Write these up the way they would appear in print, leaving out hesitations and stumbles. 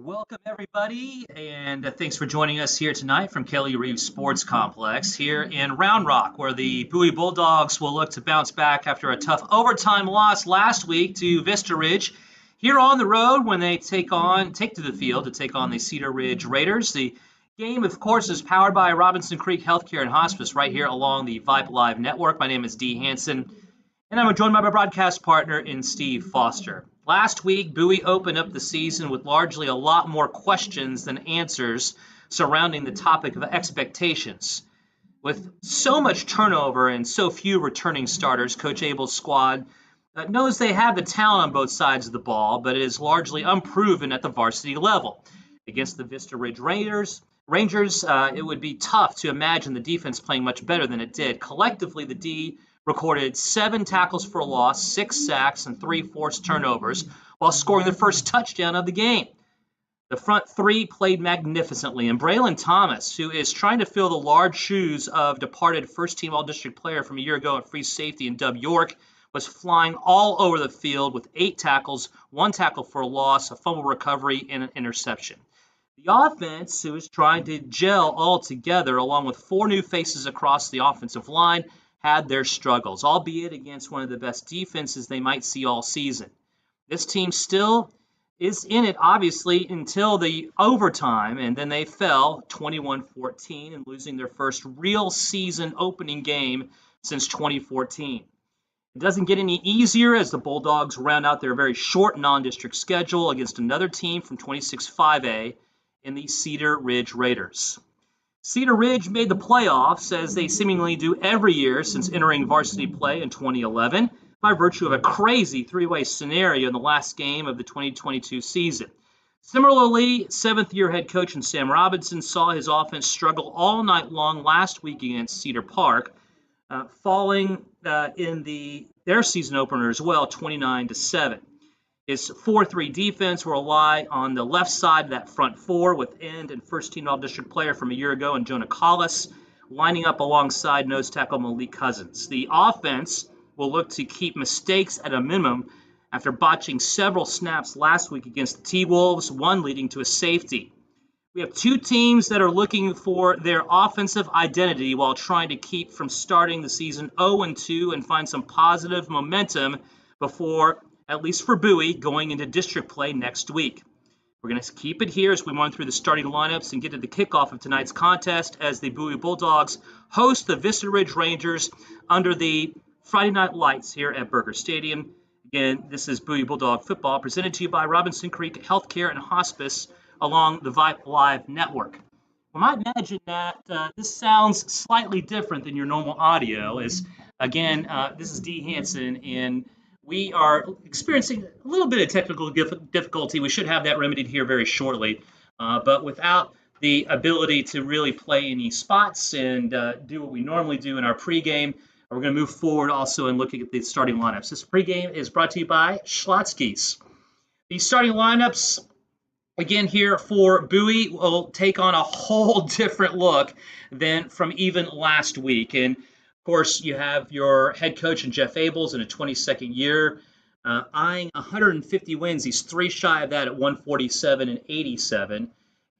Welcome, everybody, and thanks for joining us here tonight from Kelly Reeves Sports Complex here in Round Rock, where the Bowie Bulldogs will look to bounce back after a tough overtime loss last week to Vista Ridge. Here on the road, when they take to the field to take on the Cedar Ridge Raiders. The game, of course, is powered by Robinson Creek Healthcare and Hospice right here along the Vype Live Network. My name is Dee Hanson, and I'm joined by my broadcast partner in Steve Foster. Last week, Bowie opened up the season with largely a lot more questions than answers surrounding the topic of expectations. With so much turnover and so few returning starters, Coach Abel's squad knows they have the talent on both sides of the ball, but it is largely unproven at the varsity level. Against the Vista Ridge Rangers, it would be tough to imagine the defense playing much better than it did. Collectively, the D recorded 7 tackles for a loss, 6 sacks, and 3 forced turnovers while scoring the first touchdown of the game. The front three played magnificently, and Braylon Thomas, who is trying to fill the large shoes of departed first-team All-District player from a year ago at free safety in Dub York, was flying all over the field with 8 tackles, 1 tackle for a loss, a fumble recovery, and an interception. The offense, who is trying to gel all together, along with 4 new faces across the offensive line, had their struggles, albeit against one of the best defenses they might see all season. This team still is in it, obviously, until the overtime, and then they fell 21-14 and losing their first real season opening game since 2014. It doesn't get any easier as the Bulldogs round out their very short non-district schedule against another team from 26-5A in the Cedar Ridge Raiders. Cedar Ridge made the playoffs, as they seemingly do every year since entering varsity play in 2011, by virtue of a crazy 3-way scenario in the last game of the 2022 season. Similarly, 7th-year head coach Sam Robinson saw his offense struggle all night long last week against Cedar Park, falling in their season opener as well, 29-7. His 4-3 defense will rely on the left side of that front four with end and first-team All-District player from a year ago in Jonah Collis, lining up alongside nose tackle Malik Cousins. The offense will look to keep mistakes at a minimum after botching several snaps last week against the T-Wolves, one leading to a safety. We have 2 teams that are looking for their offensive identity while trying to keep from starting the season 0-2 and find some positive momentum before, at least for Bowie, going into district play next week. We're going to keep it here as we run through the starting lineups and get to the kickoff of tonight's contest as the Bowie Bulldogs host the Vista Ridge Rangers under the Friday night lights here at Burger Stadium. Again, this is Bowie Bulldog football presented to you by Robinson Creek Healthcare and Hospice along the Vype Live Network. You might imagine that this sounds slightly different than your normal audio, as, again, this is Dee Hanson, and we are experiencing a little bit of technical difficulty. We should have that remedied here very shortly, but without the ability to really play any spots and do what we normally do in our pregame, we're going to move forward also and look at the starting lineups. This pregame is brought to you by Schlotzsky's. The starting lineups, again here for Bowie, will take on a whole different look than from even last week. And of course, you have your head coach in Jeff Abels in a 22nd year, eyeing 150 wins. He's 3 shy of that at 147-87.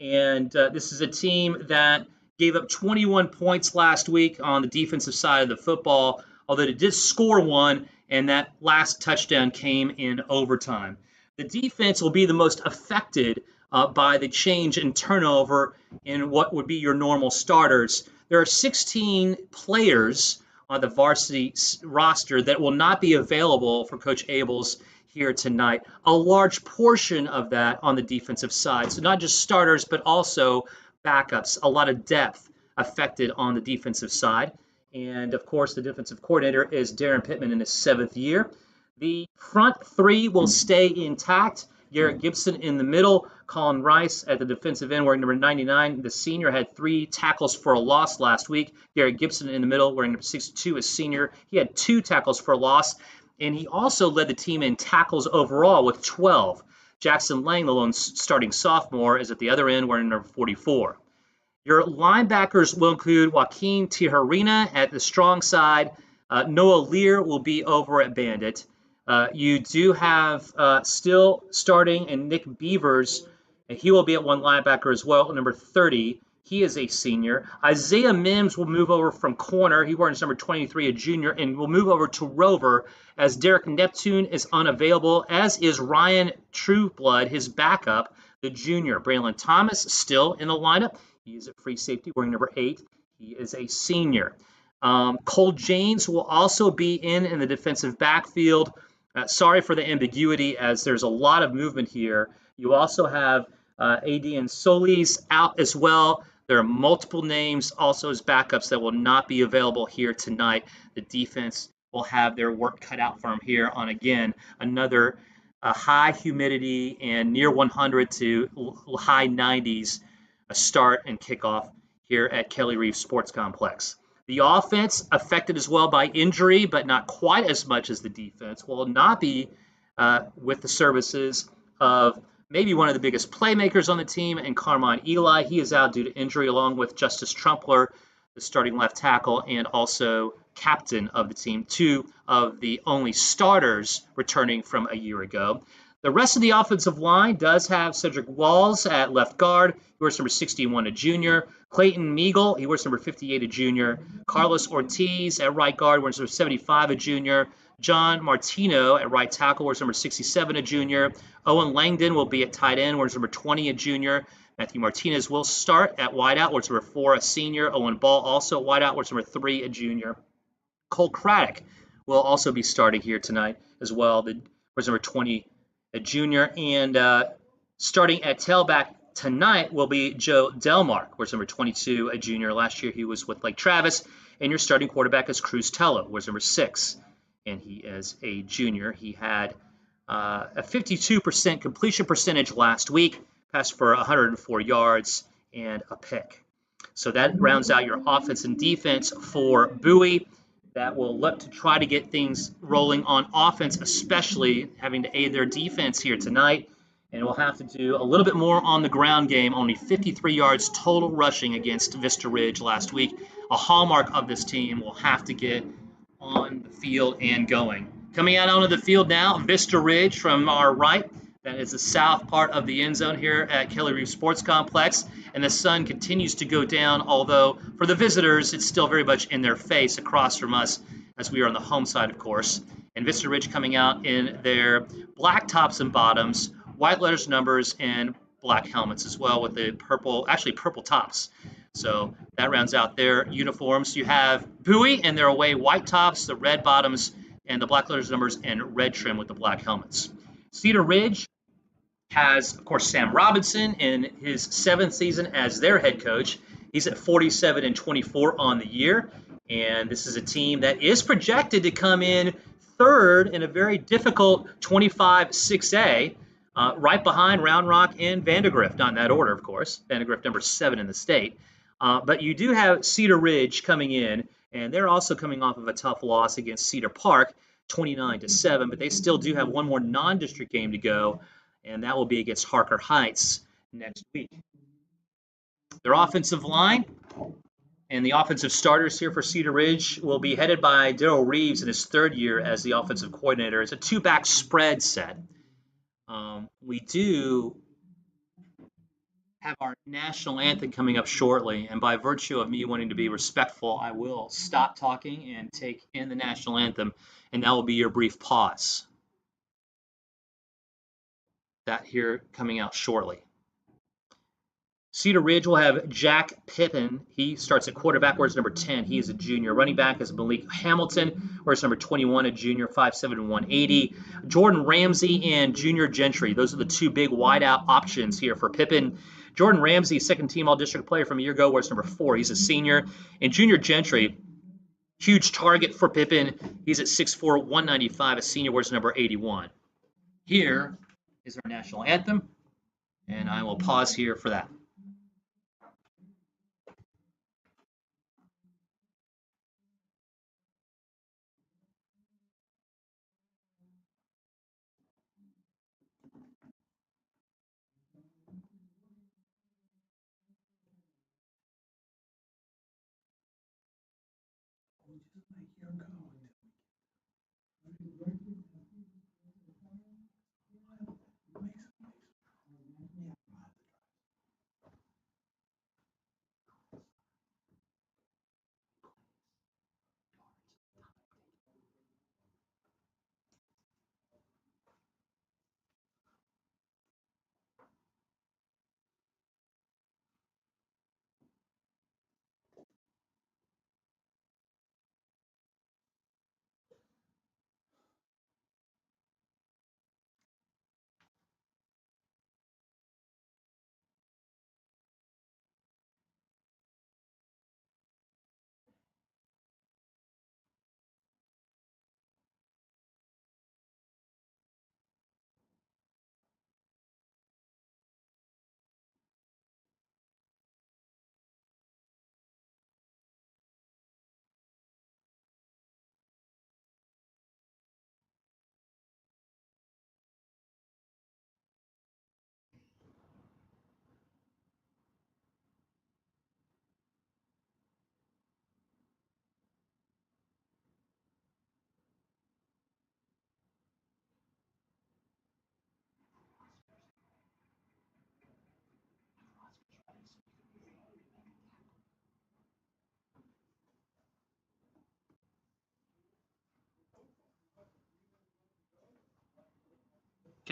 And this is a team that gave up 21 points last week on the defensive side of the football, although it did score 1, and that last touchdown came in overtime. The defense will be the most affected by the change in turnover in what would be your normal starters. There are 16 players on the varsity roster that will not be available for Coach Abels here tonight. A large portion of that on the defensive side. So not just starters, but also backups. A lot of depth affected on the defensive side. And, of course, the defensive coordinator is Darren Pittman in his 7th year. The front 3 will stay intact. Garrett Gibson in the middle, Colin Rice at the defensive end wearing number 99. The senior had 3 tackles for a loss last week. Garrett Gibson in the middle wearing number 62, a senior. He had 2 tackles for a loss, and he also led the team in tackles overall with 12. Jackson Lang, the lone starting sophomore, is at the other end wearing number 44. Your linebackers will include Joaquin Tijerina at the strong side. Noah Lear will be over at Bandit. You do have still starting and Nick Beavers and he will be at one linebacker as well, number 30. He is a senior. Isaiah Mims will move over from corner. He wears number 23, a junior, and will move over to rover as Derek Neptune is unavailable, as is Ryan Trueblood, his backup, the junior. Braylon Thomas still in the lineup. He is a free safety wearing number 8. He is a senior. Cole James will also be in the defensive backfield. Sorry for the ambiguity, as there's a lot of movement here. You also have AD Solis out as well. There are multiple names also as backups that will not be available here tonight. The defense will have their work cut out for them here on, again, another high humidity and near 100 to high 90s start and kickoff here at Kelly Reeves Sports Complex. The offense affected as well by injury, but not quite as much as the defense, will not be with the services of maybe one of the biggest playmakers on the team, and Carmine Eli. He is out due to injury, along with Justice Trumpler, the starting left tackle, and also captain of the team, 2 of the only starters returning from a year ago. The rest of the offensive line does have Cedric Walls at left guard. He wears number 61, a junior. Clayton Meagle, he wears number 58, a junior. Carlos Ortiz at right guard, wears number 75, a junior. John Martino at right tackle, wears number 67, a junior. Owen Langdon will be at tight end, wears number 20, a junior. Matthew Martinez will start at wideout, wears number 4, a senior. Owen Ball also at wideout, wears number 3, a junior. Cole Craddock will also be starting here tonight as well, wears number 20, a junior. And starting at tailback tonight will be Joe Delmark, wears number 22, a junior. Last year he was with Lake Travis. And your starting quarterback is Cruz Tello, wears number 6, and he is a junior. He had a 52% completion percentage last week, passed for 104 yards and a pick. So that rounds out your offense and defense for Bowie. That will look to try to get things rolling on offense, especially having to aid their defense here tonight. And we'll have to do a little bit more on the ground game. Only 53 yards total rushing against Vista Ridge last week. A hallmark of this team will have to get on the field and going. Coming out onto the field now, Vista Ridge from our right. That is the south part of the end zone here at Kelly Reeves Sports Complex. And the sun continues to go down, although for the visitors, it's still very much in their face across from us, as we are on the home side, of course. And Vista Ridge coming out in their black tops and bottoms, white letters, numbers, and black helmets as well, with the purple, actually purple tops. So that rounds out their uniforms. You have Bowie and their away white tops, the red bottoms, and the black letters, numbers, and red trim with the black helmets. Cedar Ridge has, of course, Sam Robinson in his 7th season as their head coach. He's at 47-24 on the year, and this is a team that is projected to come in 3rd in a very difficult 25-6A, right behind Round Rock and Vandergrift, not in that order, of course. Vandergrift number 7 in the state. But you do have Cedar Ridge coming in, and they're also coming off of a tough loss against Cedar Park, 29-7, but they still do have one more non-district game to go, and that will be against Harker Heights next week. Their offensive line and the offensive starters here for Cedar Ridge will be headed by Darrell Reeves in his 3rd year as the offensive coordinator. It's a 2-back spread set. We do have our national anthem coming up shortly, and by virtue of me wanting to be respectful, I will stop talking and take in the national anthem, and that will be your brief pause. That here coming out shortly. Cedar Ridge will have Jack Pippin. He starts at quarterback, wears number 10. He is a junior. Running back is Malik Hamilton, wears number 21, a junior, 5'7", 180. Jordan Ramsey and Junior Gentry. Those are the 2 big wideout options here for Pippin. Jordan Ramsey, 2nd-team All-District player from a year ago, wears number 4. He's a senior. And Junior Gentry, huge target for Pippin. He's at 6'4", 195, a senior, wears number 81. Here is our national anthem, and I will pause here for that.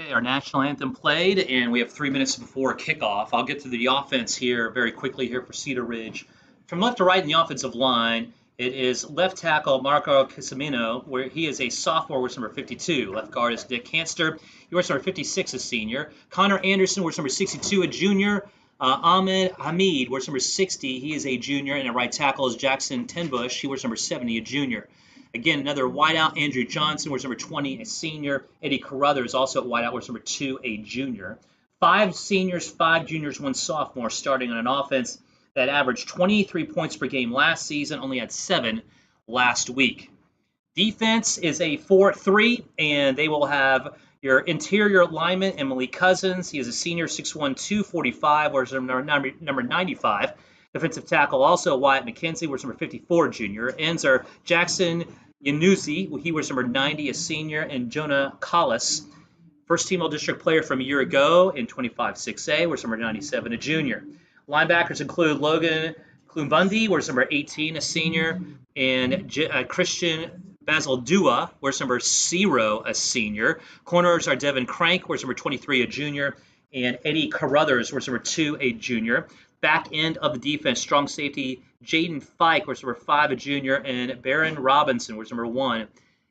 Okay, our national anthem played, and we have 3 minutes before kickoff. I'll get to the offense here very quickly here for Cedar Ridge. From left to right in the offensive line, it is left tackle Marco Casimino, where he is a sophomore, wears number 52. Left guard is Nick Hanster. He wears number 56, a senior. Connor Anderson wears number 62, a junior. Ahmed Hamid wears number 60. He is a junior. And a right tackle is Jackson Tenbush. He wears number 70, a junior. Again, another wideout, Andrew Johnson, wears number 20, a senior. Eddie Carruthers, also at wideout, wears number 2, a junior. 5 seniors, 5 juniors, 1 sophomore starting on an offense that averaged 23 points per game last season, only had 7 last week. Defense is a 4-3, and they will have your interior lineman, Emily Cousins. He is a senior, 6'1", 245, wears number 95. Defensive tackle also Wyatt McKenzie, wears number 54, junior. Ends are Jackson Yanusi, he wears number 90, a senior, and Jonah Collis, first team All-District player from a year ago in 25-6A, wears number 97, a junior. Linebackers include Logan Klumbundi, wears number 18, a senior, and Christian Basildua, wears number 0, a senior. Corners are Devin Crank, wears number 23, a junior, and Eddie Carruthers, wears number 2, a junior. Back end of the defense, strong safety Jaden Fike, wears number 5, a junior, and Baron Robinson, wears number 1,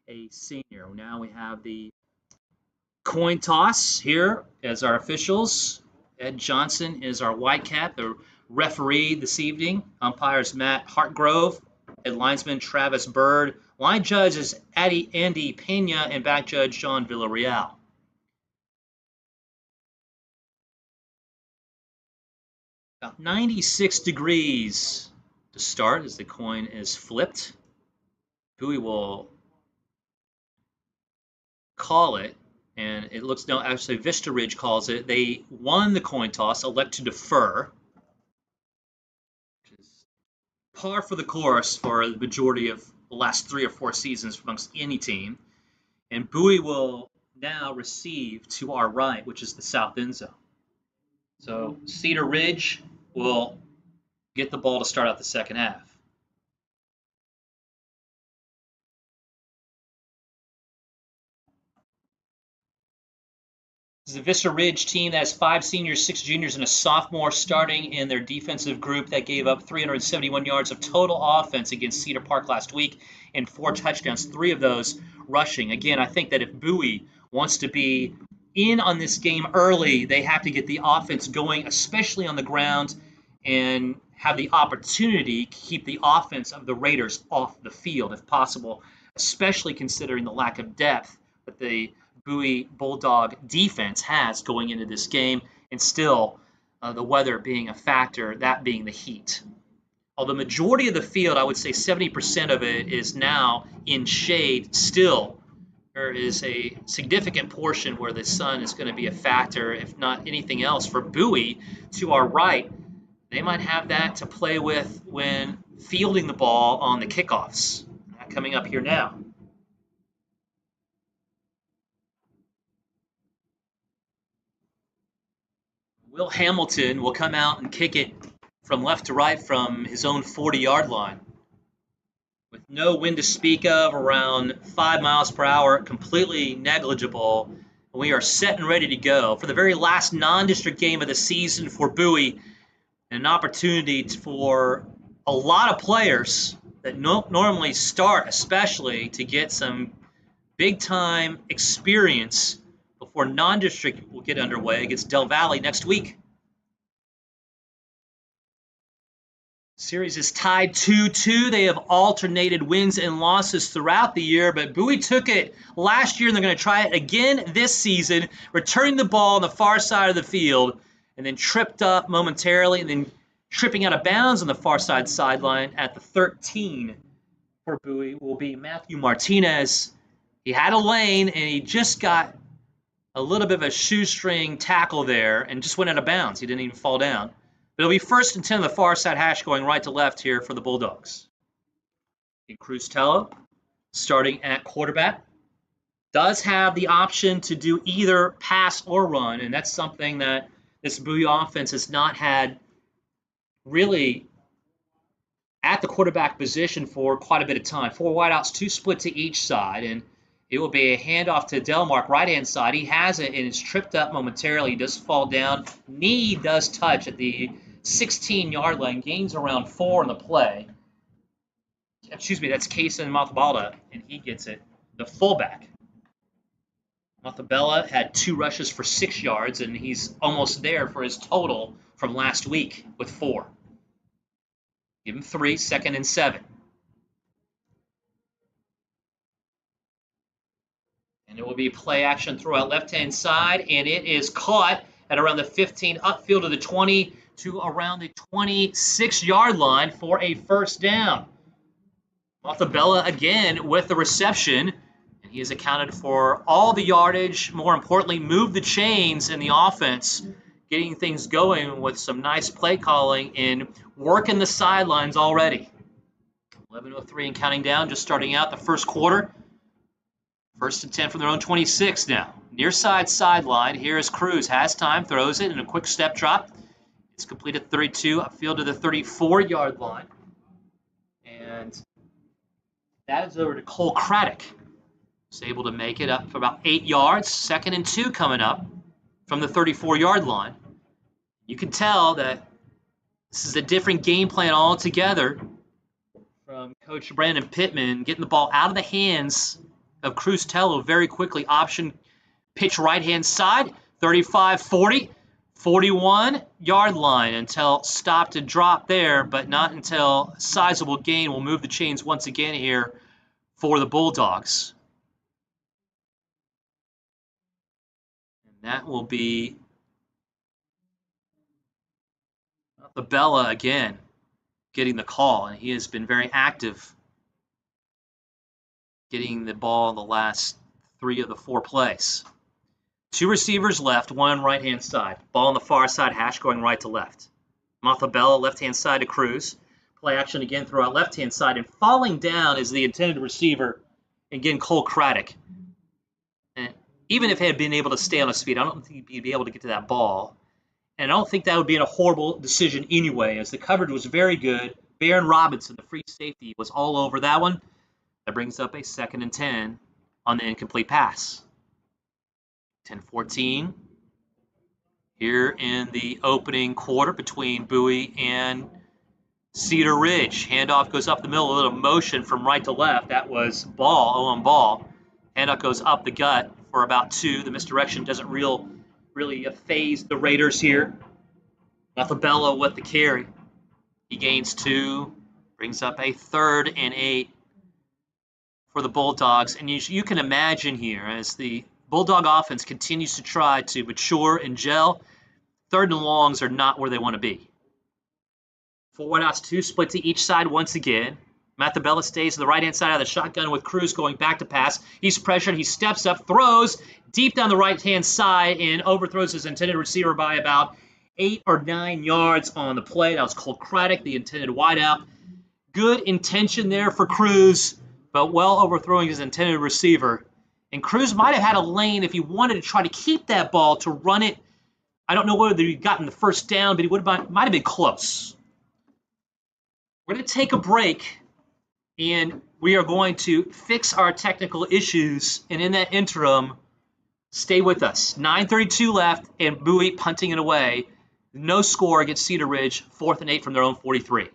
a senior. Now we have the coin toss here as our officials. Ed Johnson is our white cap, the referee this evening. Umpires Matt Hartgrove, head linesman Travis Bird. Line judge is Andy Pena, and back judge John Villarreal. About 96 degrees to start as the coin is flipped. Bowie will call it, and it looks, no, actually Vista Ridge calls it. They won the coin toss, elect to defer, which is par for the course for the majority of the last 3 or 4 seasons amongst any team. And Bowie will now receive to our right, which is the south end zone. So Cedar Ridge will get the ball to start out the second half. This is a Vista Ridge team that has 5 seniors, 6 juniors, and a sophomore starting in their defensive group that gave up 371 yards of total offense against Cedar Park last week and 4 touchdowns, 3 of those rushing. Again, I think that if Bowie wants to be in on this game early, they have to get the offense going, especially on the ground, and have the opportunity to keep the offense of the Raiders off the field if possible, especially considering the lack of depth that the Bowie Bulldog defense has going into this game, and still the weather being a factor, that being the heat. Although the majority of the field, I would say 70% of it is now in shade, still there is a significant portion where the sun is going to be a factor, if not anything else. For Bowie, to our right, they might have that to play with when fielding the ball on the kickoffs. That coming up here now. Will Hamilton will come out and kick it from left to right from his own 40-yard line. With no wind to speak of, around 5 miles per hour, completely negligible. We are set and ready to go for the very last non-district game of the season for Bowie, and an opportunity for a lot of players that normally start, especially, to get some big-time experience before non-district will get underway against Del Valle next week. Series is tied 2-2. They have alternated wins and losses throughout the year, but Bowie took it last year, and they're going to try it again this season, returning the ball on the far side of the field, and then tripped up momentarily, and then tripping out of bounds on the far side sideline at the 13 for Bowie will be Matthew Martinez. He had a lane, and he just got a little bit of a shoestring tackle there and just went out of bounds. He didn't even fall down. But it'll be 1st and 10 on the far side hash going right to left here for the Bulldogs. Cruz Tello, starting at quarterback, does have the option to do either pass or run, and that's something that this Bowie offense has not had really at the quarterback position for quite a bit of time. 4 wideouts, 2 split to each side, and It will be a handoff to Delmark, right-hand side. He has it, and it's tripped up momentarily. He does fall down. Knee does touch at the 16-yard line. Gains around 4 in the play. Excuse me, that's Kaysen Mathabala, and he gets it. The fullback. Mathabella had 2 rushes for 6 yards, and he's almost there for his total from last week with 4. Give him 3, 2nd and 7. And it will be play action throughout left-hand side, and it is caught at around the 15, upfield to the 20, to around the 26-yard line for a first down. Mathabella again with the reception, and he has accounted for all the yardage, more importantly, moved the chains in the offense, getting things going with some nice play calling and working the sidelines already. 11:03 and counting down, just starting out the first quarter. 1st and 10 from their own 26 now. Near side sideline. Here is Cruz. Has time. Throws it in a quick step drop. It's completed 32. Upfield to the 34-yard line. And that is over to Cole Craddock. He's able to make it up for about 8 yards. 2nd and 2 coming up from the 34-yard line. You can tell that this is a different game plan altogether from Coach Brandon Pittman, getting the ball out of the hands of Cruz Tello very quickly. Option pitch right-hand side, 35, 40, 41-yard line until stopped and dropped there, but not until a sizable gain will move the chains once again here for the Bulldogs. And that will be the Bella again getting the call, and he has been very active getting the ball in the last 3 of the 4 plays. 2 receivers left, 1 on right-hand side. Ball on the far side hash going right to left. Mathabella left-hand side to Cruz. Play action again throughout left-hand side, and falling down is the intended receiver, again, Cole Craddock. And even if he had been able to stay on his feet, I don't think he'd be able to get to that ball. And I don't think that would be a horrible decision anyway, as the coverage was very good. Baron Robinson, the free safety, was all over that one. That brings up a 2nd and 10 on the incomplete pass. 10-14 here in the opening quarter between Bowie and Cedar Ridge. Handoff goes up the middle, a little motion from right to left. That was on ball. Handoff goes up the gut for about 2. The misdirection doesn't really phase the Raiders here. Mathabella with the carry. He gains 2, brings up a 3rd and 8 for the Bulldogs. And you can imagine here, as the Bulldog offense continues to try to mature and gel, 3rd and longs are not where they want to be. 4 wideouts, 2 split to each side once again. Mathabella stays to the right-hand side of the shotgun with Cruz going back to pass. He's pressured. He steps up, throws deep down the right-hand side, and overthrows his intended receiver by about 8 or 9 yards on the play. That was Cole Craddock, the intended wideout. Good intention there for Cruz, but well overthrowing his intended receiver. And Cruz might have had a lane if he wanted to try to keep that ball to run it. I don't know whether he'd gotten the first down, but he might have been close. We're going to take a break, and we are going to fix our technical issues. And in that interim, stay with us. 9:32 left, and Bowie punting it away. No score against Cedar Ridge, 4th and 8 from their own 43.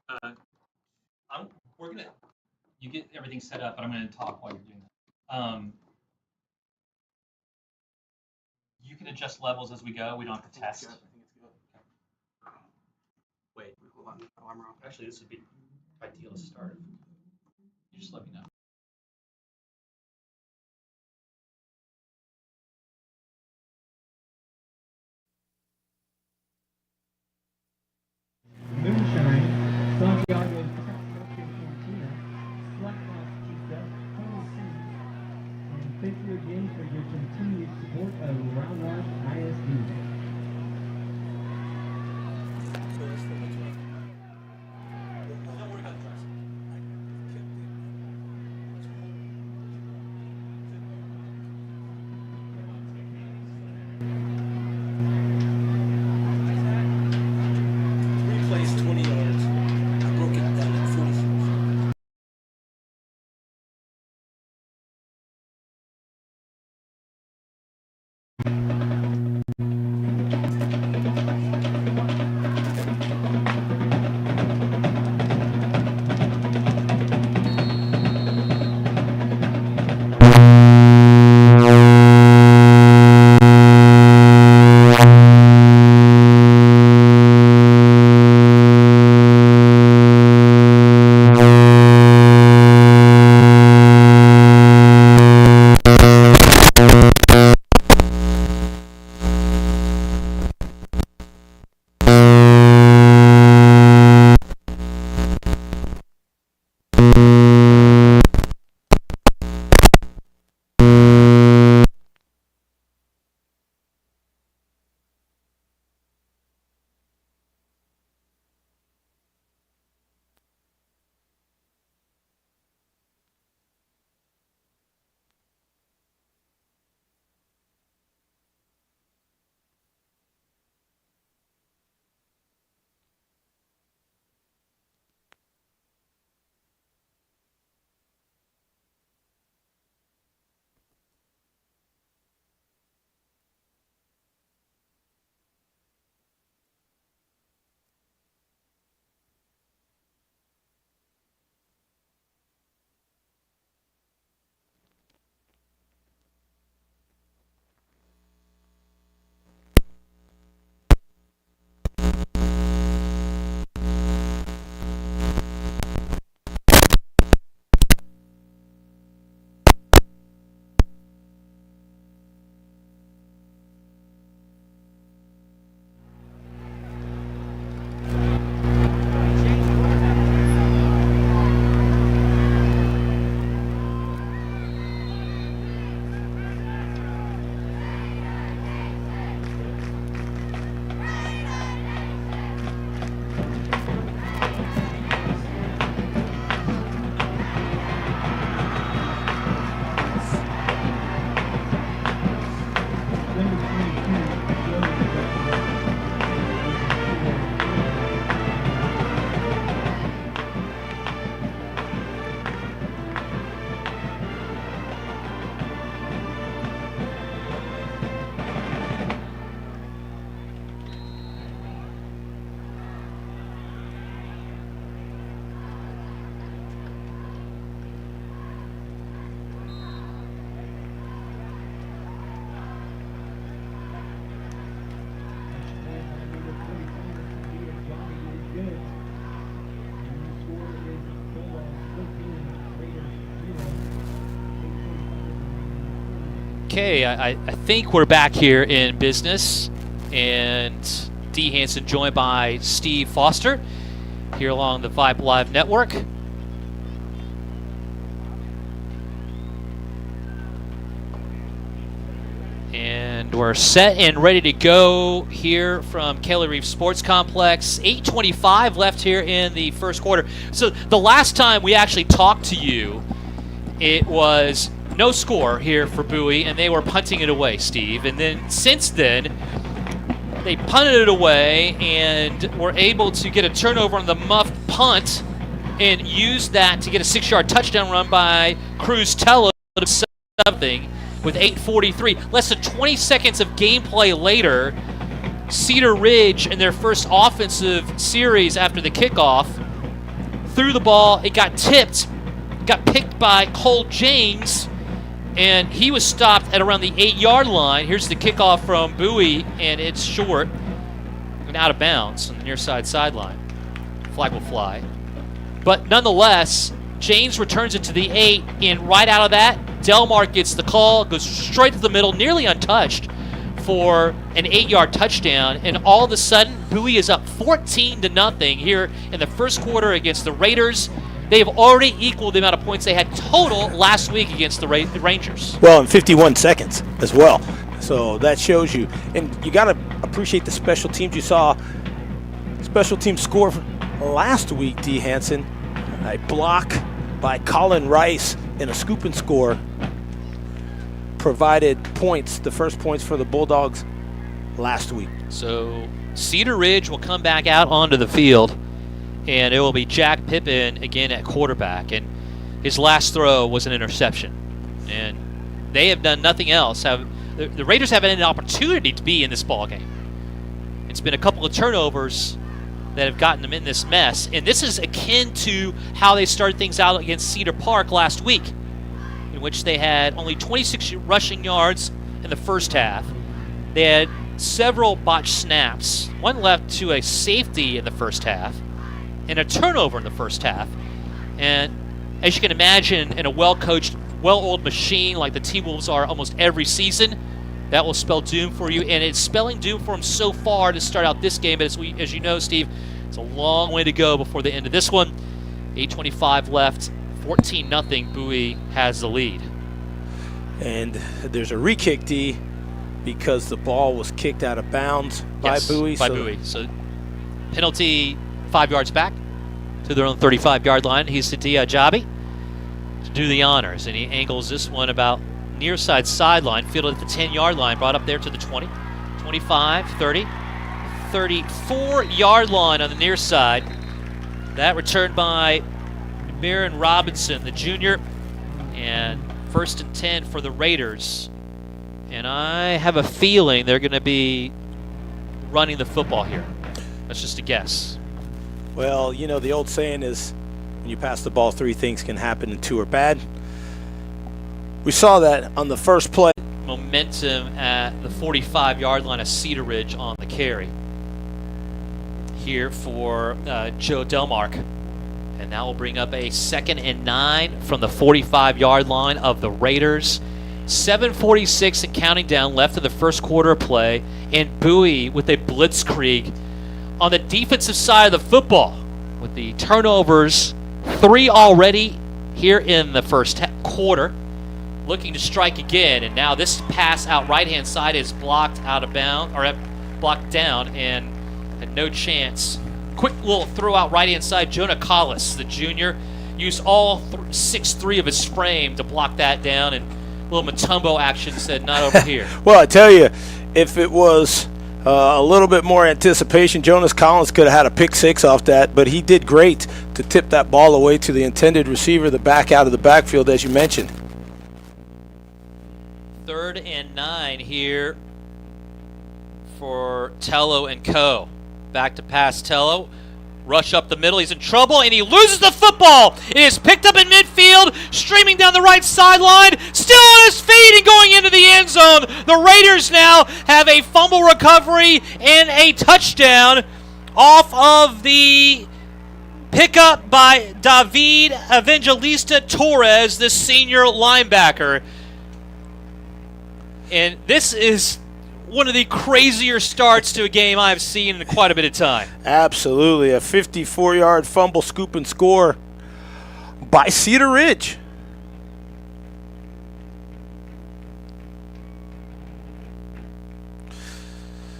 Uh, we're gonna. You get everything set up, but I'm gonna talk while you're doing that. You can adjust levels as we go. We don't have to test. I think it's good. Wait, Hold on. Oh, I'm wrong. actually, this would be ideal to start. You just let me know. Moonshine, Santiago's Cocktail Cantina, Slapbox Pizza, Holy Seas, and thank you again for your continued support of Round Rock ISD. Don't worry about the dress. Three plays, 20 yards. I broke it down at 46. Okay, I think we're back here in business, and Dee Hanson joined by Steve Foster here along the Vype Live Network. And we're set and ready to go here from Kelly Reef Sports Complex. 8:25 left here in the first quarter. So the last time we actually talked to you, it was no score here for Bowie, and they were punting it away, Steve. And then since then, they punted it away and were able to get a turnover on the muffed punt and use that to get a 6-yard touchdown run by Cruz Tello to something with 8:43. Less than 20 seconds of gameplay later, Cedar Ridge in their first offensive series after the kickoff threw the ball. It got tipped, got picked by Cole James, and he was stopped at around the 8-yard line. Here's the kickoff from Bowie, and it's short and out of bounds on the near side sideline. Flag will fly. But nonetheless, James returns it to the 8, and right out of that, Delmark gets the call, goes straight to the middle, nearly untouched for an 8-yard touchdown, and all of a sudden, Bowie is up 14-0 here in the first quarter against the Raiders. They have already equaled the amount of points they had total last week against the Rangers. Well, in 51 seconds as well. So that shows you. And you got to appreciate the special teams. You saw special team score last week, D. Hansen. A block by Colin Rice and a scoop and score provided points, the first points for the Bulldogs last week. So Cedar Ridge will come back out onto the field, and it will be Jack Pippin again at quarterback. And his last throw was an interception. And they have done nothing else. The Raiders haven't had an opportunity to be in this ballgame. It's been a couple of turnovers that have gotten them in this mess. And this is akin to how they started things out against Cedar Park last week, in which they had only 26 rushing yards in the first half. They had several botched snaps. One left to a safety in the first half, and a turnover in the first half. And as you can imagine, in a well-coached, well-oiled machine like the T-Wolves are almost every season, that will spell doom for you. And it's spelling doom for them so far to start out this game. But as you know, Steve, it's a long way to go before the end of this one. 8:25 left, 14-0. Bowie has the lead. And there's a re-kick, D, because the ball was kicked out of bounds by Bowie. Bowie. So penalty 5 yards back to their own 35-yard line. He's Sadia Jabi to do the honors, and he angles this one about near side sideline, fielded at the 10-yard line, brought up there to the 20, 25, 30, 34-yard line on the near side. That returned by Baron Robinson, the junior, and 1st and 10 for the Raiders. And I have a feeling they're going to be running the football here. That's just a guess. Well, you know, the old saying is when you pass the ball, 3 things can happen and 2 are bad. We saw that on the first play. Momentum at the 45-yard line of Cedar Ridge on the carry here for Joe Delmark. And that will bring up a 2nd and 9 from the 45-yard line of the Raiders. 7:46 and counting down left in the first quarter of play. And Bowie with a blitzkrieg on the defensive side of the football with the turnovers, 3 already here in the first quarter. Looking to strike again, and now this pass out right-hand side is blocked out of bounds, or blocked down, and had no chance. Quick little throw out right-hand side. Jonah Collis, the junior, used all 6'3" of his frame to block that down, and a little Matumbo action said, not over here. Well, I tell you, if it was a little bit more anticipation, Jonas Collins could have had a pick 6 off that, but he did great to tip that ball away to the intended receiver, the back out of the backfield, as you mentioned. 3rd and 9 here for Tello and Co. Back to pass Tello. Rush up the middle. He's in trouble, and he loses the football. It is picked up in midfield, streaming down the right sideline, still on his feet and going into the end zone. The Raiders now have a fumble recovery and a touchdown off of the pickup by David Evangelista Torres, the senior linebacker. And this is one of the crazier starts to a game I've seen in quite a bit of time. Absolutely. A 54-yard fumble, scoop, and score by Cedar Ridge.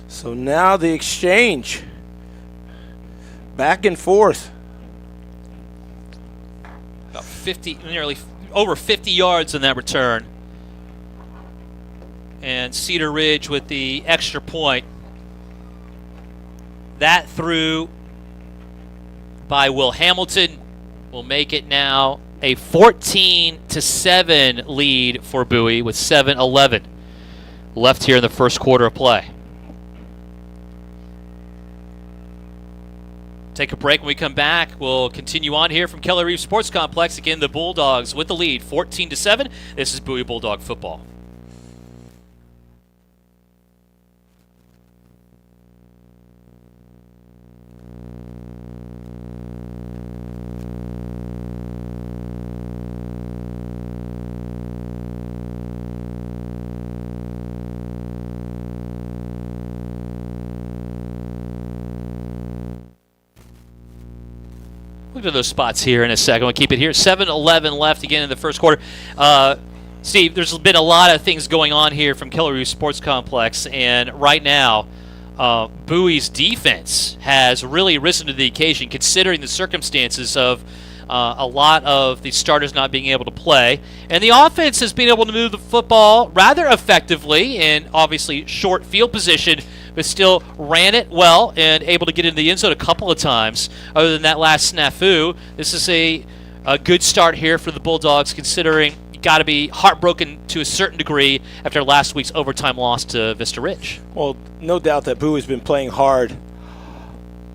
So now the exchange. Back and forth. About 50, nearly over 50 yards in that return. And Cedar Ridge with the extra point. That through by Will Hamilton will make it now a 14-7 lead for Bowie with 7:11 left here in the first quarter of play. Take a break. When we come back, we'll continue on here from Kelly Reeve Sports Complex. Again, the Bulldogs with the lead, 14-7. This is Bowie Bulldog football. Look at those spots here in a second. We'll keep it here. 7-11 left again in the first quarter. Steve, there's been a lot of things going on here from Keller Reeve Sports Complex, and right now, Bowie's defense has really risen to the occasion considering the circumstances of a lot of the starters not being able to play. And the offense has been able to move the football rather effectively in obviously short field position, but still ran it well and able to get into the end zone a couple of times. Other than that last snafu, this is a good start here for the Bulldogs, considering you got to be heartbroken to a certain degree after last week's overtime loss to Vista Ridge. Well, no doubt that Bowie's been playing hard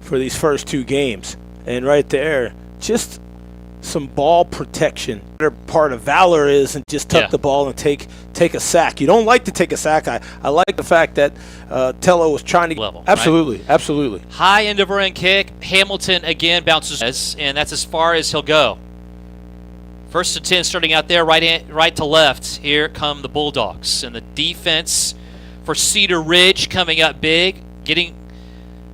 for these first two games. And right there, just some ball protection. Their part of valor is and just tuck the ball and take a sack. You don't like to take a sack. I like the fact that Tello was trying to level. Absolutely, right? Absolutely. High end over end kick. Hamilton again bounces, and that's as far as he'll go. 1st and 10 starting out there, right to left. Here come the Bulldogs, and the defense for Cedar Ridge coming up big, getting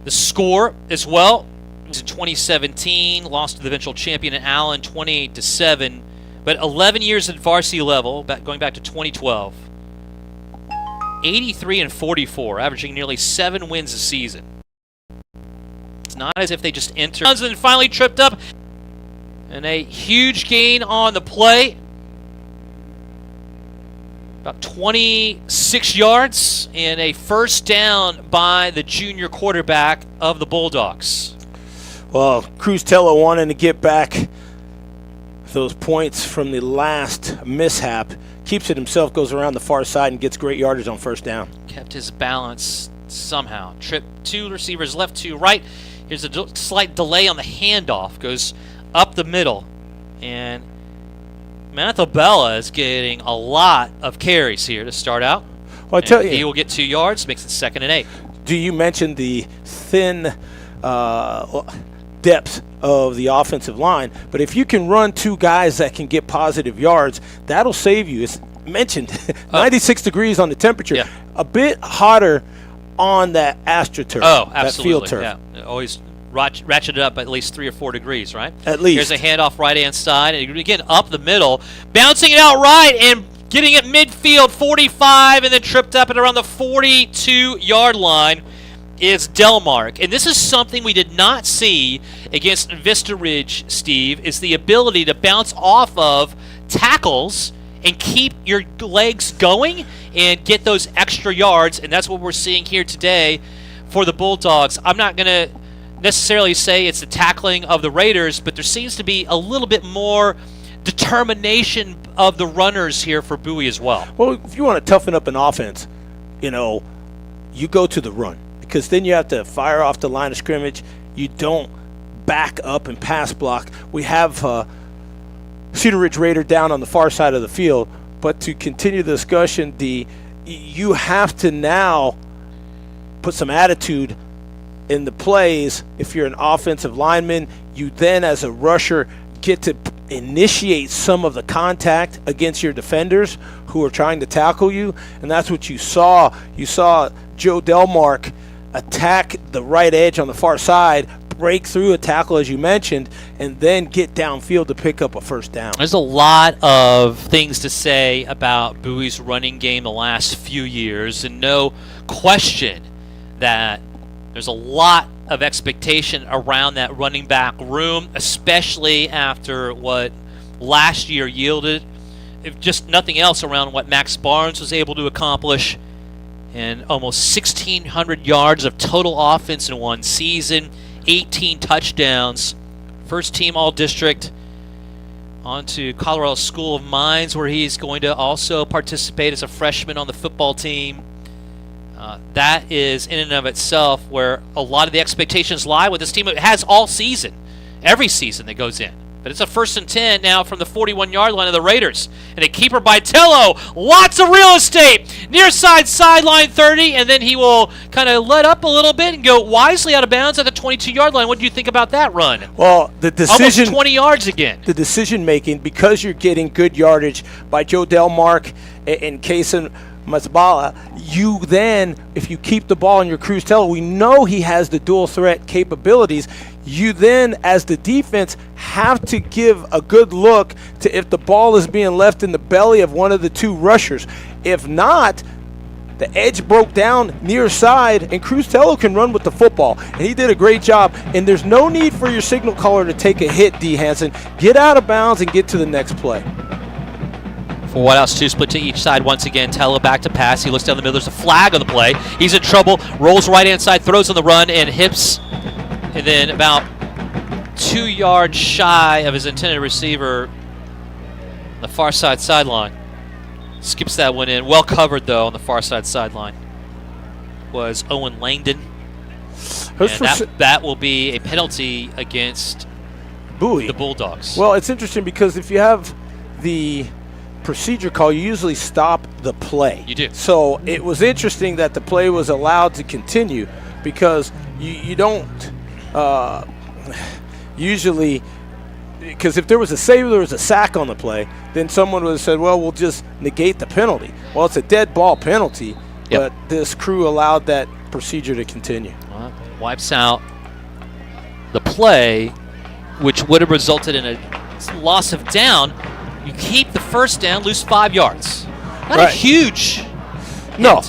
the score as well. In 2017, lost to the eventual champion at Allen 28-7, but 11 years at varsity level, going back to 2012. 83-44, averaging nearly 7 wins a season. It's not as if they just entered and then finally tripped up, and a huge gain on the play. About 26 yards and a first down by the junior quarterback of the Bulldogs. Well, Cruz Tello wanting to get back those points from the last mishap. Keeps it himself, goes around the far side, and gets great yardage on first down. Kept his balance somehow. Tripped 2 receivers left to right. Here's a slight delay on the handoff. Goes up the middle. And Manathabella is getting a lot of carries here to start out. Well, I tell you, he will get 2 yards, makes it 2nd and 8. Do you mention the thin depth of the offensive line, but if you can run 2 guys that can get positive yards, that'll save you. It's mentioned 96 degrees on the temperature, a bit hotter on that AstroTurf, that field turf. Yeah, always ratchet it up at least 3 or 4 degrees, right? At least. Here's a handoff right-hand side, and again up the middle, bouncing it out right and getting it midfield, 45, and then tripped up at around the 42-yard line. Is Delmark, and this is something we did not see against Vista Ridge, Steve, is the ability to bounce off of tackles and keep your legs going and get those extra yards, and that's what we're seeing here today for the Bulldogs. I'm not going to necessarily say it's the tackling of the Raiders, but there seems to be a little bit more determination of the runners here for Bowie as well. Well, if you want to toughen up an offense, you go to the run. Because then you have to fire off the line of scrimmage. You don't back up and pass block. We have Cedar Ridge Raider down on the far side of the field. But to continue the discussion, you have to now put some attitude in the plays. If you're an offensive lineman, you then as a rusher get to initiate some of the contact against your defenders who are trying to tackle you. And that's what you saw. You saw Joe Delmark attack the right edge on the far side, break through a tackle, as you mentioned, and then get downfield to pick up a first down. There's a lot of things to say about Bowie's running game the last few years, and no question that there's a lot of expectation around that running back room, especially after what last year yielded, if just nothing else, around what Max Barnes was able to accomplish. And almost 1,600 yards of total offense in one season, 18 touchdowns. First team All-District, on to Colorado School of Mines, where he's going to also participate as a freshman on the football team. That is in and of itself where a lot of the expectations lie with this team. It has all season, every season that goes in. But it's a 1st and 10 now from the 41-yard line of the Raiders. And a keeper by Tello. Lots of real estate. Near side, sideline 30. And then he will kind of let up a little bit and go wisely out of bounds at the 22-yard line. What do you think about that run? Well, the decision... Almost 20 yards again. The decision-making, because you're getting good yardage by Joe Delmark and Kason Masbala, you then, if you keep the ball in your Cruz Tello, we know he has the dual threat capabilities. You then, as the defense, have to give a good look to if the ball is being left in the belly of one of the two rushers. If not, the edge broke down near side, and Cruz Tello can run with the football. And he did a great job. And there's no need for your signal caller to take a hit, D. Hansen. Get out of bounds and get to the next play. For what else? Two split to each side once again. Tello back to pass. He looks down the middle. There's a flag on the play. He's in trouble. Rolls right-hand side. Throws on the run and hips. And then about 2 yards shy of his intended receiver, the far side sideline. Skips that one in. Well covered, though, on the far side sideline. Was Owen Langdon. And that will be a penalty against Bowie, the Bulldogs. Well, it's interesting because if you have the procedure call, you usually stop the play. You do. So it was interesting that the play was allowed to continue because you don't usually, because if there was a save, there was a sack on the play, then someone would have said, well, we'll just negate the penalty. Well, it's a dead ball penalty, but this crew allowed that procedure to continue. Wipes out the play, which would have resulted in a loss of down. You keep the first down, lose 5 yards. Not a huge hit. No.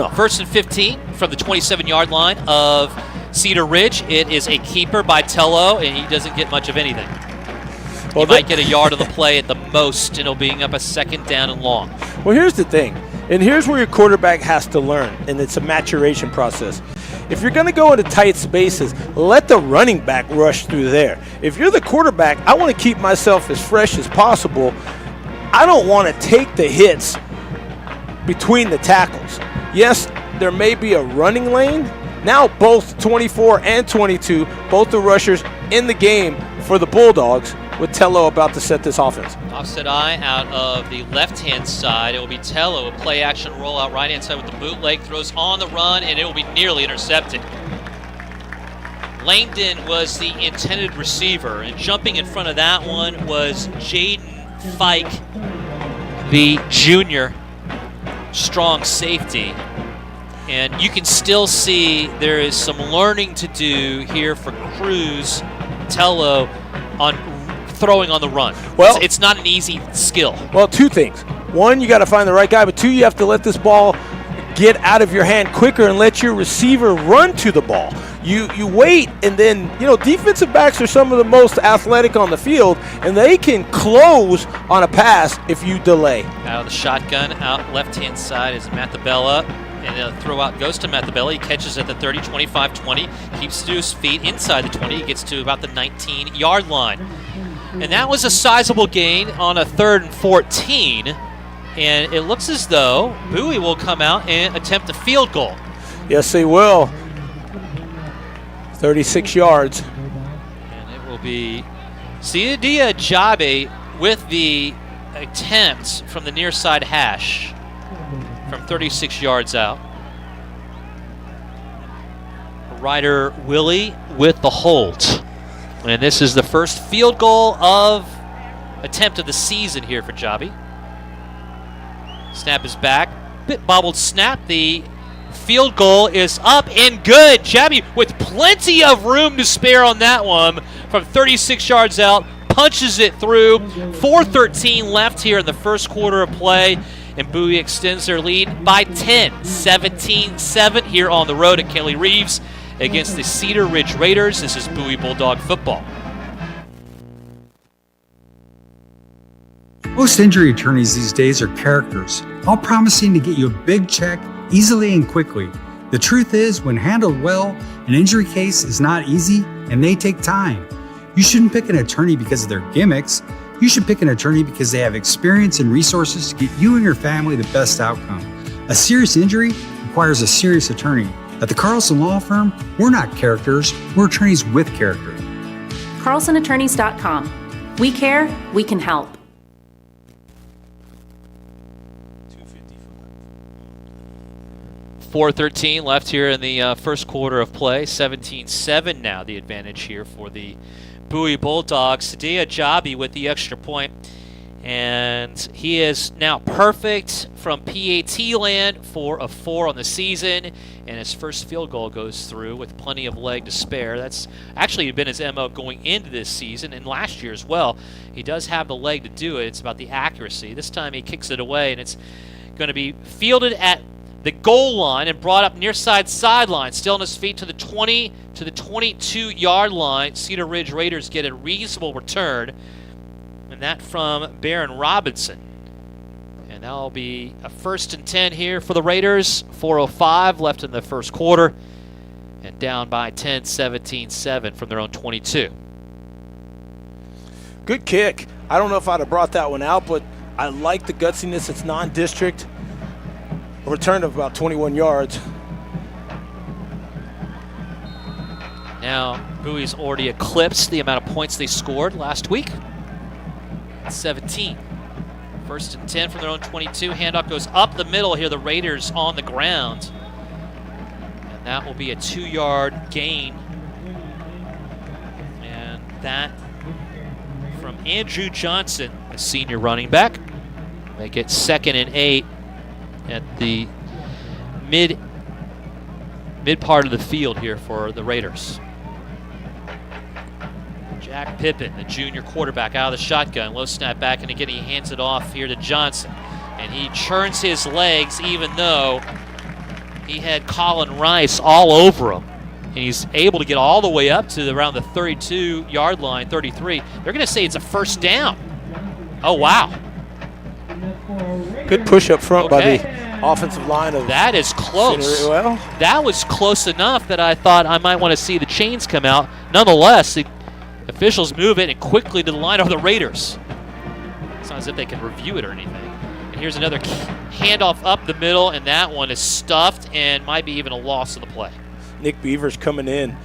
1st and 15 from the 27-yard line of Cedar Ridge. It is a keeper by Tello, and he doesn't get much of anything. He might get a yard of the play at the most, and it'll be up a 2nd down and long. Well, here's the thing, and here's where your quarterback has to learn, and it's a maturation process. If you're going to go into tight spaces, let the running back rush through there. If you're the quarterback, I want to keep myself as fresh as possible. I don't want to take the hits between the tackles. Yes, there may be a running lane. Now both 24 and 22, both the rushers in the game for the Bulldogs, with Tello about to set this offense. Offset eye out of the left-hand side. It will be Tello, a play-action rollout right-hand side with the bootleg, throws on the run, and it will be nearly intercepted. Langdon was the intended receiver, and jumping in front of that one was Jaden Fike, the junior strong safety. And you can still see there is some learning to do here for Cruz Tello on throwing on the run. Well, it's not an easy skill. Well, two things. One, you got to find the right guy, but two, you have to let this ball get out of your hand quicker and let your receiver run to the ball. You wait, and then, defensive backs are some of the most athletic on the field, and they can close on a pass if you delay. Out of the shotgun, out left-hand side is Mathabella, and the throw out goes to Mathabella. He catches at the 30, 25, 20, keeps to his feet inside the 20. He gets to about the 19-yard line. And that was a sizable gain on a 3rd and 14, and it looks as though Bowie will come out and attempt a field goal. Yes, they will. 36 yards. And it will be Siadia Jabe with the attempt from the near side hash from 36 yards out. Ryder Willie with the hold. And this is the first field goal attempt of the season here for Jabe. Snap is back. Bit bobbled snap. The field goal is up and good. Jabe with plenty of room to spare on that one from 36 yards out. Punches it through. 4:13 left here in the first quarter of play. And Bowie extends their lead by 10. 17-7 here on the road at Kelly Reeves against the Cedar Ridge Raiders. This is Bowie Bulldog football. Most injury attorneys these days are characters, all promising to get you a big check easily and quickly. The truth is, when handled well, an injury case is not easy and they take time. You shouldn't pick an attorney because of their gimmicks. You should pick an attorney because they have experience and resources to get you and your family the best outcome. A serious injury requires a serious attorney. At the Carlson Law Firm, we're not characters, we're attorneys with character. CarlsonAttorneys.com. We care, we can help. 4:13 left here in the first quarter of play. 17-7 now the advantage here for the Bowie Bulldogs. Cedar Jabi with the extra point. And he is now perfect from PAT land for a 4 on the season. And his first field goal goes through with plenty of leg to spare. That's actually been his MO going into this season and last year as well. He does have the leg to do it. It's about the accuracy. This time he kicks it away, and it's going to be fielded at the goal line and brought up near sideline. Still on his feet to the 20 to the 22-yard line. Cedar Ridge Raiders get a reasonable return. And that from Baron Robinson. And that'll be a 1st and 10 here for the Raiders. 4:05 left in the first quarter. And down by 10, 17-7 from their own 22. Good kick. I don't know if I'd have brought that one out, but I like the gutsiness. It's non-district. A return of about 21 yards. Now, Bowie's already eclipsed the amount of points they scored last week. 17. 1st and 10 from their own 22. Handoff goes up the middle here. The Raiders on the ground. And that will be a 2-yard gain. And that from Andrew Johnson, a senior running back. Make it 2nd and 8 at the mid part of the field here for the Raiders. Jack Pippin, the junior quarterback, out of the shotgun. Low snap back, and again he hands it off here to Johnson. And he churns his legs even though he had Colin Rice all over him. And he's able to get all the way up to around the 32-yard line, 33. They're going to say it's a 1st down. Oh, wow. Good push up front by the offensive line of that is close. Cedar. Well, that was close enough that I thought I might want to see the chains come out. Nonetheless, the officials move it and quickly to the line of the Raiders. It's not as if they can review it or anything. And here's another handoff up the middle, and that one is stuffed and might be even a loss of the play. Nick Beavers coming in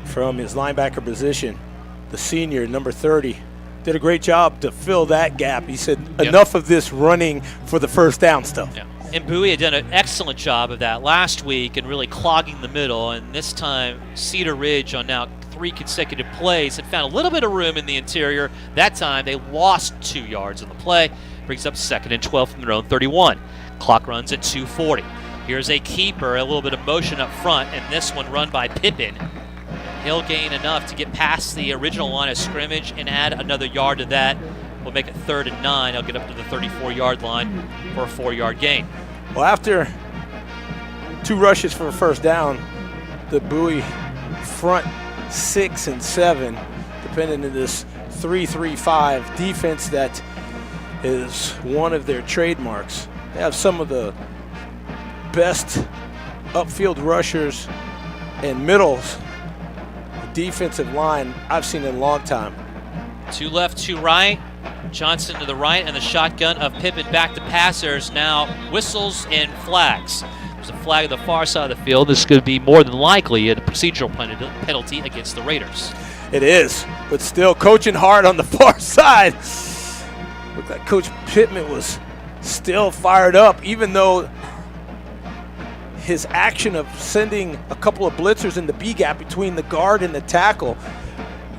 from his linebacker position. The senior, number 30, did a great job to fill that gap. He said, enough of this running for the 1st down stuff. Yeah. And Bowie had done an excellent job of that last week and really clogging the middle. And this time, Cedar Ridge on now 3 consecutive plays had found a little bit of room in the interior. That time, they lost 2 yards in the play. Brings up 2nd and 12 from their own 31. Clock runs at 2:40. Here's a keeper, a little bit of motion up front, and this one run by Pippin. He'll gain enough to get past the original line of scrimmage and add another yard to that. We'll make it 3rd and 9. He'll get up to the 34-yard line for a 4-yard gain. Well, after 2 rushes for a 1st down, the Bowie front 6 and 7, depending on this 3-3-5 defense that is one of their trademarks. They have some of the best upfield rushers and middles defensive line I've seen in a long time. 2 left, 2 right. Johnson to the right, and the shotgun of Pippin back to passers. Now whistles and flags. There's a flag at the far side of the field. This could be more than likely a procedural penalty against the Raiders. It is, but still coaching hard on the far side. Looked like Coach Pittman was still fired up, even though his action of sending a couple of blitzers in the B-gap between the guard and the tackle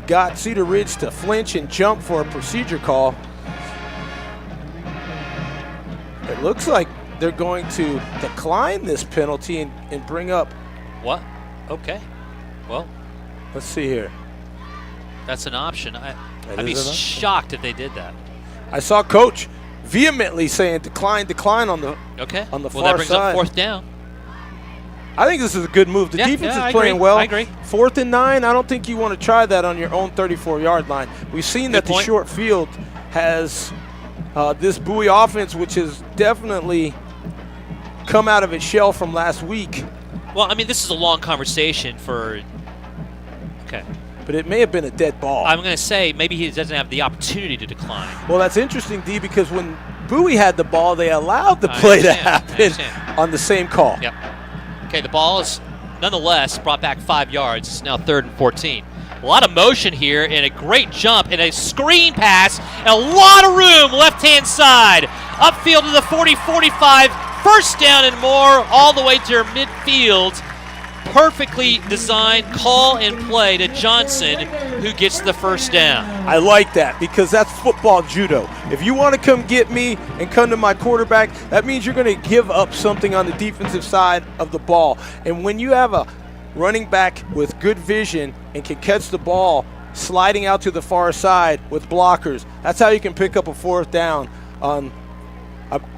got Cedar Ridge to flinch and jump for a procedure call. It looks like they're going to decline this penalty and bring up. What? Okay. Well, let's see here. That's an option. I'd be shocked if they did that. I saw Coach vehemently saying decline on the on the far side. Well, that brings up 4th down. I think this is a good move. The defense is playing well. I agree. 4th and 9, I don't think you want to try that on your own 34-yard line. We've seen that the short field has this Bowie offense, which has definitely come out of its shell from last week. Well, I mean, this is a long conversation for – okay. But it may have been a dead ball. I'm going to say maybe he doesn't have the opportunity to decline. Well, that's interesting, D, because when Bowie had the ball, they allowed the play to happen on the same call. Yep. Okay, the ball is nonetheless brought back 5 yards. It's now 3rd and 14. A lot of motion here and a great jump and a screen pass and a lot of room left-hand side. Upfield to the 40-45, first down and more all the way to midfield. Perfectly designed call and play to Johnson, who gets the first down. I like that because that's football judo. If you want to come get me and come to my quarterback, that means you're going to give up something on the defensive side of the ball. And when you have a running back with good vision and can catch the ball sliding out to the far side with blockers, that's how you can pick up a 4th down on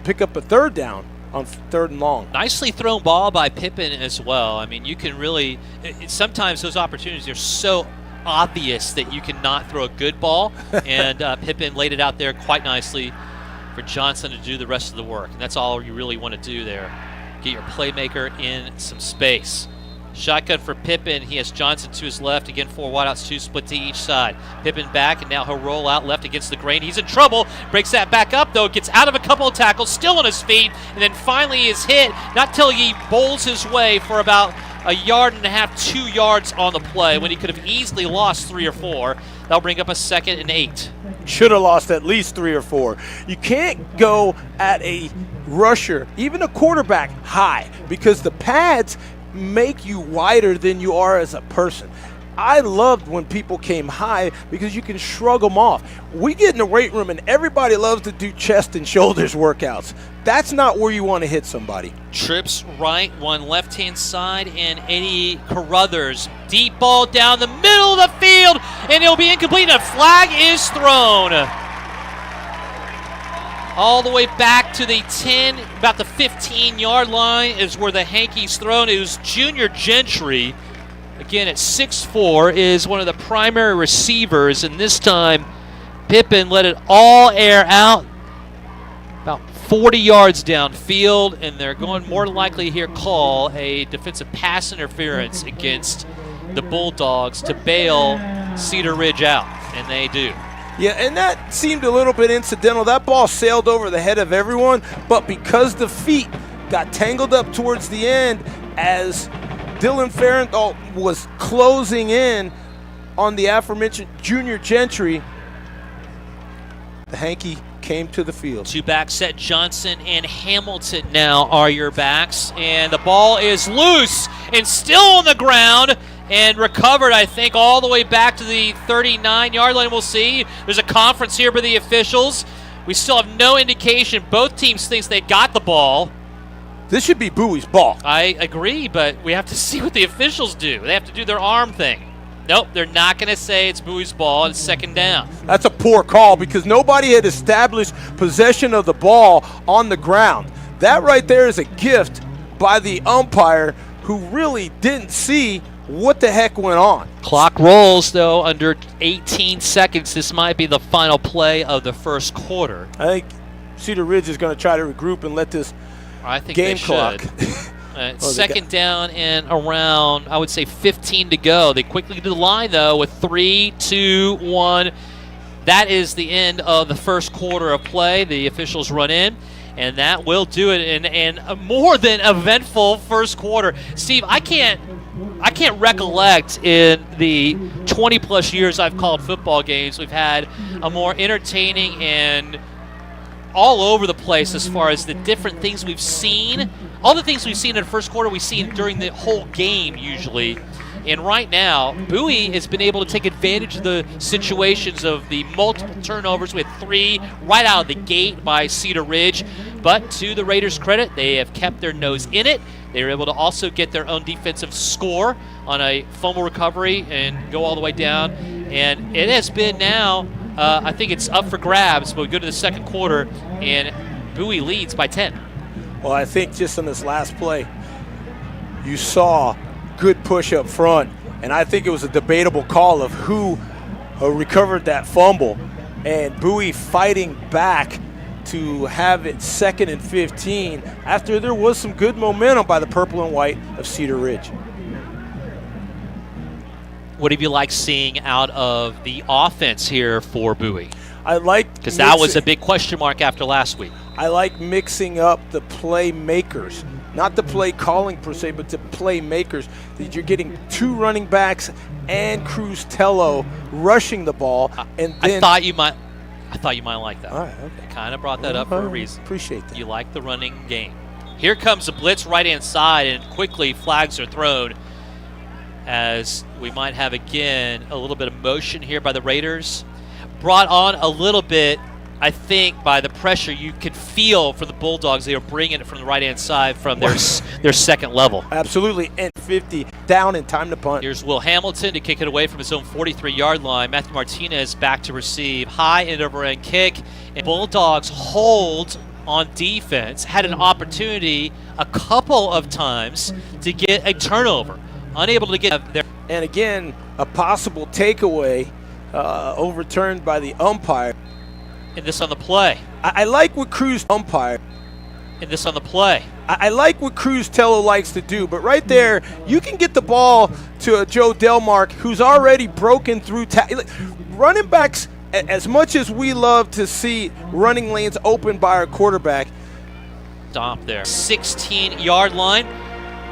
pick up a 3rd down on 3rd and long. Nicely thrown ball by Pippen as well. I mean, you can really sometimes those opportunities are so obvious that you cannot throw a good ball, and Pippen laid it out there quite nicely for Johnson to do the rest of the work. And that's all you really want to do there. Get your playmaker in some space. Shotgun for Pippen. He has Johnson to his left. Again, 4 wideouts, 2 split to each side. Pippen back, and now he'll roll out left against the grain. He's in trouble. Breaks that back up, though. Gets out of a couple of tackles, still on his feet, and then finally is hit. Not till he bowls his way for about 1.5 yards, 2 yards on the play when he could have easily lost 3 or 4. That'll bring up a 2nd and 8. Should have lost at least 3 or 4. You can't go at a rusher, even a quarterback, high because the pads make you wider than you are as a person. I loved when people came high because you can shrug them off. We get in the weight room and everybody loves to do chest and shoulders workouts. That's not where you want to hit somebody. Trips right, one left-hand side, and Eddie Carruthers. Deep ball down the middle of the field, and it'll be incomplete. A flag is thrown. All the way back to the 10, about the 15-yard line is where the hanky's thrown. It was Junior Gentry, again at 6'4", is one of the primary receivers, and this time Pippen let it all air out about 40 yards downfield, and they're going more likely here call a defensive pass interference against the Bulldogs to bail Cedar Ridge out, and they do. Yeah, and that seemed a little bit incidental. That ball sailed over the head of everyone, but because the feet got tangled up towards the end as Dylan Farenthold was closing in on the aforementioned Junior Gentry, the hanky came to the field. 2 back set. Johnson and Hamilton now are your backs, and the ball is loose and still on the ground. And recovered, I think, all the way back to the 39-yard line. We'll see. There's a conference here by the officials. We still have no indication. Both teams think they got the ball. This should be Bowie's ball. I agree, but we have to see what the officials do. They have to do their arm thing. Nope, they're not going to say it's Bowie's ball. It's 2nd down. That's a poor call because nobody had established possession of the ball on the ground. That right there is a gift by the umpire who really didn't see what the heck went on. Clock rolls, though, under 18 seconds. This might be the final play of the first quarter. I think Cedar Ridge is going to try to regroup and let this game clock. Second down and around, I would say, 15 to go. They quickly to the line, though, with 3, 2, 1. That is the end of the first quarter of play. The officials run in, and that will do it in a more than eventful first quarter. Steve, I can't recollect in the 20-plus years I've called football games, we've had a more entertaining and all over the place as far as the different things we've seen. All the things we've seen in the first quarter, we've seen during the whole game usually. And right now, Bowie has been able to take advantage of the situations of the multiple turnovers with 3 right out of the gate by Cedar Ridge. But to the Raiders' credit, they have kept their nose in it. They were able to also get their own defensive score on a fumble recovery and go all the way down. And it has been now, I think it's up for grabs, but we go to the second quarter, and Bowie leads by 10. Well, I think just on this last play, you saw good push up front, and I think it was a debatable call of who recovered that fumble, and Bowie fighting back to have it 2nd and 15 after there was some good momentum by the purple and white of Cedar Ridge. What have you liked seeing out of the offense here for Bowie? I like because that was a big question mark after last week. I like mixing up the playmakers, not the play calling per se, but the playmakers. That you're getting 2 running backs and Cruz Tello rushing the ball, and then I thought you might like that. All right, okay. Kind of brought that up for a reason. Appreciate that. You like the running game. Here comes a blitz right-hand side, and quickly flags are thrown as we might have, again, a little bit of motion here by the Raiders. Brought on a little bit, I think, by the pressure you could feel for the Bulldogs. They are bringing it from the right-hand side from their second level. Absolutely, and 50 down in time to punt. Here's Will Hamilton to kick it away from his own 43-yard line. Matthew Martinez back to receive. High end over end kick. And Bulldogs hold on defense. Had an opportunity a couple of times to get a turnover. Unable to get there. And again, a possible takeaway overturned by the umpire. And this on the play. I like what Cruz umpire. And this on the play. I like what Cruz Tello likes to do, but right there, you can get the ball to Joe Delmark, who's already broken through. Running backs, as much as we love to see running lanes open by our quarterback. Stomp there. 16-yard line.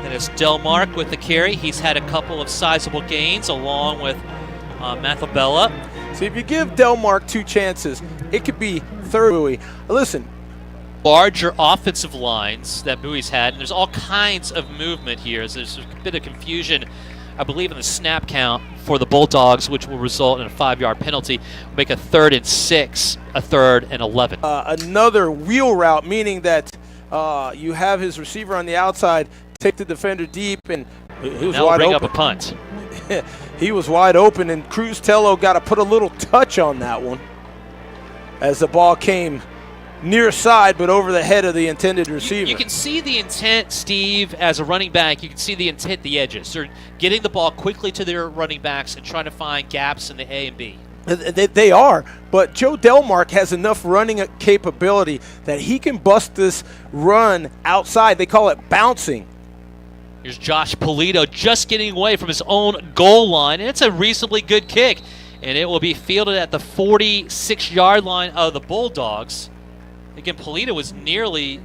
That is Delmark with the carry. He's had a couple of sizable gains along with Mathabella. So if you give Delmark 2 chances, it could be third Bowie. Listen. Larger offensive lines that Bowie's had, and there's all kinds of movement here. There's a bit of confusion, I believe, in the snap count for the Bulldogs, which will result in a 5-yard penalty. Make a 3rd and 6, a 3rd and 11. Another wheel route, meaning that you have his receiver on the outside, take the defender deep, and he was wide bring open. Up a punt. He was wide open, and Cruz Tello got to put a little touch on that one as the ball came near side, but over the head of the intended receiver. You can see the intent, Steve, as a running back. You can see the intent, the edges. They're getting the ball quickly to their running backs and trying to find gaps in the A and B. They are, but Joe Delmark has enough running capability that he can bust this run outside. They call it bouncing. Here's Josh Polito just getting away from his own goal line, and it's a reasonably good kick, and it will be fielded at the 46-yard line of the Bulldogs. Again, Polito was nearly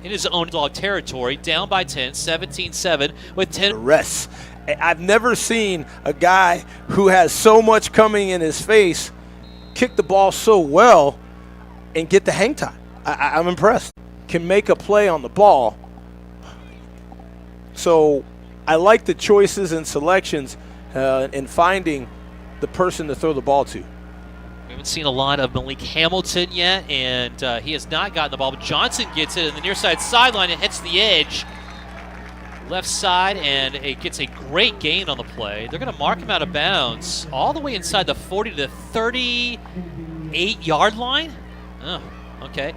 in his own dog territory, down by 10, 17-7 with 10 arrests. I've never seen a guy who has so much coming in his face kick the ball so well and get the hang time. I'm impressed. Can make a play on the ball. So I like the choices and selections in finding the person to throw the ball to. We haven't seen a lot of Malik Hamilton yet, and he has not gotten the ball. But Johnson gets it in the near side sideline and hits the edge. Left side, and it gets a great gain on the play. They're going to mark him out of bounds all the way inside the 40 to 38-yard line. Oh, okay.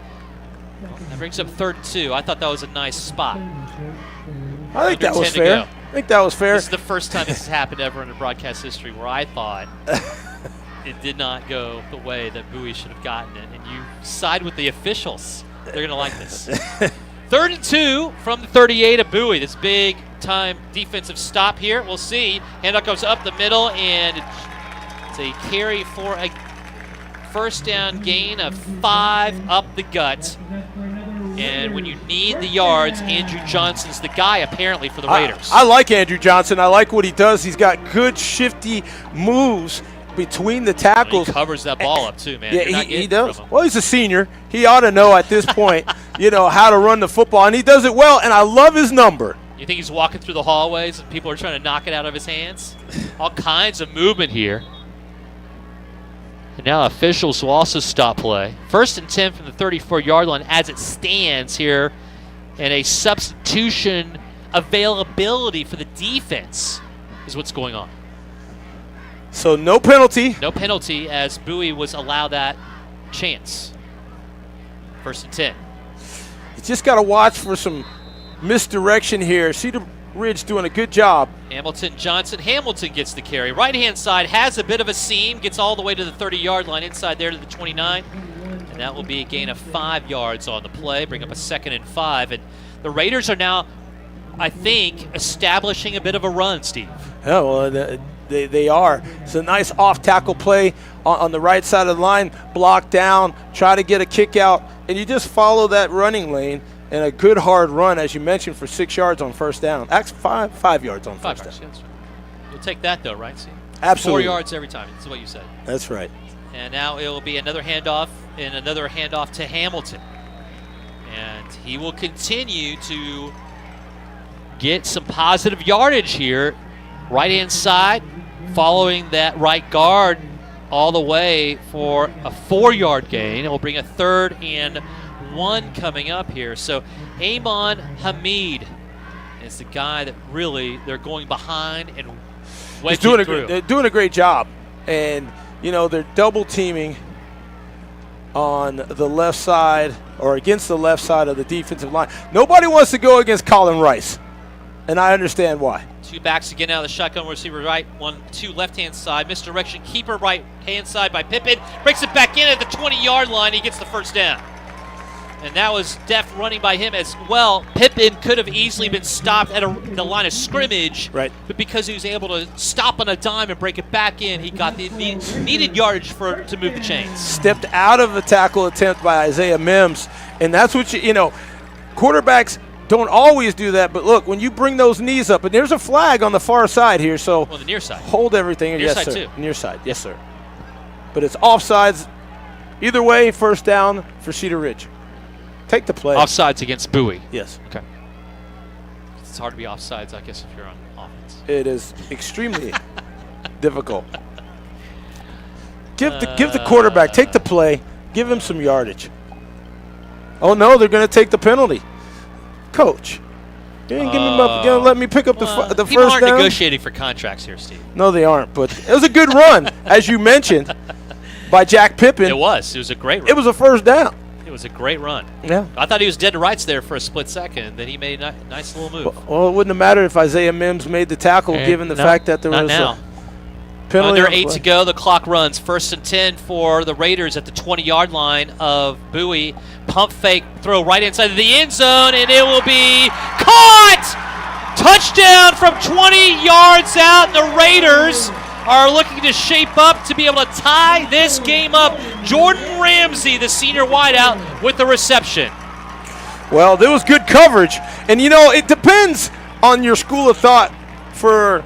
Well, that brings up 3rd and 2. I thought that was a nice spot. I think that was fair. I think that was fair. This is the first time this has happened ever in the broadcast history where I thought it did not go the way that Bowie should have gotten it, and you side with the officials. They're going to like this. 3rd and 2 from the 38 of Bowie. This big time defensive stop here. We'll see. Handoff goes up the middle, and it's a carry for a first down gain of 5 up the gut. And when you need the yards, Andrew Johnson's the guy apparently for the Raiders. I like Andrew Johnson. I like what he does. He's got good shifty moves between the tackles. He covers that ball up too, man. Yeah, he does. Well, he's a senior. He ought to know at this point, how to run the football, and he does it well, and I love his number. You think he's walking through the hallways and people are trying to knock it out of his hands? All kinds of movement here. And now officials will also stop play. 1st and 10 from the 34-yard line as it stands here, and a substitution availability for the defense is what's going on. So no penalty. No penalty as Bowie was allowed that chance. 1st and 10. You just got to watch for some misdirection here. Cedar Ridge doing a good job. Hamilton, Johnson. Hamilton gets the carry. Right-hand side has a bit of a seam, gets all the way to the 30-yard line, inside there to the 29. And that will be a gain of 5 yards on the play, bring up a 2nd and 5. And the Raiders are now, I think, establishing a bit of a run, Steve. Oh, well, they are. It's a nice off-tackle play on the right side of the line, block down, try to get a kick out, and you just follow that running lane and a good hard run, as you mentioned, for 6 yards on first down. Actually, 5 yards on first down. Yeah, that's right. You'll take that, though, right, Steve? Absolutely. 4 yards every time. That's what you said. That's right. And now it will be another handoff and another handoff to Hamilton. And he will continue to get some positive yardage here. Right-hand side, following that right guard all the way for a 4-yard gain. It will bring a 3rd and 1 coming up here. So Amon Hamid is the guy that really they're going behind and wedging through. They're doing a great job. And, they're double teaming on the left side or against the left side of the defensive line. Nobody wants to go against Colin Rice, and I understand why. 2 backs again out of the shotgun, receiver right, 1-2 left-hand side. Misdirection, keeper right-hand side by Pippen. Breaks it back in at the 20-yard line. He gets the first down. And that was deft running by him as well. Pippen could have easily been stopped at the line of scrimmage. Right. But because he was able to stop on a dime and break it back in, he got the needed yardage to move the chains. Stepped out of a tackle attempt by Isaiah Mims. And that's what quarterbacks don't always do that. But look, when you bring those knees up, and there's a flag on the far side here. So the near side. Hold everything. Near yes, side sir. too. Near side. Yes, sir. But it's offsides. Either way, first down for Cedar Ridge. Take the play. Offsides against Bowie. Yes. Okay. It's hard to be offsides, I guess, if you're on offense. It is extremely difficult. Give the quarterback, take the play, give him some yardage. Oh no, they're going to take the penalty. Coach, you ain't gonna let me pick up the first down. People aren't negotiating for contracts here, Steve. No, they aren't. But it was a good run, as you mentioned, by Jack Pippen. It was. It was a great run. It was a first down. It was a great run. Yeah. I thought he was dead to rights there for a split second, and then he made a nice little move. Well, it wouldn't have mattered if Isaiah Mims made the tackle, given the fact that there was a penalty. Under 8 to go, the clock runs. 1st and 10 for the Raiders at the 20-yard line of Bowie. Pump fake, throw right inside of the end zone, and it will be caught! Touchdown from 20 yards out, and the Raiders are looking to shape up to be able to tie this game up. Jordan Ramsey, the senior wideout, with the reception. Well, there was good coverage. And, it depends on your school of thought for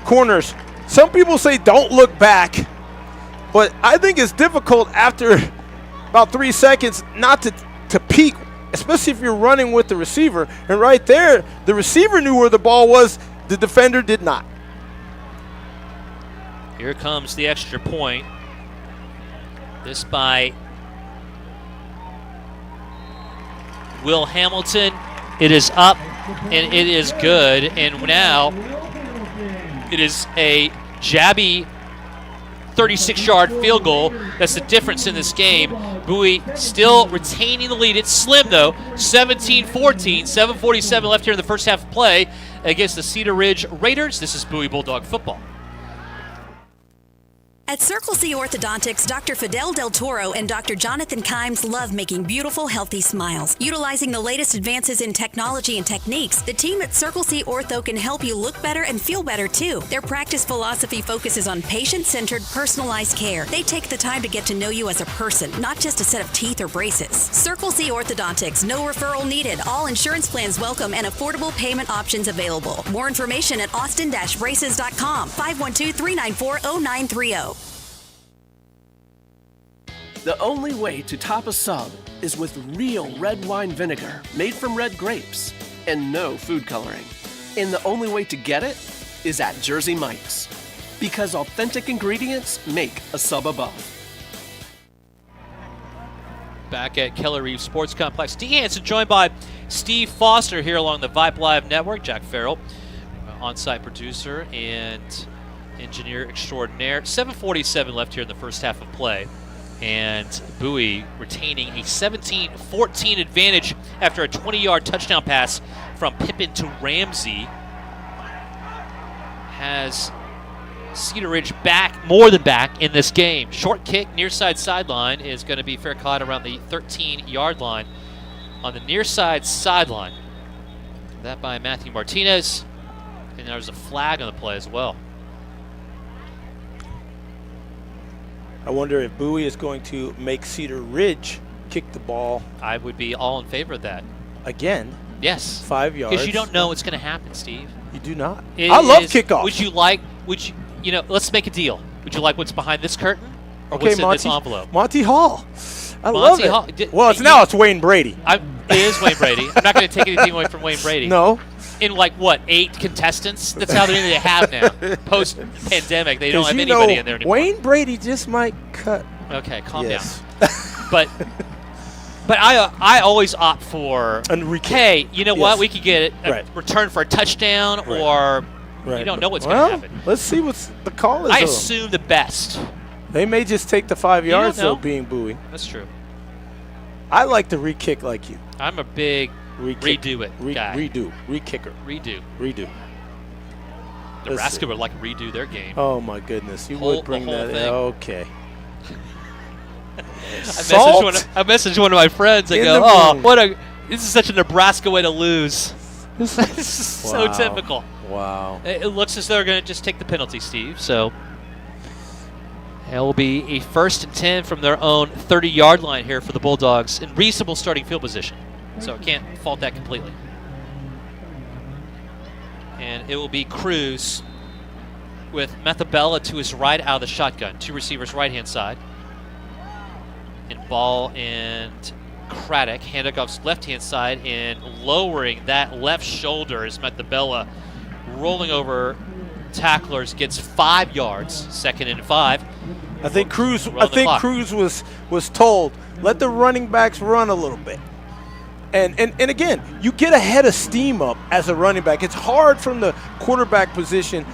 corners. Some people say don't look back. But I think it's difficult after about 3 seconds not to peek, especially if you're running with the receiver. And right there, the receiver knew where the ball was. The defender did not. Here comes the extra point. This by Will Hamilton. It is up, and it is good. And now it is a jabby 36-yard field goal. That's the difference in this game. Bowie still retaining the lead. It's slim, though. 17-14, 7:47 left here in the first half of play against the Cedar Ridge Raiders. This is Bowie Bulldog football. At Circle C Orthodontics, Dr. Fidel Del Toro and Dr. Jonathan Kimes love making beautiful, healthy smiles. Utilizing the latest advances in technology and techniques, the team at Circle C Ortho can help you look better and feel better, too. Their practice philosophy focuses on patient-centered, personalized care. They take the time to get to know you as a person, not just a set of teeth or braces. Circle C Orthodontics, no referral needed. All insurance plans welcome and affordable payment options available. More information at austin-braces.com, 512-394-0930. The only way to top a sub is with real red wine vinegar made from red grapes and no food coloring. And the only way to get it is at Jersey Mike's, because authentic ingredients make a sub above. Back at Keller Reeves Sports Complex, Dee Hanson joined by Steve Foster here along the Vype Live Network. Jack Farrell, on-site producer and engineer extraordinaire. 7:47 left here in the first half of play. And Bowie retaining a 17-14 advantage after a 20-yard touchdown pass from Pippen to Ramsey. Has Cedar Ridge back, more than back, in this game. Short kick, near side sideline is going to be fair caught around the 13-yard line on the near side sideline. That by Matthew Martinez. And there's a flag on the play as well. I wonder if Bowie is going to make Cedar Ridge kick the ball I would be all in favor of that. again. Yes. 5 yards. Because you don't know what's going to happen, Steve. You do not. It I love is- kickoffs. Let's make a deal. Would you like what's behind this curtain or Okay, what's in this envelope? Monty Hall. I love Monty it. Hall- Well, now it's Wayne Brady. It is Wayne Brady. I'm not going to take anything away from Wayne Brady. No. In 8 contestants? That's how many they have now. Post-pandemic, they don't 'Cause have you anybody know, in there anymore. Wayne Brady just might cut. Okay, calm Yes. down. But I always opt for, And re-kick. hey, you know what? Yes. We could get a Right. return for a touchdown Right. or Right. you don't know what's well, going to happen. Let's see what the call is. I of them. assume the best. They may just take the 5 You don't yards, though, know. being Bowie. That's true. I like the re-kick like you. I'm a big Re-kick. redo it guy. Redo. Re-kicker. Redo. Redo. Nebraska would like to redo their game. Oh, my goodness. You Whole- would bring the whole that in. thing. Okay. I messaged one of my friends. I in go, the oh, room." this is such a Nebraska way to lose. This is so Wow. typical. Wow. It looks as though they're going to just take the penalty, Steve. So it will be a 1st and 10 from their own 30-yard line here for the Bulldogs in reasonable starting field position. So I can't fault that completely. And it will be Cruz with Methabella to his right out of the shotgun. 2 receivers right-hand side. And Ball and Craddock, handoff's left-hand side, and lowering that left shoulder as Methabella rolling over tacklers, gets 5 yards, 2nd and 5. I think Cruz. Run the clock. Cruz was told, let the running backs run a little bit. And again, you get a head of steam up as a running back. It's hard from the quarterback position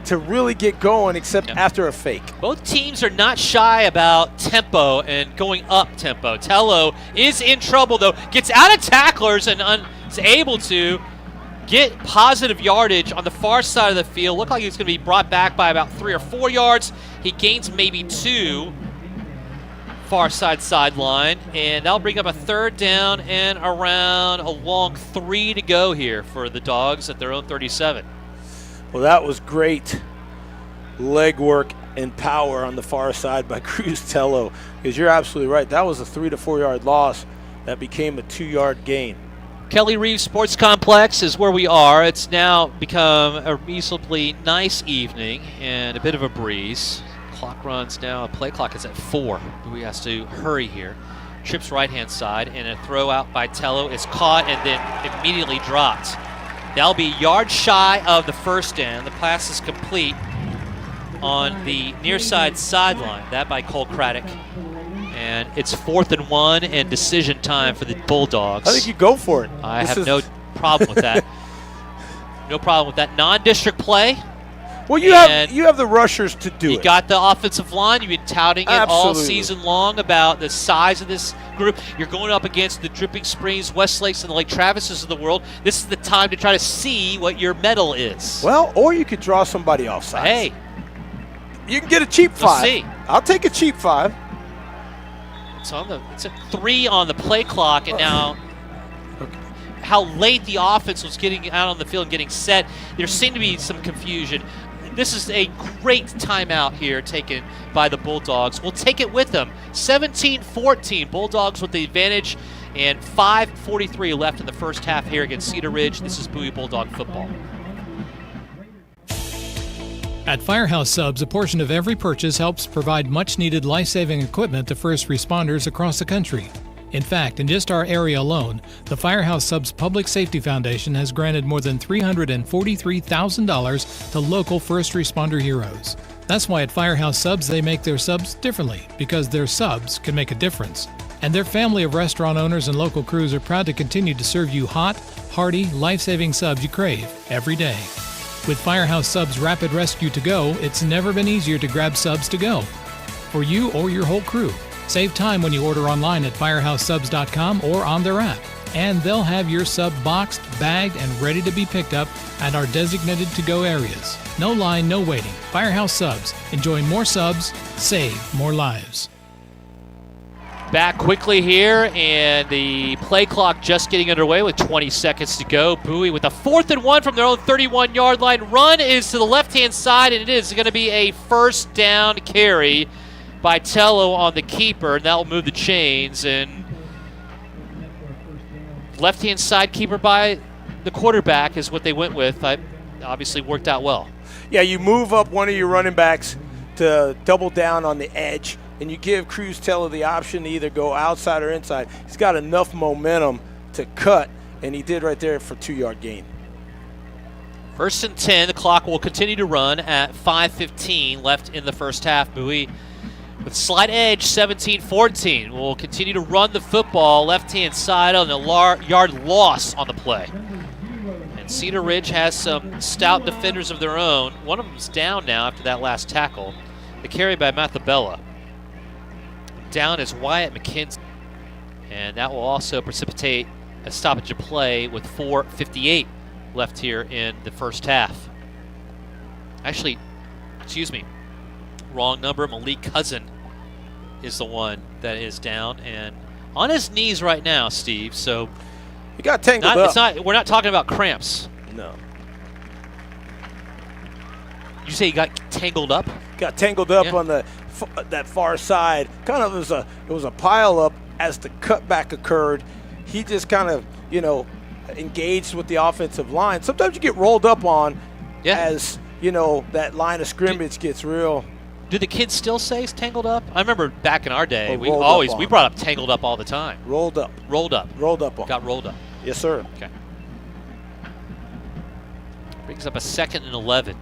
to really get going, except after a fake. Both teams are not shy about tempo and going up tempo. Tello is in trouble, though. Gets out of tacklers and is able to get positive yardage on the far side of the field. Looked like he's going to be brought back by about 3 or 4 yards. He gains maybe 2 far sideline, and that'll bring up a 3rd down and around a long 3 to go here for the Dogs at their own 37. Well, that was great leg work and power on the far side by Cruz Tello, because you're absolutely right. That was a 3 to 4 yard loss that became a 2-yard gain. Kelly Reeves Sports Complex is where we are. It's now become a reasonably nice evening and a bit of a breeze. Clock runs now. Play clock is at 4. We has to hurry here. Trips right-hand side, and a throw out by Tello is caught and then immediately dropped. That'll be yards shy of the 1st down. The pass is complete on the near side sideline. That by Cole Craddock. And it's 4th and 1 and decision time for the Bulldogs. I think you go for it. I have no problem with that. No problem with that. Non-district play. Well, you have the rushers to do it. You got the offensive line. You've been touting it all Absolutely. season long about the size of this group. You're going up against the Dripping Springs, Westlakes, and the Lake Travises of the world. This is the time to try to see what your medal is. Well, or you could draw somebody offside. Hey, you can get a cheap 5. Let's see. I'll take a cheap 5. it's a 3 on the play clock, and now how late the offense was getting out on the field and getting set. There seemed to be some confusion. This is a great timeout here taken by the Bulldogs. We'll take it with them. 17-14, Bulldogs with the advantage, and 5:43 left in the first half here against Cedar Ridge. This is Bowie Bulldog football. At Firehouse Subs, a portion of every purchase helps provide much-needed life-saving equipment to first responders across the country. In fact, in just our area alone, the Firehouse Subs Public Safety Foundation has granted more than $343,000 to local first responder heroes. That's why at Firehouse Subs they make their subs differently, because their subs can make a difference. And their family of restaurant owners and local crews are proud to continue to serve you hot, hearty, life-saving subs you crave every day. With Firehouse Subs Rapid Rescue to Go, it's never been easier to grab subs to go for you or your whole crew. Save time when you order online at firehousesubs.com or on their app, and they'll have your sub boxed, bagged, and ready to be picked up at our designated to-go areas. No line, no waiting. Firehouse Subs. Enjoy more subs, save more lives. Back quickly here, and the play clock just getting underway with 20 seconds to go. Bowie with a 4th and 1 from their own 31-yard line. Run is to the left-hand side, and it is going to be a 1st down carry by Tello on the keeper, and that will move the chains. And left-hand side keeper by the quarterback is what they went with. Obviously worked out well. Yeah, you move up one of your running backs to double down on the edge, and you give Cruz Tello the option to either go outside or inside. He's got enough momentum to cut, and he did right there for 2-yard gain. 1st and 10. The clock will continue to run at 5:15 left in the first half. Bowie with slight edge, 17-14. Will continue to run the football left-hand side on the yard loss on the play. And Cedar Ridge has some stout defenders of their own. One of them's down now after that last tackle. The carry by Mathabella. Down is Wyatt McKenzie. And that will also precipitate a stoppage of play with 4:58 left here in the first half. Actually, excuse me, wrong number. Malik Cousin is the one that is down and on his knees right now, Steve. So he got tangled up. We're not talking about cramps. No. You say he got tangled up? Got tangled up on that far side. Kind of it was a pile up as the cutback occurred. He just kind of, engaged with the offensive line. Sometimes you get rolled up on as, that line of scrimmage gets real. Do the kids still say it's tangled up? I remember back in our day, we brought up tangled up all the time. Rolled up. Rolled up. Rolled up on. Got rolled up. Yes, sir. Okay. Brings up a 2nd and 11.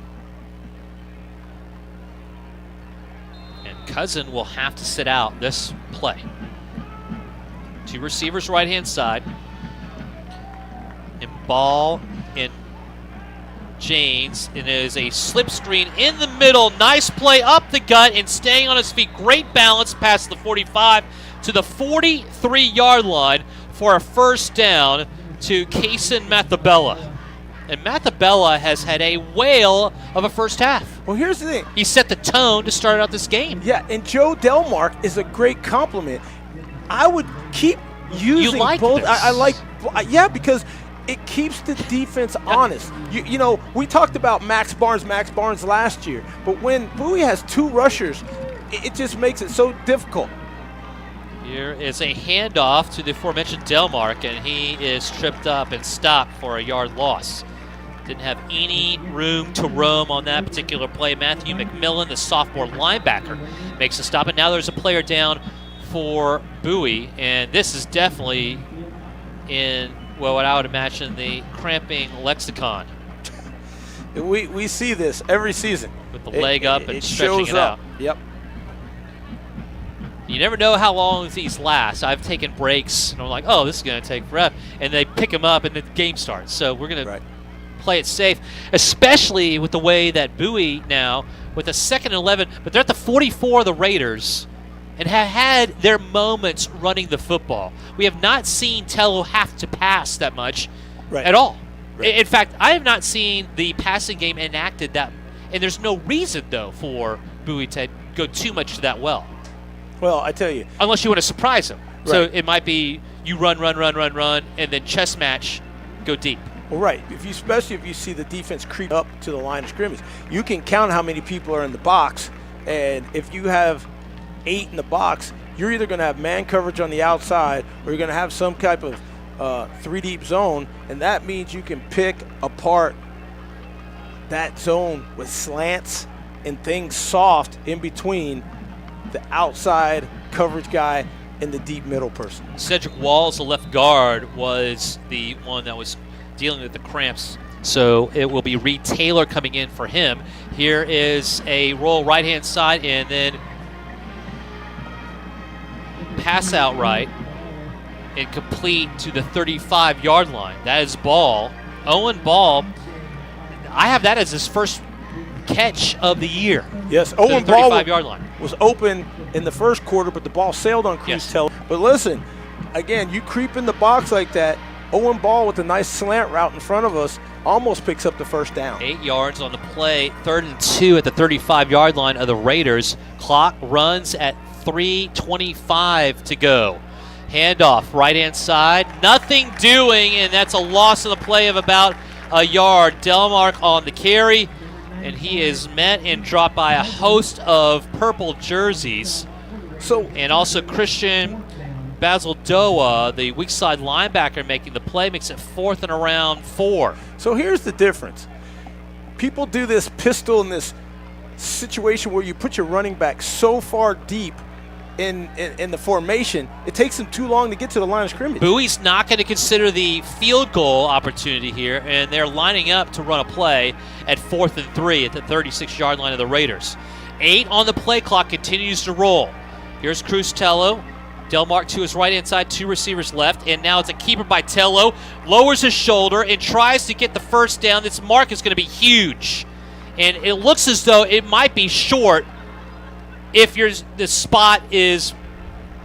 And Cousin will have to sit out this play. 2 receivers right-hand side. And Ball and Janes. It is a slip screen in the middle. Nice play up the gut and staying on his feet. Great balance past the 45 to the 43-yard line for a first down to Kaysen Mathabella. And Mathabella has had a whale of a first half. Well, here's the thing. He set the tone to start out this game. Yeah, and Joe Delmark is a great compliment. I would keep using both. I like, because it keeps the defense honest. We talked about Max Barnes last year, but when Bowie has 2 rushers, it just makes it so difficult. Here is a handoff to the aforementioned Delmark, and he is tripped up and stopped for a yard loss. Didn't have any room to roam on that particular play. Matthew McMillan, the sophomore linebacker, makes a stop, and now there's a player down for Bowie, and this is definitely in what I would imagine the cramping lexicon. We see this every season. With the leg up and stretching it out. Yep. You never know how long these last. I've taken breaks, and I'm like, oh, this is going to take forever. And they pick them up, and the game starts. So we're going to play it safe, especially with the way that Bowie now, with a 2nd and 11, but they're at the 44 of the Raiders, and have had their moments running the football. We have not seen Tello have to pass that much at all. Right. In fact, I have not seen the passing game enacted that, and there's no reason, though, for Bowie to go too much to that well. Well, I tell you. Unless you want to surprise him. Right. So it might be you run, and then chess match, go deep. Well, right. Especially if you see the defense creep up to the line of scrimmage, you can count how many people are in the box, and if you have 8 in the box, you're either going to have man coverage on the outside or you're going to have some type of 3-deep zone, and that means you can pick apart that zone with slants and things soft in between the outside coverage guy and the deep middle person. Cedric Walls, the left guard, was the one that was dealing with the cramps. So it will be Reed Taylor coming in for him. Here is a roll right-hand side, and then pass out right and complete to the 35-yard line. That is Ball. Owen Ball, I have that as his first catch of the year. Yes, Owen Ball 35-yard line. Was open in the first quarter, but the ball sailed on Cruz Tello. But listen, again, you creep in the box like that, Owen Ball with a nice slant route in front of us almost picks up the first down. 8 yards on the play, 3rd and 2 at the 35-yard line of the Raiders. Clock runs at 3:25 to go. Handoff, right-hand side, nothing doing, and that's a loss of the play of about a yard. Delmark on the carry, and he is met and dropped by a host of purple jerseys. And also Christian Basildoa, the weak side linebacker, making the play, makes it 4th and around 4. So here's the difference. People do this pistol in this situation where you put your running back so far deep in the formation, it takes them too long to get to the line of scrimmage. Bowie's not going to consider the field goal opportunity here, and they're lining up to run a play at 4th and 3 at the 36-yard line of the Raiders. 8 on the play clock, continues to roll. Here's Cruz Tello. Delmark to his right-hand side, 2 receivers left, and now it's a keeper by Tello. Lowers his shoulder and tries to get the first down. This mark is going to be huge, and it looks as though it might be short if the spot is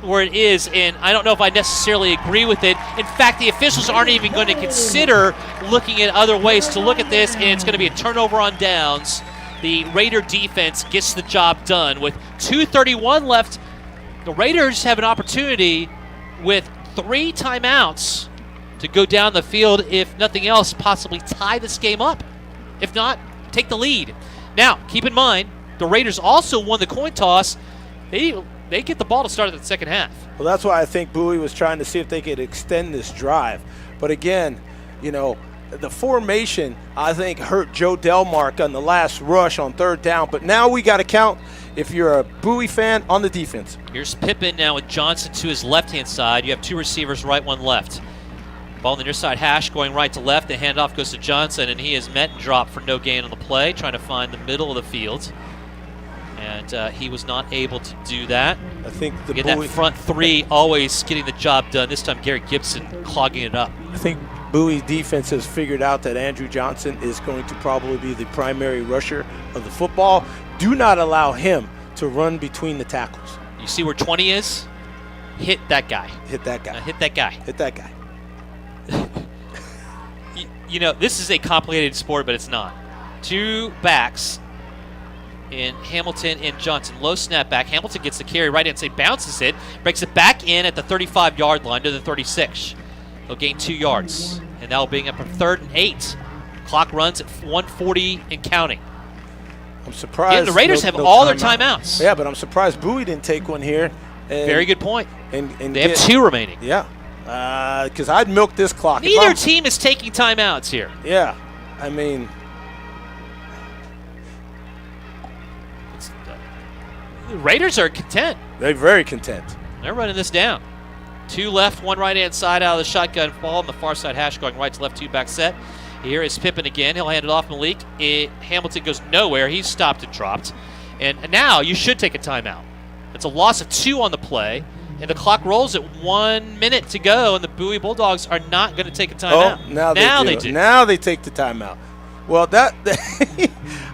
where it is, and I don't know if I necessarily agree with it. In fact, the officials aren't even going to consider looking at other ways to look at this, and it's going to be a turnover on downs. The Raider defense gets the job done. With 2:31 left, the Raiders have an opportunity with 3 timeouts to go down the field, if nothing else, possibly tie this game up. If not, take the lead. Now, keep in mind, the Raiders also won the coin toss. They get the ball to start at the second half. Well, that's why I think Bowie was trying to see if they could extend this drive. But again, you know, the formation, I think, hurt Joe Delmark on the last rush on 3rd down. But now we got to count, if you're a Bowie fan, on the defense. Here's Pippen now with Johnson to his left-hand side. You have 2 receivers, right, 1 left. Ball on the near side hash going right to left. The handoff goes to Johnson, and he is met and dropped for no gain on the play, trying to find the middle of the field. And he was not able to do that. I think the that front 3 always getting the job done. This time Garrett Gibson clogging it up. I think Bowie's defense has figured out that Andrew Johnson is going to probably be the primary rusher of the football. Do not allow him to run between the tackles. You see where 20 is? Hit that guy. Hit that guy. Hit that guy. Hit that guy. You know, this is a complicated sport, but it's not. 2 backs in Hamilton and Johnson. Low snap back. Hamilton gets the carry right in, bounces it, breaks it back in at the 35-yard line to the 36. They'll gain 2 yards, and that'll bring up a 3rd and 8. Clock runs at 1:40 and counting. I'm surprised. And the Raiders have all their timeouts. Yeah, but I'm surprised Bowie didn't take one here. Very good point. And they have 2 remaining. Yeah, because I'd milk this clock. Neither team is taking timeouts here. Yeah, I mean, the Raiders are content. They're very content. They're running this down. 2 left, 1 right-hand side out of the shotgun ball on the far side hash going right to left, 2-back set. Here is Pippen again. He'll hand it off Malik. Hamilton goes nowhere. He's stopped and dropped. And now you should take a timeout. It's a loss of 2 on the play, and the clock rolls at 1 minute to go, and the Bowie Bulldogs are not going to take a timeout. Oh, now they do. do. Now they take the timeout. Well,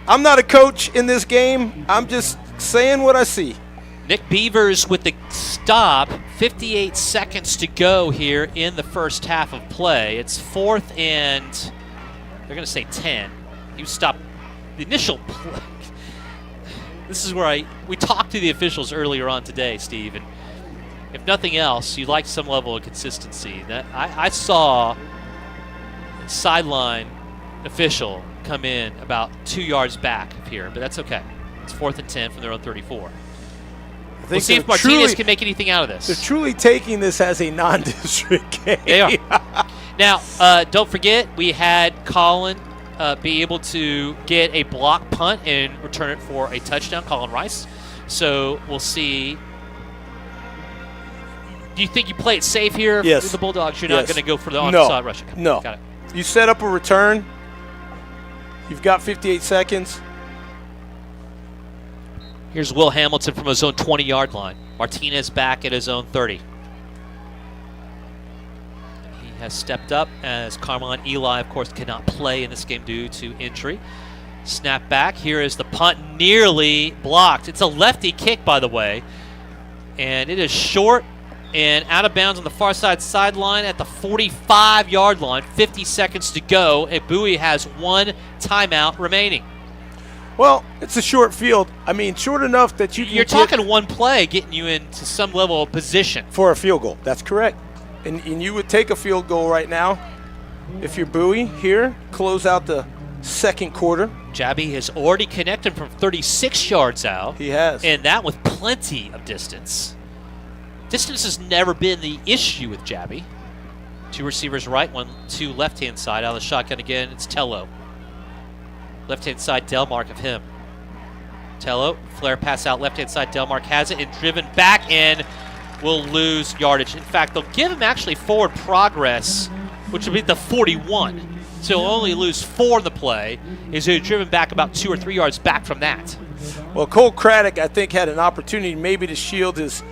I'm not a coach in this game. I'm just saying what I see. Nick Beavers with the stop. 58 seconds to go here in the first half of play. It's 4th and they're going to say 10. You stop the initial play. This is where we talked to the officials earlier on today, Steve, and if nothing else, you like some level of consistency. That I saw a sideline official come in about 2 yards back of here, but that's okay. It's 4th and 10 from their own 34. We'll see if Martinez can make anything out of this. They're truly taking this as a non-district game. They are. Now, don't forget, we had Colin be able to get a block punt and return it for a touchdown, Colin Rice. So we'll see. Do you think you play it safe here yes. with the Bulldogs? You're not going to go for the onside no. rush? Okay. No. Got it. You set up a return. You've got 58 seconds. Here's Will Hamilton from his own 20-yard line. Martinez back at his own 30. He has stepped up as Carmine Eli, of course, cannot play in this game due to injury. Snap back. Here is the punt, nearly blocked. It's a lefty kick, by the way. And it is short and out of bounds on the far side sideline at the 45-yard line. 50 seconds to go, and Bowie has 1 timeout remaining. Well, it's a short field. I mean, short enough that you can You're talking 1 play getting you into some level of position. For a field goal. That's correct. And you would take a field goal right now if you're Bowie here, close out the second quarter. Jabby has already connected from 36 yards out. He has. And that with plenty of distance. Distance has never been the issue with Jabby. 2 receivers right, 1 to left-hand side. Out of the shotgun again, it's Tello. Left-hand side, Delmark of him. Tello, flare pass out left-hand side. Delmark has it and driven back and will lose yardage. In fact, they'll give him actually forward progress, which will be the 41. So he'll only lose 4 in the play. He's driven back about 2 or 3 yards back from that. Well, Cole Craddock, I think, had an opportunity maybe to shield his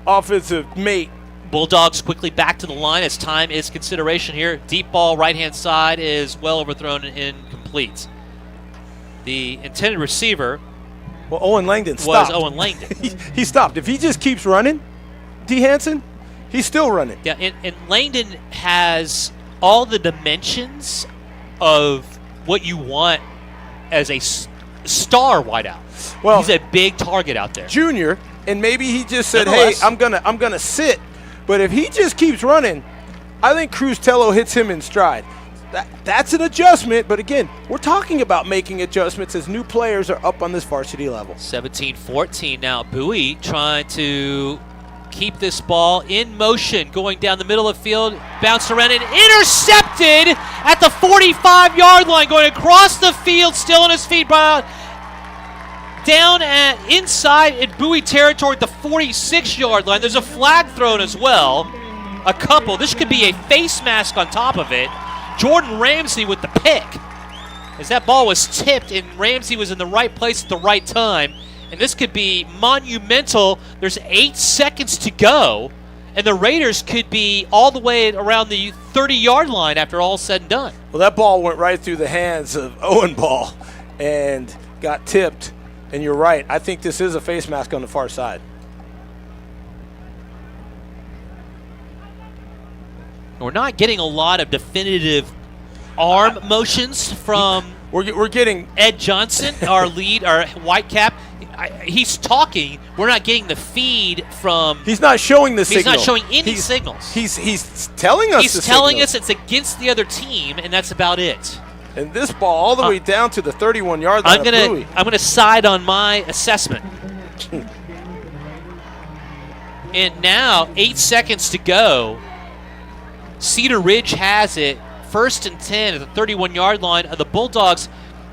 offensive mate. Bulldogs quickly back to the line as time is consideration here. Deep ball, right-hand side is well overthrown and incomplete. The intended receiver Owen Langdon stopped. was Owen Langdon. he stopped. If he just keeps running, D. Hansen, he's still running. Yeah, and Langdon has all the dimensions of what you want as a star wideout. Well, he's a big target out there. Junior, and maybe he just said, "Hey, I'm gonna sit." But if he just keeps running, I think Cruz Tello hits him in stride. That's an adjustment, but again, we're talking about making adjustments as new players are up on this varsity level. 17-14 now. Bowie trying to keep this ball in motion, going down the middle of the field, bounced around and intercepted at the 45-yard line, going across the field, still on his feet, down at inside in Bowie territory at the 46-yard line. There's a flag thrown as well. A couple. This could be a face mask on top of it. Jordan Ramsey with the pick. As that ball was tipped and Ramsey was in the right place at the right time. And this could be monumental. There's 8 seconds to go. And the Raiders could be all the way around the 30-yard line after all said and done. Well, that ball went right through the hands of Owen Ball and got tipped. And you're right. I think this is a face mask on the far side. We're not getting a lot of definitive arm motions from we're getting Ed Johnson, our lead, our white cap. He's talking. We're not getting the feed from. He's not showing the signal. He's not showing any signals. He's telling us. He's telling us it's against the other team, and that's about it. And this ball all the way down to the 31-yard line. I'm gonna side on my assessment. And now 8 seconds to go. Cedar Ridge has it. 1st and 10 at the 31-yard line of the Bulldogs.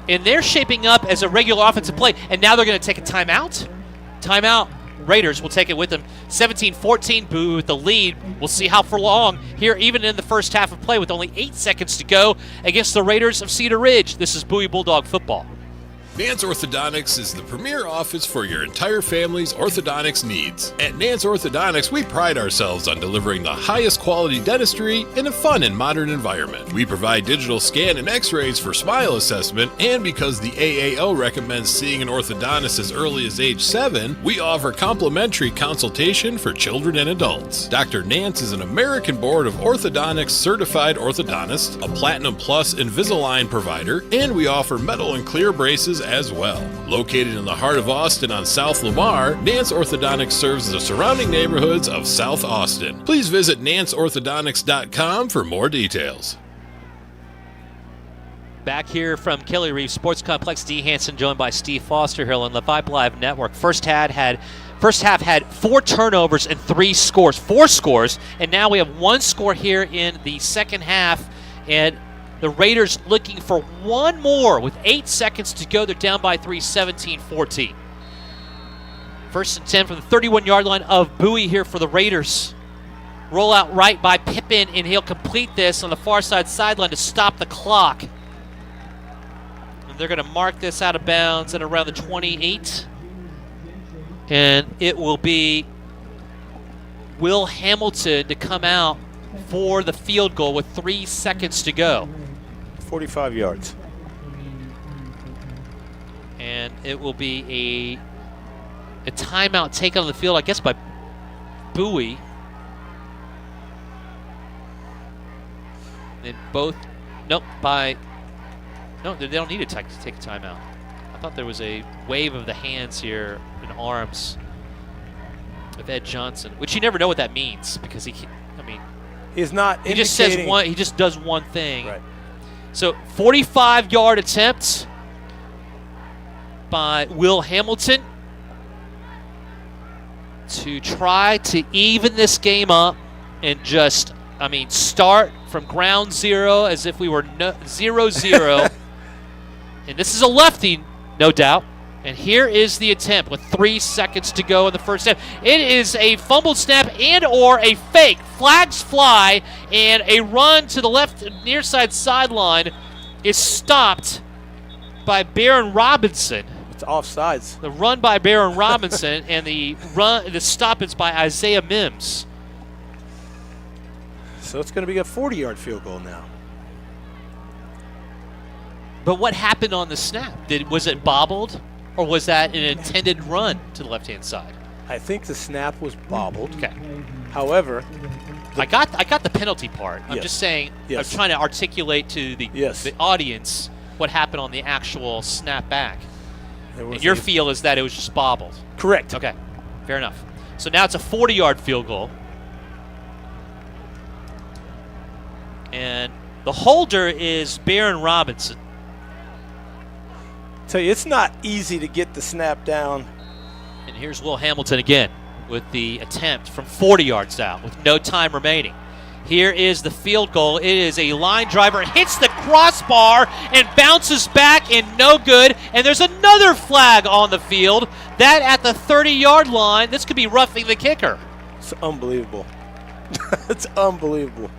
And they're shaping up as a regular offensive play. And now they're going to take a timeout. Timeout. Raiders will take it with them. 17-14, Bowie with the lead. We'll see how for long here, even in the first half of play with only 8 seconds to go against the Raiders of Cedar Ridge. This is Bowie Bulldog football. Nance Orthodontics is the premier office for your entire family's orthodontics needs. At Nance Orthodontics, we pride ourselves on delivering the highest quality dentistry in a fun and modern environment. We provide digital scan and x-rays for smile assessment, and because the AAO recommends seeing an orthodontist as early as age 7, we offer complimentary consultation for children and adults. Dr. Nance is an American Board of Orthodontics certified orthodontist, a Platinum Plus Invisalign provider, and we offer metal and clear braces as well. Located in the heart of Austin on South Lamar, Nance Orthodontics serves the surrounding neighborhoods of South Austin. Please visit nanceorthodontics.com for more details. Back here from Kelly Reeves Sports Complex, D. Hansen joined by Steve Foster here on the Vype Live Network. First half had 4 turnovers and 3 scores. 4 scores, and now we have 1 score here in the second half. And the Raiders looking for 1 more with 8 seconds to go. They're down by 3, 17-14. 1st and 10 from the 31-yard line of Bowie here for the Raiders. Roll out right by Pippin, and he'll complete this on the far side sideline to stop the clock. And they're going to mark this out of bounds at around the 28. And it will be Will Hamilton to come out for the field goal with 3 seconds to go. 45 yards. And it will be a timeout taken on the field, I guess, by Bowie. They both, no, they don't need to take a timeout. I thought there was a wave of the hands here and arms of Ed Johnson, which you never know what that means because he's not. He just says one. He just does one thing. Right. So 45-yard attempt by Will Hamilton to try to even this game up and just, start from ground zero as if we were 0-0. And this is a lefty, no doubt. And here is the attempt with 3 seconds to go in the first half. It is a fumbled snap and or a fake. Flags fly, and a run to the left near side sideline is stopped by Baron Robinson. It's offsides. The run by Baron Robinson and the stop is by Isaiah Mims. So it's going to be a 40-yard field goal now. But what happened on the snap? Was it bobbled, or was that an intended run to the left-hand side? I think the snap was bobbled. Okay. However, I got the penalty part. I'm just saying, Yes. I'm trying to articulate to the audience what happened on the actual snap back. And your feel is that it was just bobbled. Correct. Okay, fair enough. So now it's a 40-yard field goal. And the holder is Baron Robinson. Tell you, it's not easy to get the snap down. And here's Will Hamilton again with the attempt from 40 yards out with no time remaining. Here is the field goal. It is a line driver. It hits the crossbar and bounces back and no good. And there's another flag on the field. That at the 30-yard line. This could be roughing the kicker. It's unbelievable. It's unbelievable.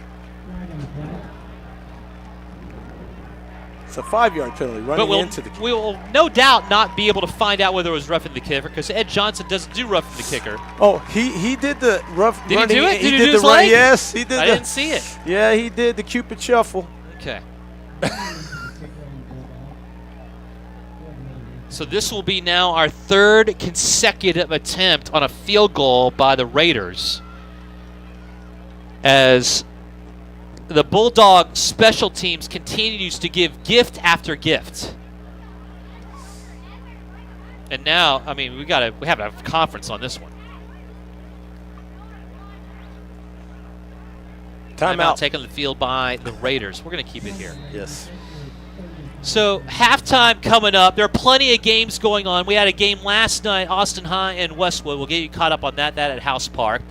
It's a 5-yard penalty running into the kicker. We will no doubt not be able to find out whether it was roughing the kicker because Ed Johnson doesn't do roughing the kicker. Oh, he did the rough Did running. He do it? He did did the run. Yes, he did. I didn't see it. Yeah, he did the Cupid shuffle. Okay. So this will be now our third consecutive attempt on a field goal by the Raiders as the Bulldog special teams continues to give gift after gift. And now, we have a conference on this one. Timeout. Taken the field by the Raiders. We're going to keep it here. Yes. So halftime coming up. There are plenty of games going on. We had a game last night, Austin High and Westwood. We'll get you caught up on that at House Park.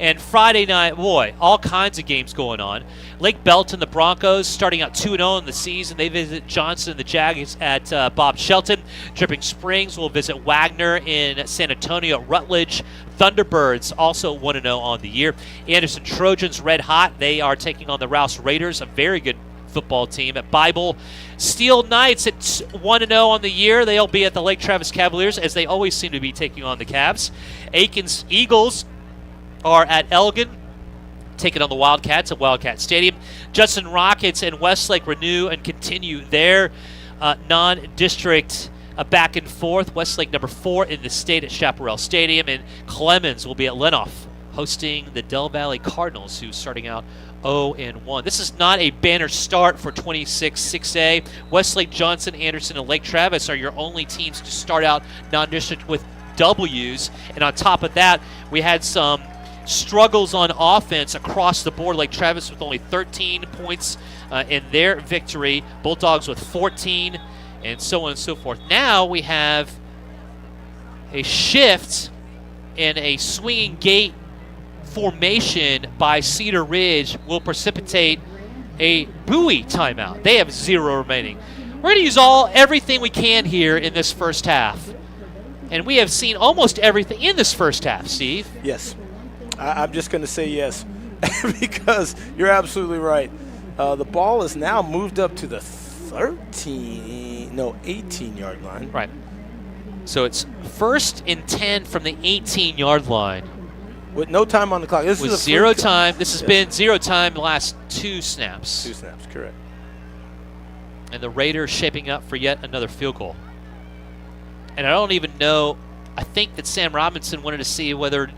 And Friday night, boy, all kinds of games going on. Lake Belton, the Broncos, starting out 2-0 in the season. They visit Johnson and the Jags at Bob Shelton. Dripping Springs will visit Wagner in San Antonio. Rutledge Thunderbirds also 1-0 on the year. Anderson Trojans red hot. They are taking on the Rouse Raiders, a very good football team. At Bible Steel Knights at 1-0 on the year. They'll be at the Lake Travis Cavaliers, as they always seem to be taking on the Cavs. Aikens Eagles are at Elgin, taking on the Wildcats at Wildcat Stadium. Judson Rockets and Westlake renew and continue their non-district back and forth. Westlake number 4 in the state at Chaparral Stadium, and Clemens will be at Lenoff hosting the Del Valley Cardinals, who's starting out 0-1. This is not a banner start for 26-6A. Westlake, Johnson, Anderson, and Lake Travis are your only teams to start out non-district with W's. And on top of that, we had some struggles on offense across the board. Lake Travis with only 13 points in their victory. Bulldogs with 14, and so on and so forth. Now we have a shift in a swinging gate formation by Cedar Ridge will precipitate a Bowie timeout. They have 0 remaining. We're going to use everything we can here in this first half. And we have seen almost everything in this first half, Steve. Yes. I'm just going to say yes because you're absolutely right. The ball is now moved up to the 18-yard line. Right. So it's 1st and 10 from the 18-yard line. With no time on the clock. This with is 0 time. This has been 0 time the last 2 snaps. 2 snaps, correct. And the Raiders shaping up for yet another field goal. And I don't even know. I think that Sam Robinson wanted to see whether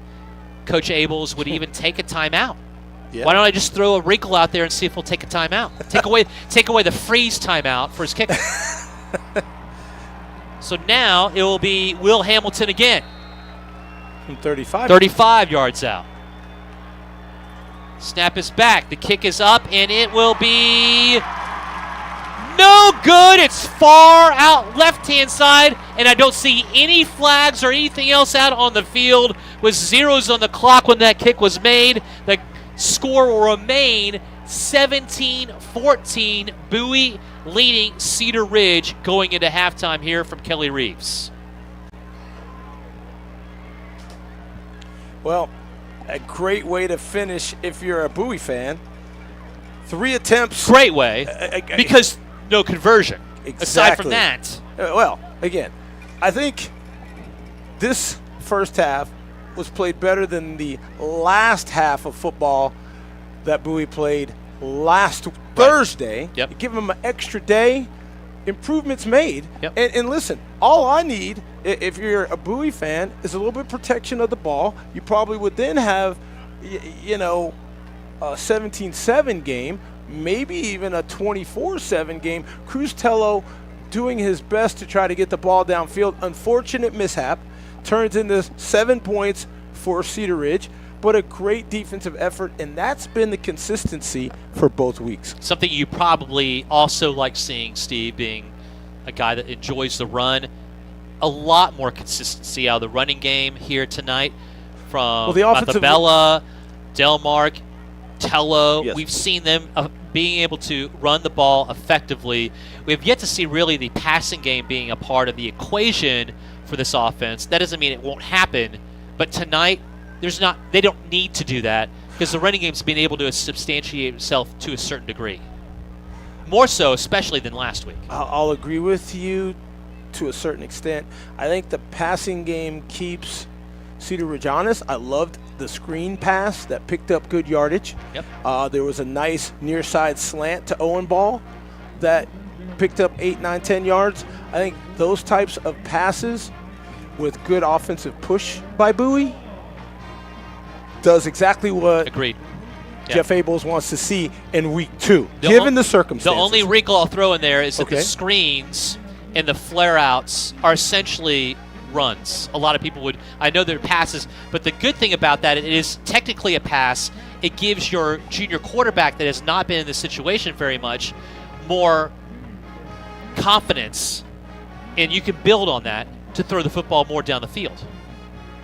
Coach Abels would even take a timeout. Yeah. Why don't I just throw a wrinkle out there and see if he'll take a timeout? Take away the freeze timeout for his kicker. So now it will be Will Hamilton again. From 35. 35 yards out. Snap is back. The kick is up, and it will be no good. It's far out left-hand side, and I don't see any flags or anything else out on the field with zeros on the clock when that kick was made. The score will remain 17-14, Bowie leading Cedar Ridge going into halftime here from Kelly Reeves. Well, a great way to finish if you're a Bowie fan. 3 attempts. Great way, because no conversion. Exactly. Aside from that. Well, again, I think this first half was played better than the last half of football that Bowie played last Thursday. Yep. You give them an extra day, improvements made. Yep. And listen, all I need, if you're a Bowie fan, is a little bit of protection of the ball. You probably would then have, a 17-7 game, maybe even a 24-7 game. Cruz-Tello doing his best to try to get the ball downfield. Unfortunate mishap. Turns into 7 points for Cedar Ridge, but a great defensive effort, and that's been the consistency for both weeks. Something you probably also like seeing, Steve, being a guy that enjoys the run. A lot more consistency out of the running game here tonight from Matabella, Delmark, Tello. Yes. We've seen them being able to run the ball effectively. We have yet to see really the passing game being a part of the equation for this offense. That doesn't mean it won't happen, but tonight they don't need to do that because the running game's been able to substantiate itself to a certain degree. More so, especially than last week. I'll agree with you to a certain extent. I think the passing game keeps Cedar Ridge honest. I loved the screen pass that picked up good yardage. Yep. There was a nice near side slant to Owen Ball that picked up 8, 9, 10 yards. I think those types of passes with good offensive push by Bowie does exactly what Agreed. Jeff Abels wants to see in week 2, given the circumstances. The only wrinkle I'll throw in there is that Okay. the screens and the flare-outs are essentially runs. A lot of people would, I know they're passes, but the good thing about that, it is technically a pass. It gives your junior quarterback that has not been in this situation very much more confidence, and you can build on that to throw the football more down the field.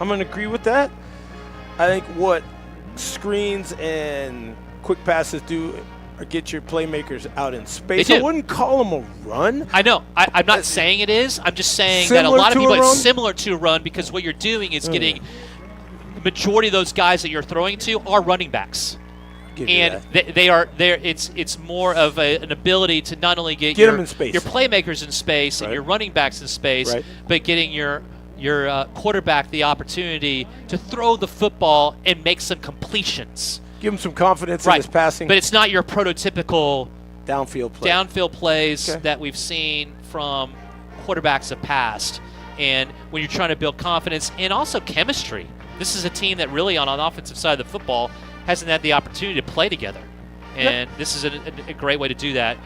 I'm going to agree with that. I think what screens and quick passes do are get your playmakers out in space. They do. I wouldn't call them a run. I know. I'm not saying it is. I'm just saying that a Similar lot of to people, a it's run? similar to a run because what you're doing is getting the majority of those guys that you're throwing to are running backs. Give you And that. they are there. It's more of an ability to not only get Get 'em in space. your playmakers in space and Right. your running backs in space, Right. but getting your quarterback the opportunity to throw the football and make some completions. Give him some confidence in his passing. But it's not your prototypical downfield play. downfield plays Okay. that we've seen from quarterbacks of past. And when you're trying to build confidence and also chemistry, this is a team that really on an offensive side of the football hasn't had the opportunity to play together. And this is a great way to do that.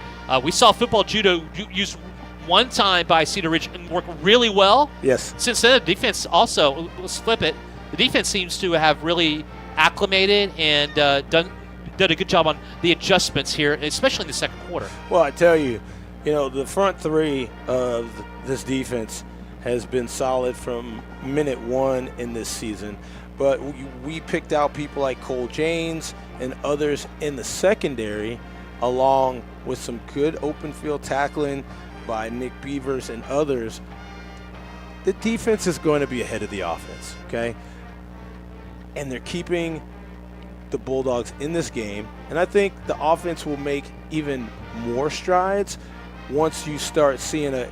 We saw football judo used one time by Cedar Ridge and work really well. Yes. Since then, the defense also, let's flip it, the defense seems to have really acclimated and done a good job on the adjustments here, especially in the second quarter. Well, I tell you, the front three of this defense has been solid from minute 1 in this season. But we picked out people like Cole Janes and others in the secondary, along with some good open field tackling by Nick Beavers and others. The defense is going to be ahead of the offense, okay? And they're keeping the Bulldogs in this game. And I think the offense will make even more strides once you start seeing a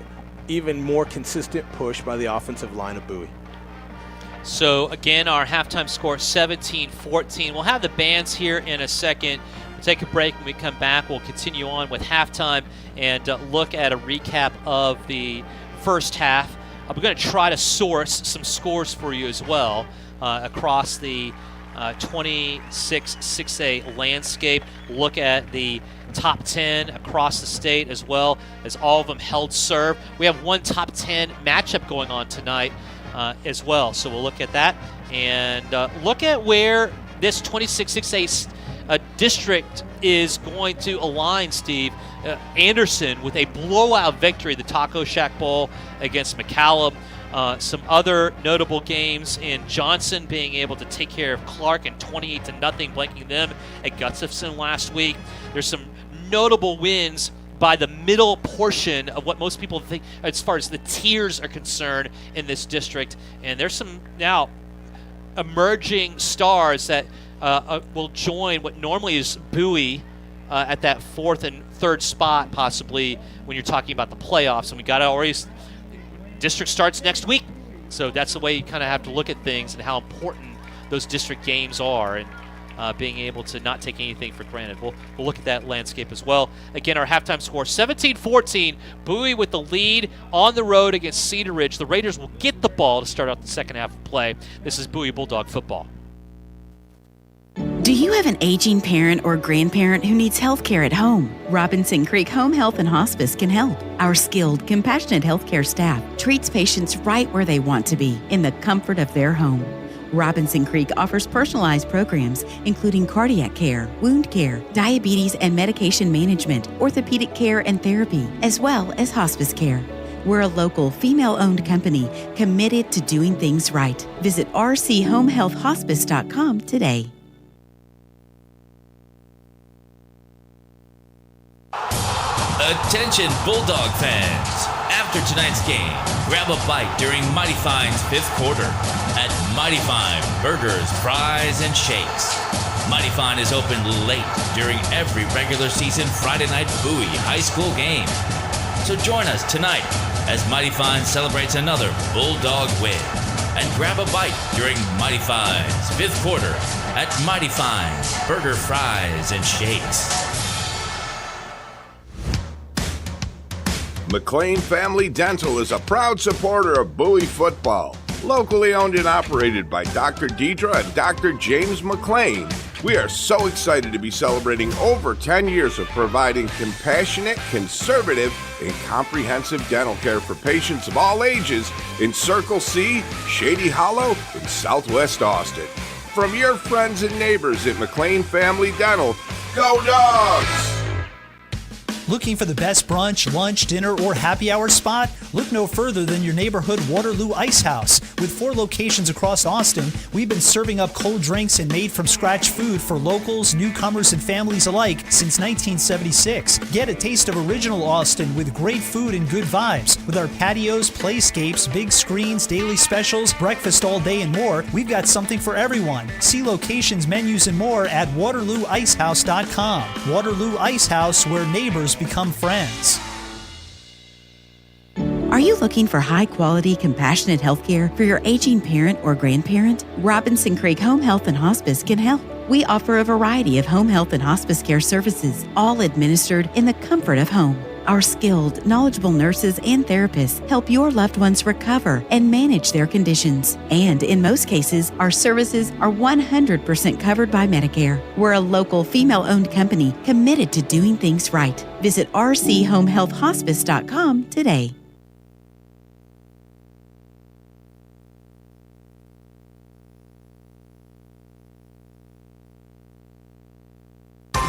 even more consistent push by the offensive line of Bowie. So, again, our halftime score 17-14. We'll have the bands here in a second. We'll take a break. When we come back, we'll continue on with halftime and look at a recap of the first half. I'm going to try to source some scores for you as well across the 26-6A landscape. Look at the top 10 across the state as well as all of them held serve. We have one top 10 matchup going on tonight as well. So we'll look at that and look at where this 26-6A district is going to align, Steve, Anderson with a blowout victory, the Taco Shack Bowl against McCallum. Some other notable games in Johnson being able to take care of Clark and 28-0, blanking them at Gustafson last week. There's some notable wins by the middle portion of what most people think as far as the tiers are concerned in this district. And there's some now emerging stars that will join what normally is Bowie at that 4th and 3rd spot, possibly, when you're talking about the playoffs. And we got to already, district starts next week. So that's the way you kind of have to look at things and how important those district games are, and being able to not take anything for granted. We'll look at that landscape as well. Again, our halftime score, 17-14. Bowie with the lead on the road against Cedar Ridge. The Raiders will get the ball to start out the second half of play. This is Bowie Bulldog football. Do you have an aging parent or grandparent who needs health care at home? Robinson Creek Home Health and Hospice can help. Our skilled, compassionate healthcare staff treats patients right where they want to be, in the comfort of their home. Robinson Creek offers personalized programs including cardiac care, wound care, diabetes and medication management, orthopedic care and therapy, as well as hospice care. We're a local, female-owned company committed to doing things right. Visit rchomehealthhospice.com today. Attention Bulldog fans! After tonight's game, grab a bite during Mighty Fine's 5th quarter at Mighty Fine Burgers, Fries, and Shakes. Mighty Fine is open late during every regular season Friday night Bowie high school game. So join us tonight as Mighty Fine celebrates another Bulldog win. And grab a bite during Mighty Fine's 5th quarter at Mighty Fine's Burger, Fries, and Shakes. McLean Family Dental is a proud supporter of Bowie football. Locally owned and operated by Dr. Deidre and Dr. James McLean, we are so excited to be celebrating over 10 years of providing compassionate, conservative, and comprehensive dental care for patients of all ages in Circle C, Shady Hollow, and Southwest Austin. From your friends and neighbors at McLean Family Dental, go Dogs! Looking for the best brunch, lunch, dinner, or happy hour spot? Look no further than your neighborhood Waterloo Ice House. With 4 locations across Austin, we've been serving up cold drinks and made-from-scratch food for locals, newcomers, and families alike since 1976. Get a taste of original Austin with great food and good vibes. With our patios, playscapes, big screens, daily specials, breakfast all day, and more, we've got something for everyone. See locations, menus, and more at WaterlooIcehouse.com. Waterloo Ice House, where neighbors become friends. Are you looking for high-quality, compassionate health care for your aging parent or grandparent? Robinson Creek Home Health and Hospice can help. We offer a variety of home health and hospice care services, all administered in the comfort of home. Our skilled, knowledgeable nurses and therapists help your loved ones recover and manage their conditions. And in most cases, our services are 100% covered by Medicare. We're a local, female-owned company committed to doing things right. Visit rchomehealthhospice.com today.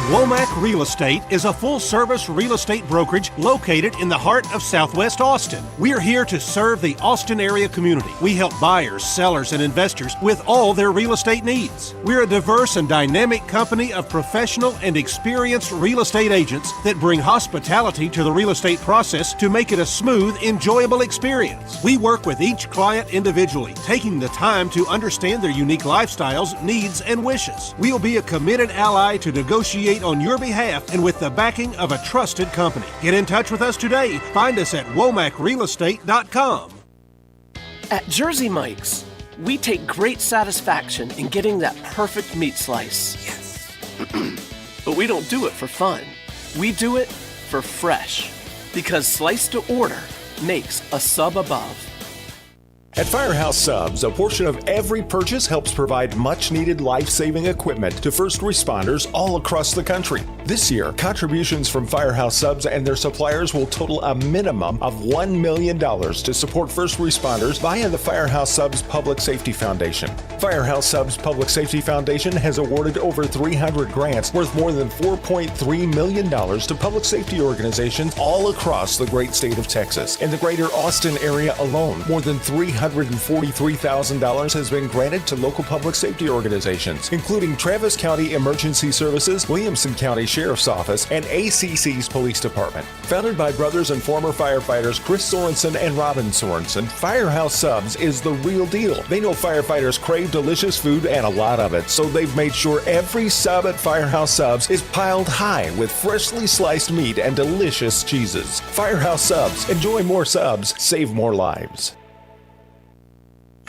Womack Real Estate is a full-service real estate brokerage located in the heart of Southwest Austin. We're here to serve the Austin area community. We help buyers, sellers, and investors with all their real estate needs. We're a diverse and dynamic company of professional and experienced real estate agents that bring hospitality to the real estate process to make it a smooth, enjoyable experience. We work with each client individually, taking the time to understand their unique lifestyles, needs, and wishes. We'll be a committed ally to negotiate on your behalf and with the backing of a trusted company. Get in touch with us today. Find us at WomacRealEstate.com. At Jersey Mike's, we take great satisfaction in getting that perfect meat slice. Yes. But we don't do it for fun. We do it for fresh. Because slice to order makes a sub above. At Firehouse Subs, a portion of every purchase helps provide much-needed life-saving equipment to first responders all across the country. This year, contributions from Firehouse Subs and their suppliers will total a minimum of $1 million to support first responders via the Firehouse Subs Public Safety Foundation. Firehouse Subs Public Safety Foundation has awarded over 300 grants worth more than $4.3 million to public safety organizations all across the great state of Texas. In the greater Austin area alone, more than $343,000 has been granted to local public safety organizations, including Travis County Emergency Services, Williamson County Sheriff's Office, and ACC's Police Department. Founded by brothers and former firefighters Chris Sorensen and Robin Sorensen, Firehouse Subs is the real deal. They know firefighters crave delicious food and a lot of it, so they've made sure every sub at Firehouse Subs is piled high with freshly sliced meat and delicious cheeses. Firehouse Subs. Enjoy more subs, save more lives.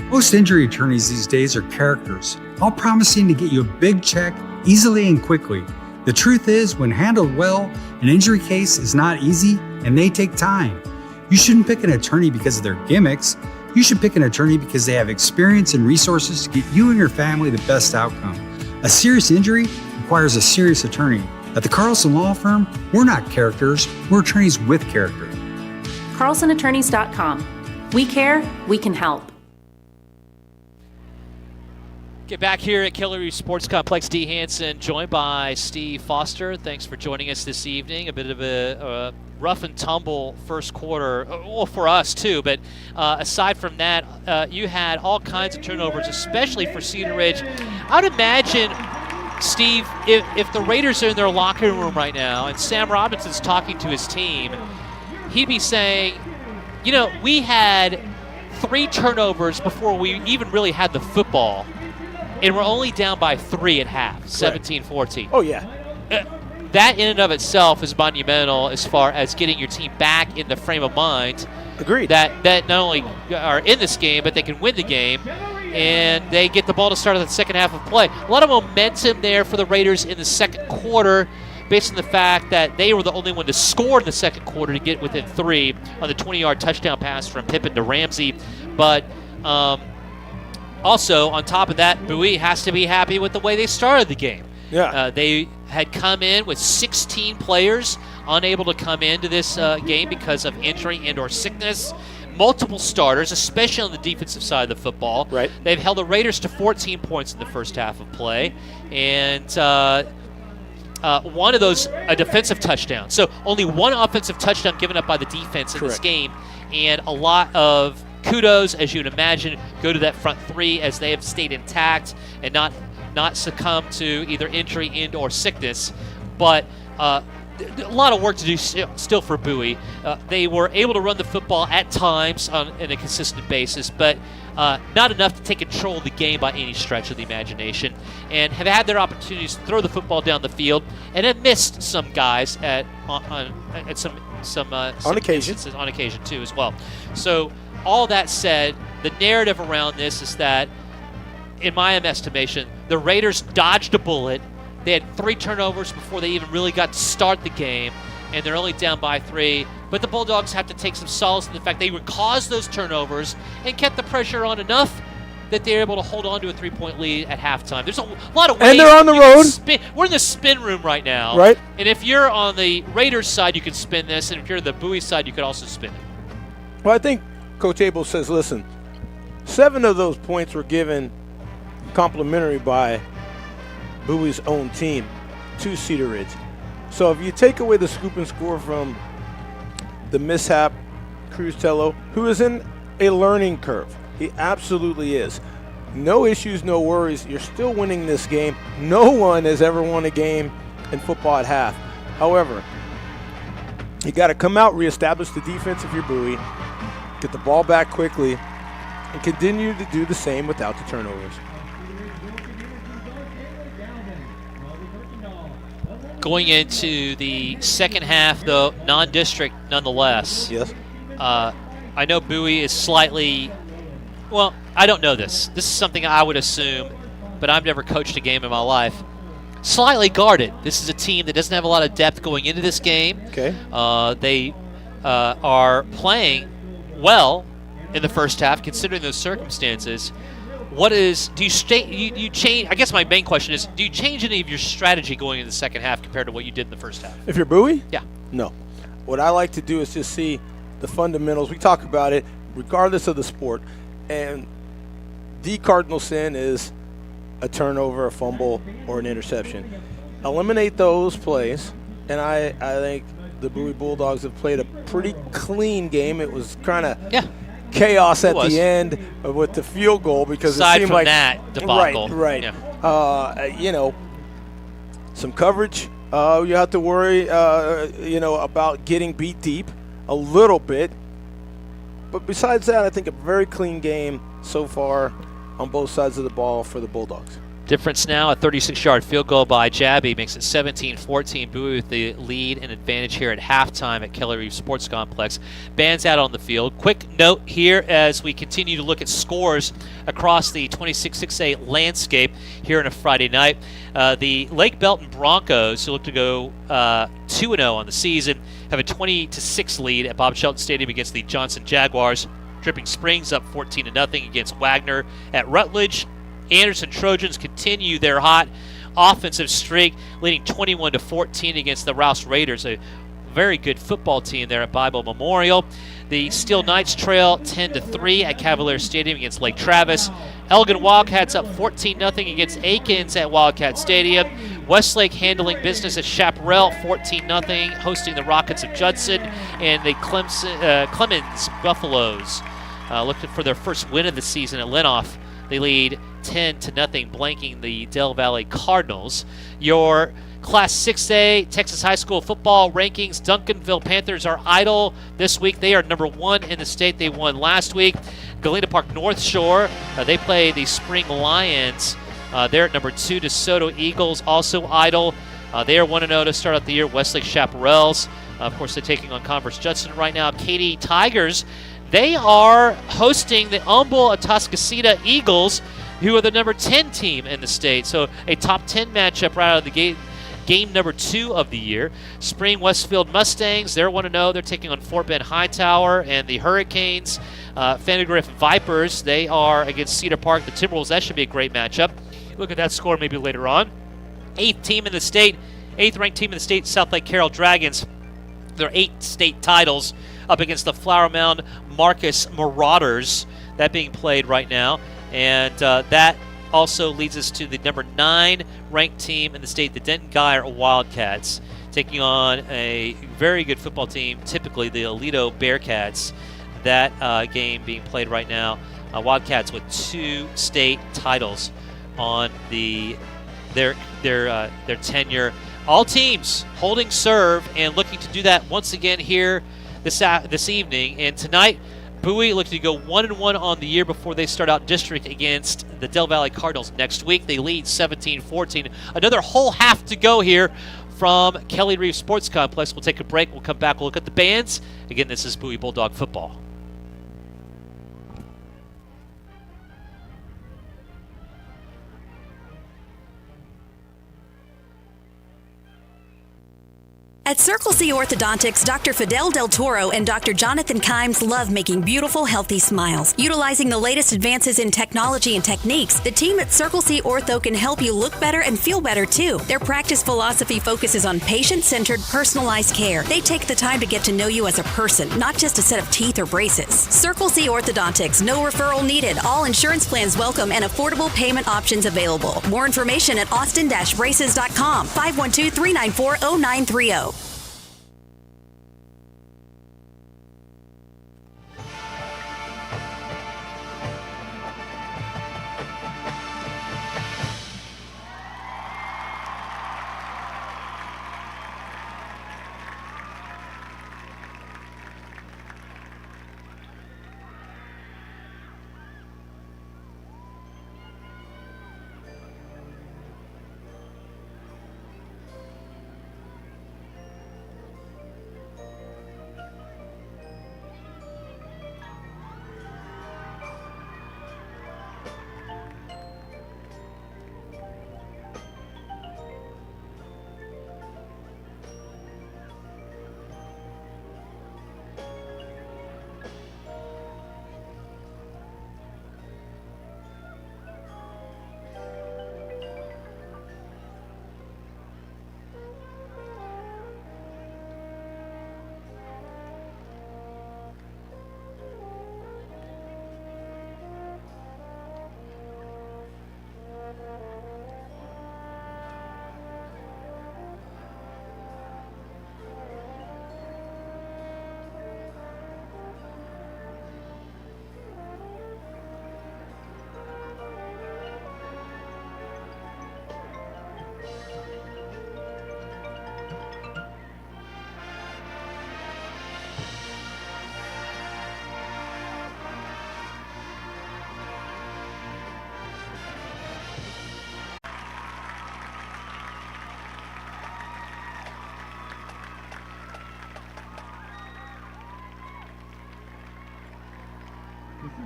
Most injury attorneys these days are characters, all promising to get you a big check easily and quickly. The truth is, when handled well, an injury case is not easy and they take time. You shouldn't pick an attorney because of their gimmicks. You should pick an attorney because they have experience and resources to get you and your family the best outcome. A serious injury requires a serious attorney. At the Carlson Law Firm, we're not characters, we're attorneys with character. CarlsonAttorneys.com. We care, we can help. Get back here at Keller Reef Sports Complex. D. Hansen, joined by Steve Foster. Thanks for joining us this evening. A bit of a rough and tumble first quarter, well, for us too. But aside from that, you had all kinds of turnovers, especially for Cedar Ridge. I would imagine, Steve, if the Raiders are in their locker room right now and Sam Robinson's talking to his team, he'd be saying, you know, we had 3 turnovers before we even really had the football. And we're only down by 3 at half, 17-14. Oh, yeah. That in and of itself is monumental as far as getting your team back in the frame of mind. Agreed. That not only are in this game, but they can win the game. And they get the ball to start at the second half of play. A lot of momentum there for the Raiders in the second quarter, based on the fact that they were the only one to score in the second quarter to get within 3 on the 20-yard touchdown pass from Pippen to Ramsey. But also, on top of that, Bowie has to be happy with the way they started the game. Yeah. They had come in with 16 players unable to come into this game because of injury and or sickness. Multiple starters, especially on the defensive side of the football. Right. They've held the Raiders to 14 points in the first half of play. And one of those, a defensive touchdown. So only one offensive touchdown given up by the defense in this game. And a lot of kudos, as you'd imagine, go to that front 3 as they have stayed intact and not succumb to either injury and or sickness. But a lot of work to do still for Bowie. They were able to run the football at times on a consistent basis, but not enough to take control of the game by any stretch of the imagination, and have had their opportunities to throw the football down the field and have missed some guys on occasion too as well. So all that said, the narrative around this is that, in my estimation, the Raiders dodged a bullet. They had 3 turnovers before they even really got to start the game, and they're only down by 3. But the Bulldogs have to take some solace in the fact they would cause those turnovers and kept the pressure on enough that they're able to hold on to a 3-point lead at halftime. There's a lot of ways. And they're on the road. We're in the spin room right now. Right. And if you're on the Raiders side, you can spin this, and if you're the Bowie side, you could also spin it. Well, I think Coach Abel says, listen, 7 of those points were given complimentary by Bowie's own team to Cedar Ridge. So if you take away the scoop and score from the mishap, Cruz Tello, who is in a learning curve, he absolutely is. No issues, no worries. You're still winning this game. No one has ever won a game in football at half. However, you got to come out, reestablish the defense if you're Bowie, get the ball back quickly, and continue to do the same without the turnovers. Going into the second half, though, non-district nonetheless. Yes. I know Bowie is slightly, well, I don't know this. This is something I would assume, but I've never coached a game in my life. Slightly guarded. This is a team that doesn't have a lot of depth going into this game. Okay. They are playing well in the first half, considering those circumstances. Do you change? I guess my main question is, do you change any of your strategy going into the second half compared to what you did in the first half? If you're Bowie? Yeah. No. What I like to do is just see the fundamentals. We talk about it regardless of the sport. And the cardinal sin is a turnover, a fumble, or an interception. Eliminate those plays, and I think the Bowie Bulldogs have played a pretty clean game. It was kind of chaos at the end with the field goal because aside it seemed from like that debacle. Right. Yeah. Some coverage. You have to worry, about getting beat deep a little bit. But besides that, I think a very clean game so far on both sides of the ball for the Bulldogs. Difference now, a 36-yard field goal by Jabby makes it 17-14. Bowie with the lead and advantage here at halftime at Kelly Reeve Sports Complex. Band's out on the field. Quick note here as we continue to look at scores across the 26-6A landscape here on a Friday night. The Lake Belton Broncos, who look to go 2-0 on the season, have a 20-6 lead at Bob Shelton Stadium against the Johnson Jaguars. Dripping Springs up 14-0 against Wagner at Rutledge. Anderson Trojans continue their hot offensive streak, leading 21-14 against the Rouse Raiders, a very good football team there at Bible Memorial. The Steel Knights trail 10-3 at Cavalier Stadium against Lake Travis. Elgin Wildcats up 14-0 against Aikens at Wildcat Stadium. Westlake handling business at Chaparral 14-0, hosting the Rockets of Judson. And the Clemens Buffaloes looking for their first win of the season at Lenoff. They lead 10-0, blanking the Del Valle Cardinals. Your Class 6A Texas high school football rankings, Duncanville Panthers are idle this week. They are number 1 in the state. They won last week. Galena Park North Shore, they play the Spring Lions. They're at number 2. DeSoto Eagles also idle. They are 1-0 to start out the year. Westlake Chaparrals, of course, they're taking on Converse Judson right now. Katy Tigers, they are hosting the Humble Atascocita Eagles, who are the number 10 team in the state. So a top 10 matchup right out of the gate. Game number 2 of the year. Spring Westfield Mustangs, they're 1-0. They're taking on Fort Bend Hightower and the Hurricanes. Fenegriff Vipers, they are against Cedar Park. The Timberwolves, that should be a great matchup. Look at that score maybe later on. 8th ranked team in the state, South Lake Carroll Dragons. Their 8 state titles up against the Flower Mound Marcus Marauders. That being played right now. And that also leads us to the number 9 ranked team in the state, the Denton Guyer Wildcats, taking on a very good football team, typically the Aledo Bearcats. That game being played right now. Wildcats with 2 state titles on their tenure. All teams holding serve and looking to do that once again here this evening. And tonight, Bowie looking to go 1-1 on the year before they start out district against the Del Valle Cardinals next week. They lead 17-14. Another whole half to go here from Kelly Reeve Sports Complex. We'll take a break. We'll come back. We'll look at the bands. Again, this is Bowie Bulldog football. At Circle C Orthodontics, Dr. Fidel Del Toro and Dr. Jonathan Kimes love making beautiful, healthy smiles. Utilizing the latest advances in technology and techniques, the team at Circle C Ortho can help you look better and feel better too. Their practice philosophy focuses on patient-centered, personalized care. They take the time to get to know you as a person, not just a set of teeth or braces. Circle C Orthodontics, no referral needed. All insurance plans welcome and affordable payment options available. More information at austin-braces.com, 512-394-0930.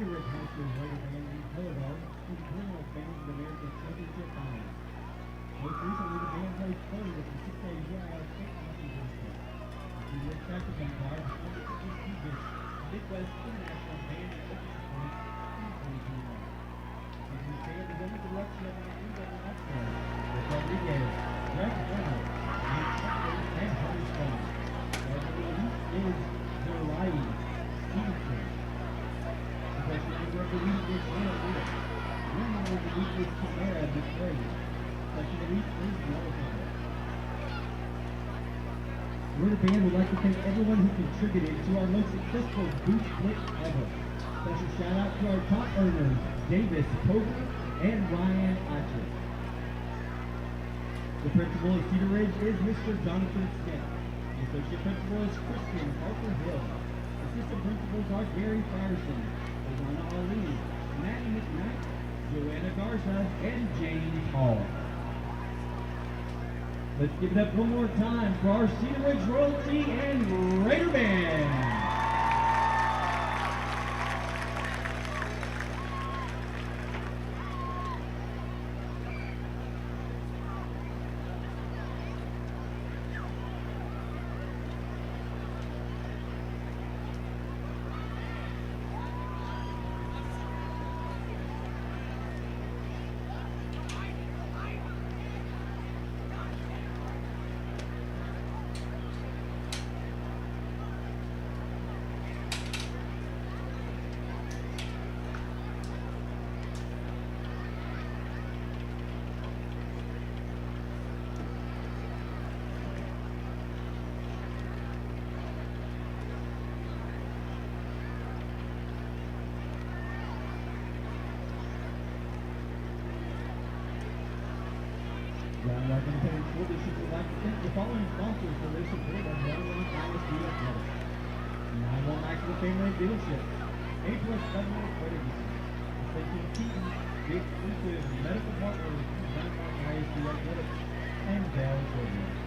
Cedar Ridge High School's Raider Band and color guard for the Criminal Bands of America Championship Finals. Most recently, the band placed third at the 6A UIL State Hockey District. The Cedar Ridge saxophone guard was under the prestigious Midwest International Band and Orchestra Point in 2021. And we stand is under the direction of our incoming upstairs with Rodriguez, Greg Reynolds, and Harry Stone. Our lead is Zerlai Stevenson. Professional member of the week is Hannah Lewis. Winner of the week is Tamara McCray. Section of the week is Yellowstone. We're the band would like to thank everyone who contributed to our most successful booth split ever. Special shout out to our top earners, Davis Pover and Ryan Atchett. The principal of Cedar Ridge is Mr. Jonathan Smith. The associate principal is Christian Parker Hill. Assistant principals are Gary Firestone, Ilana Ali, Maddie McKnight, Joanna Garza, and James Hall. Let's give it up one more time for our Cedar Ridge Royalty and Raider Band. Round Rock Independent School District would like to thank the following sponsors for their support of Round Rock ISD Athletics. 9-1 Maxwell Family Dealership, A-Plus Government Credit Union, Station Keaton, the exclusive medical partner of Round Rock ISD Athletics, and Bell Children.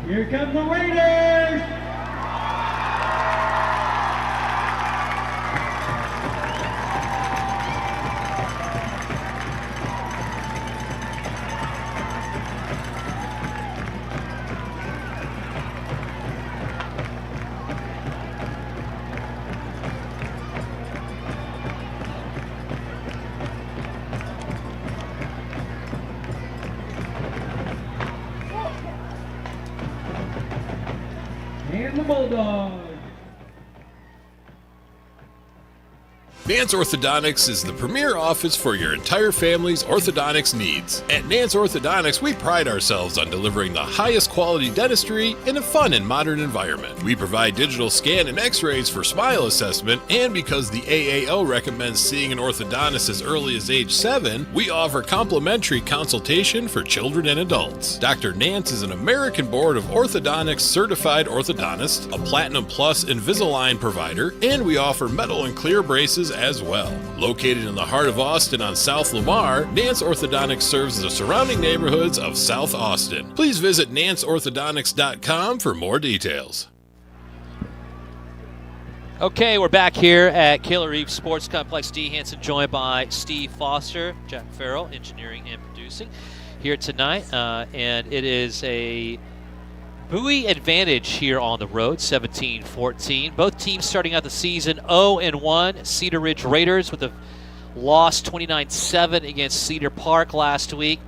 Here come the Raiders! And the Bulldogs. Nance Orthodontics is the premier office for your entire family's orthodontics needs. At Nance Orthodontics, we pride ourselves on delivering the highest quality dentistry in a fun and modern environment. We provide digital scan and x-rays for smile assessment, and because the AAO recommends seeing an orthodontist as early as age 7, we offer complimentary consultation for children and adults. Dr. Nance is an American Board of Orthodontics certified orthodontist, a Platinum Plus Invisalign provider, and we offer metal and clear braces as well. Located in the heart of Austin on South Lamar, Nance Orthodontics serves the surrounding neighborhoods of South Austin. Please visit nanceorthodontics.com for more details. Okay, we're back here at Keller Reef Sports Complex. D. Hansen joined by Steve Foster, Jack Farrell, engineering and producing here tonight. And it is a Bowie advantage here on the road, 17-14. Both teams starting out the season 0-1. Cedar Ridge Raiders with a loss 29-7 against Cedar Park last week.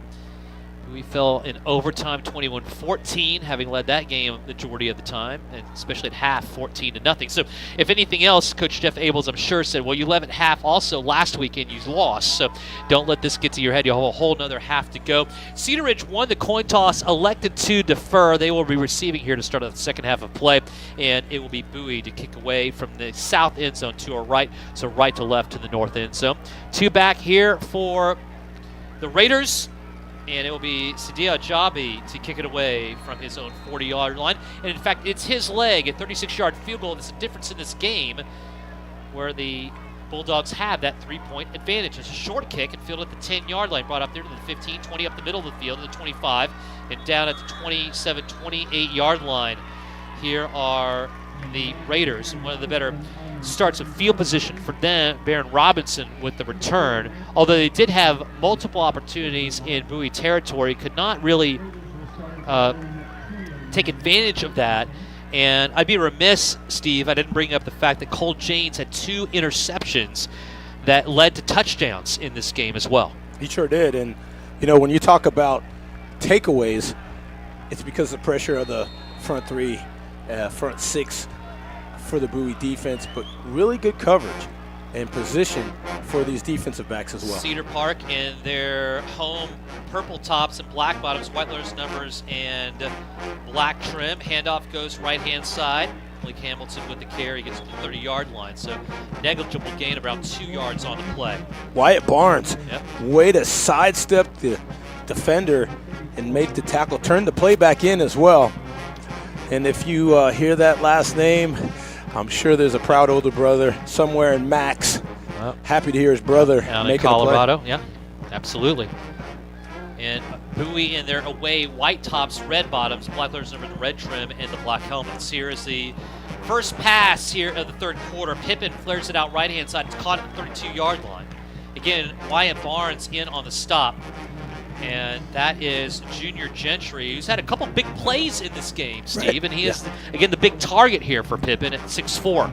Bowie fell in overtime 21-14, having led that game the majority of the time, and especially at half 14-0. So if anything else, Coach Jeff Abels, I'm sure, said, well, you led at half also last weekend, you lost. So don't let this get to your head. You'll have a whole nother half to go. Cedar Ridge won the coin toss, elected to defer. They will be receiving here to start the second half of play, and it will be Bowie to kick away from the south end zone to our right, so right to left to the north end zone. Two back here for the Raiders. And it will be Sadia Jabi to kick it away from his own 40-yard line. And in fact, it's his leg, a 36-yard field goal. That's the difference in this game where the Bulldogs have that 3-point advantage. It's a short kick and field at the 10-yard line, brought up there to the 15, 20 up the middle of the field to the 25, and down at the 27, 28-yard line. Here are the Raiders, and one of the better starts of field position for them, Baron Robinson with the return. Although they did have multiple opportunities in Bowie territory, could not really take advantage of that. And I'd be remiss, Steve, I didn't bring up the fact that Cole Janes had 2 interceptions that led to touchdowns in this game as well. He sure did. And, you know, when you talk about takeaways, it's because of the pressure of the front 3, front 6 for the Bowie defense, but really good coverage and position for these defensive backs as well. Cedar Park in their home purple tops and black bottoms, white letters numbers, and black trim. Handoff goes right-hand side. Blake Hamilton with the carry gets to the 30-yard line, so negligible gain, around 2 yards on the play. Wyatt Barnes, yep. Way to sidestep the defender and make the tackle, turn the play back in as well. And if you hear that last name, I'm sure there's a proud older brother somewhere in Max. Well, happy to hear his brother down in Colorado. Yeah, absolutely. And Bowie in their away white tops, red bottoms, black letters number, red trim, and the black helmets. Here is the first pass here of the third quarter. Pippin flares it out right-hand side. It's caught at the 32-yard line. Again, Wyatt Barnes in on the stop. And that is Junior Gentry, who's had a couple big plays in this game, Steve. Right. And he is, again, the big target here for Pippin at 6'4".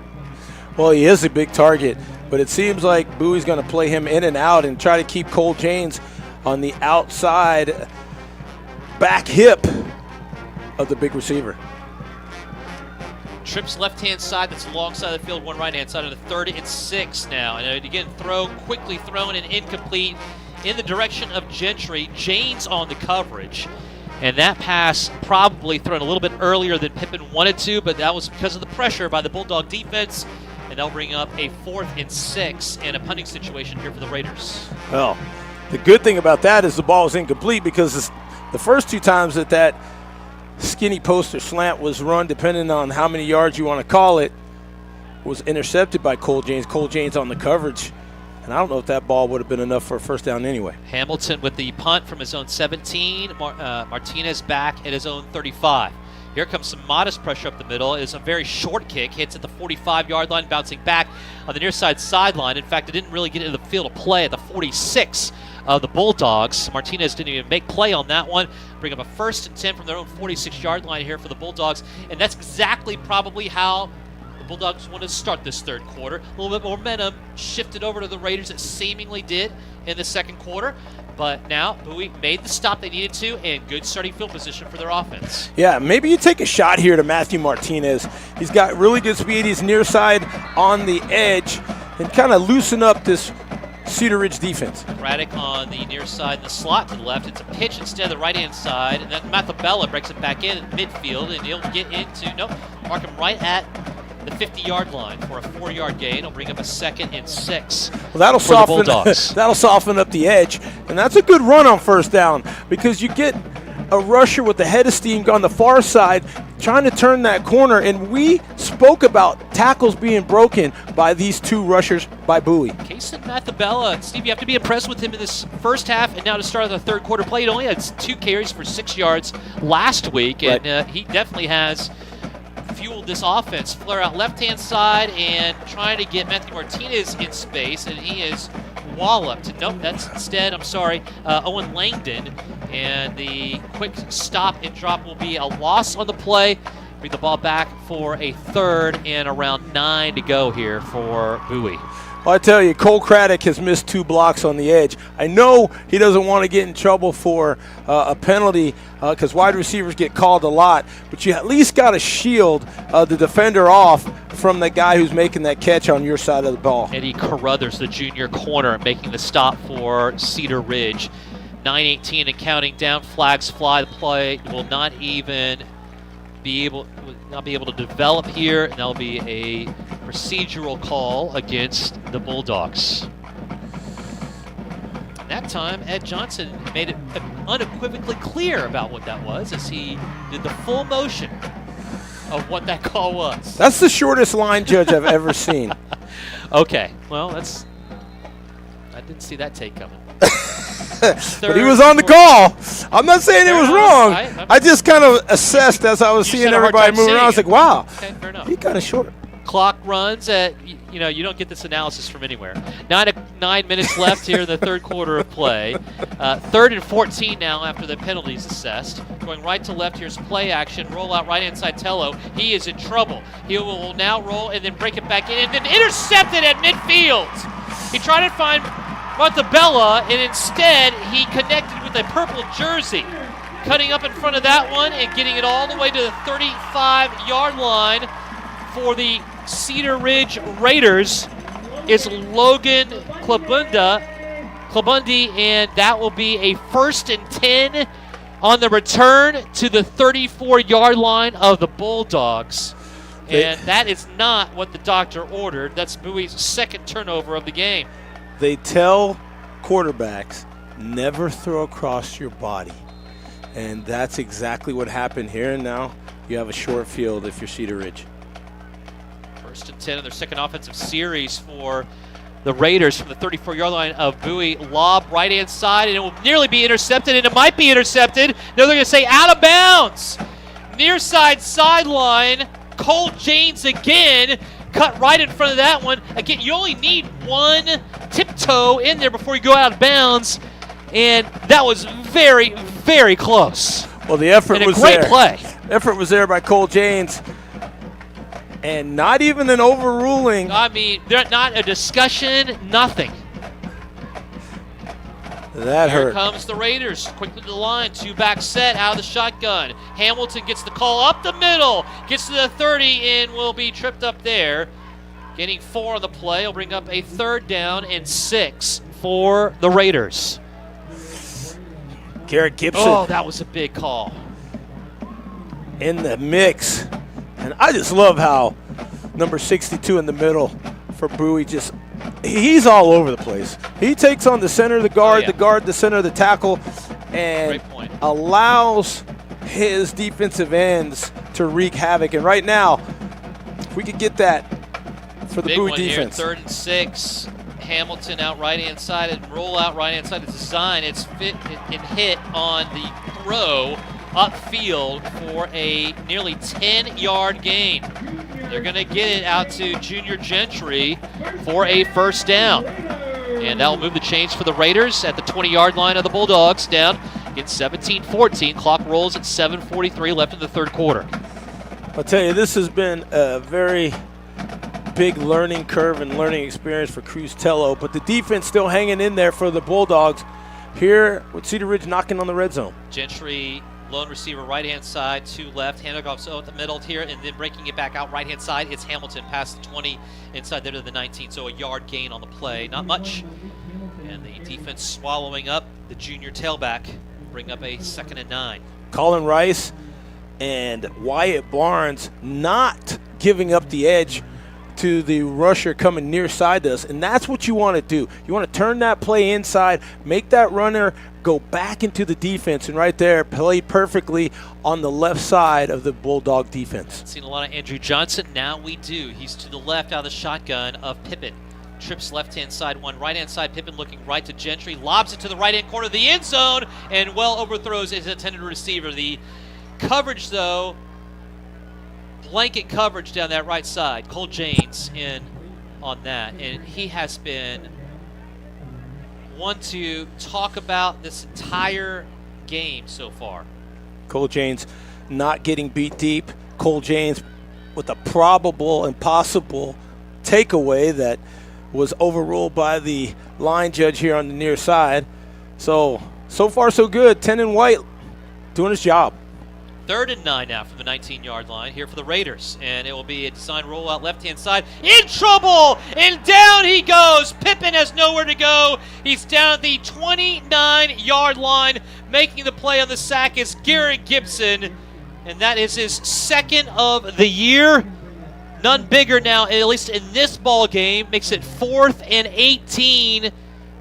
Well, he is a big target, but it seems like Bowie's going to play him in and out and try to keep Cole Janes on the outside back hip of the big receiver. Trips left-hand side, that's alongside the field, one right-hand side, on the 3rd and 6 now. And again, quickly thrown and incomplete in the direction of Gentry. Janes on the coverage. And that pass probably thrown a little bit earlier than Pippin wanted to, but that was because of the pressure by the Bulldog defense. And they'll bring up a 4th and 6 and a punting situation here for the Raiders. Well, the good thing about that is the ball was incomplete, because the first 2 times that skinny post or slant was run, depending on how many yards you want to call it, was intercepted by Cole Janes. Cole Janes on the coverage. And I don't know if that ball would have been enough for a first down anyway. Hamilton with the punt from his own 17. Martinez back at his own 35. Here comes some modest pressure up the middle. It's a very short kick. Hits at the 45-yard line, bouncing back on the near side sideline. In fact, it didn't really get into the field of play at the 46 of the Bulldogs. Martinez didn't even make play on that one. Bring up a 1st and 10 from their own 46-yard line here for the Bulldogs. And that's exactly probably how the Bulldogs want to start this third quarter. A little bit more momentum shifted over to the Raiders. It seemingly did in the second quarter. But now Bowie made the stop they needed to, and good starting field position for their offense. Yeah, maybe you take a shot here to Matthew Martinez. He's got really good speed. He's near side on the edge and kind of loosen up this Cedar Ridge defense. Braddock on the near side in the slot to the left. It's a pitch instead of the right-hand side, and then Mathabella breaks it back in at midfield, and he'll get into, mark him right at the 50-yard line for a 4-yard gain. He'll bring up a 2nd and 6. Well, that'll soften up the edge, and that's a good run on first down because you get a rusher with the head of steam on the far side trying to turn that corner, and we spoke about tackles being broken by these two rushers by Bowie. Kason Mathabella, Steve, you have to be impressed with him in this first half, and now to start the third quarter play. He only had 2 carries for 6 yards last week, and he definitely has fueled this offense. Flare out left-hand side and trying to get Matthew Martinez in space, and he is walloped. Nope, that's instead, Owen Langdon. And the quick stop and drop will be a loss on the play. Bring the ball back for a 3rd and around 9 to go here for Bowie. Well, I tell you, Cole Craddock has missed 2 blocks on the edge. I know he doesn't want to get in trouble for a penalty because wide receivers get called a lot, but you at least got to shield the defender off from the guy who's making that catch on your side of the ball. Eddie Carruthers, the junior corner, making the stop for Cedar Ridge. 9:18 and counting down. Flags fly. The play will not even be able to develop here, and that'll be a procedural call against the Bulldogs. That time, Ed Johnson made it unequivocally clear about what that was as he did the full motion of what that call was. That's the shortest line judge I've ever seen. Okay, well, I didn't see that take coming. But he was on the call. I'm not saying it was wrong. I just kind of assessed as I was seeing everybody moving around. I was like, wow, okay, fair enough. He kind of short. Clock runs at, you don't get this analysis from anywhere. 9 minutes left here in the third quarter of play. 3rd and 14 now after the penalties assessed. Going right to left, here's play action. Roll out right inside Tello. He is in trouble. He will now roll and then break it back in and then intercepted at midfield. He tried to find Mathabella, and instead he connected with a purple jersey. Cutting up in front of that one and getting it all the way to the 35-yard line for the Cedar Ridge Raiders is Logan Klabundi, and that will be a 1st and 10 on the return to the 34-yard line of the Bulldogs. And that is not what the doctor ordered. That's Bowie's 2nd turnover of the game. They tell quarterbacks, never throw across your body. And that's exactly what happened here. And now you have a short field if you're Cedar Ridge. 1st and 10 of their second offensive series for the Raiders from the 34-yard line of Bowie. Lob right-hand side, and it will nearly be intercepted, and it might be intercepted. Now they're going to say out of bounds. Near side sideline, Cole Janes again. Cut right in front of that one. Again, you only need one tiptoe in there before you go out of bounds, and that was very, very close. Well, the effort was there. Great play. Effort was there by Cole Janes, and not even an overruling. I mean, not a discussion, nothing. That hurt. Here comes the Raiders. Quickly to the line. 2-back set out of the shotgun. Hamilton gets the call up the middle. Gets to the 30 and will be tripped up there. Getting 4 on the play. Will bring up a 3rd down and 6 for the Raiders. Garrett Gibson. Oh, that was a big call. In the mix. And I just love how number 62 in the middle for Bowie he's all over the place. He takes on the center of the guard, the center of the tackle, and allows his defensive ends to wreak havoc. And right now, if we could get that for the Bowie defense. Here, 3rd and 6. Hamilton out right-hand side and roll out right-hand side. It's a sign. It's fit and hit on the throw upfield for a nearly 10-yard gain. They're going to get it out to Junior Gentry for a first down. And that will move the chains for the Raiders at the 20-yard line of the Bulldogs. Down against 17-14. Clock rolls at 7:43 left in the third quarter. I'll tell you, this has been a very big learning curve and learning experience for Cruz Tello, but the defense still hanging in there for the Bulldogs here with Cedar Ridge knocking on the red zone. Gentry, lone receiver, right-hand side, to left. Handoffs out the middle here, and then breaking it back out right-hand side. It's Hamilton past the 20, inside there to the 19, so a yard gain on the play. Not much. And the defense swallowing up the junior tailback. Bring up a 2nd and 9. Colin Rice and Wyatt Barnes not giving up the edge to the rusher coming near side to us, and that's what you want to do. You want to turn that play inside, make that runner go back into the defense, and right there, played perfectly on the left side of the Bulldog defense. Seen a lot of Andrew Johnson. Now we do. He's to the left out of the shotgun of Pippin. Trips left-hand side, one right-hand side. Pippin looking right to Gentry. Lobs it to the right-hand corner of the end zone, and well overthrows his intended receiver. The coverage, though, blanket coverage down that right side. Cole Janes in on that, and he has been one to talk about this entire game so far. Cole Janes not getting beat deep. Cole Janes with a probable and possible takeaway that was overruled by the line judge here on the near side. So far so good. 10 and White doing his job. 3rd and 9 now from the 19-yard line here for the Raiders. And it will be a design rollout left-hand side. In trouble! And down he goes. Pippin has nowhere to go. He's down at the 29-yard line. Making the play on the sack is Garrett Gibson. And that is his 2nd of the year. None bigger now, at least in this ball game. Makes it 4th and 18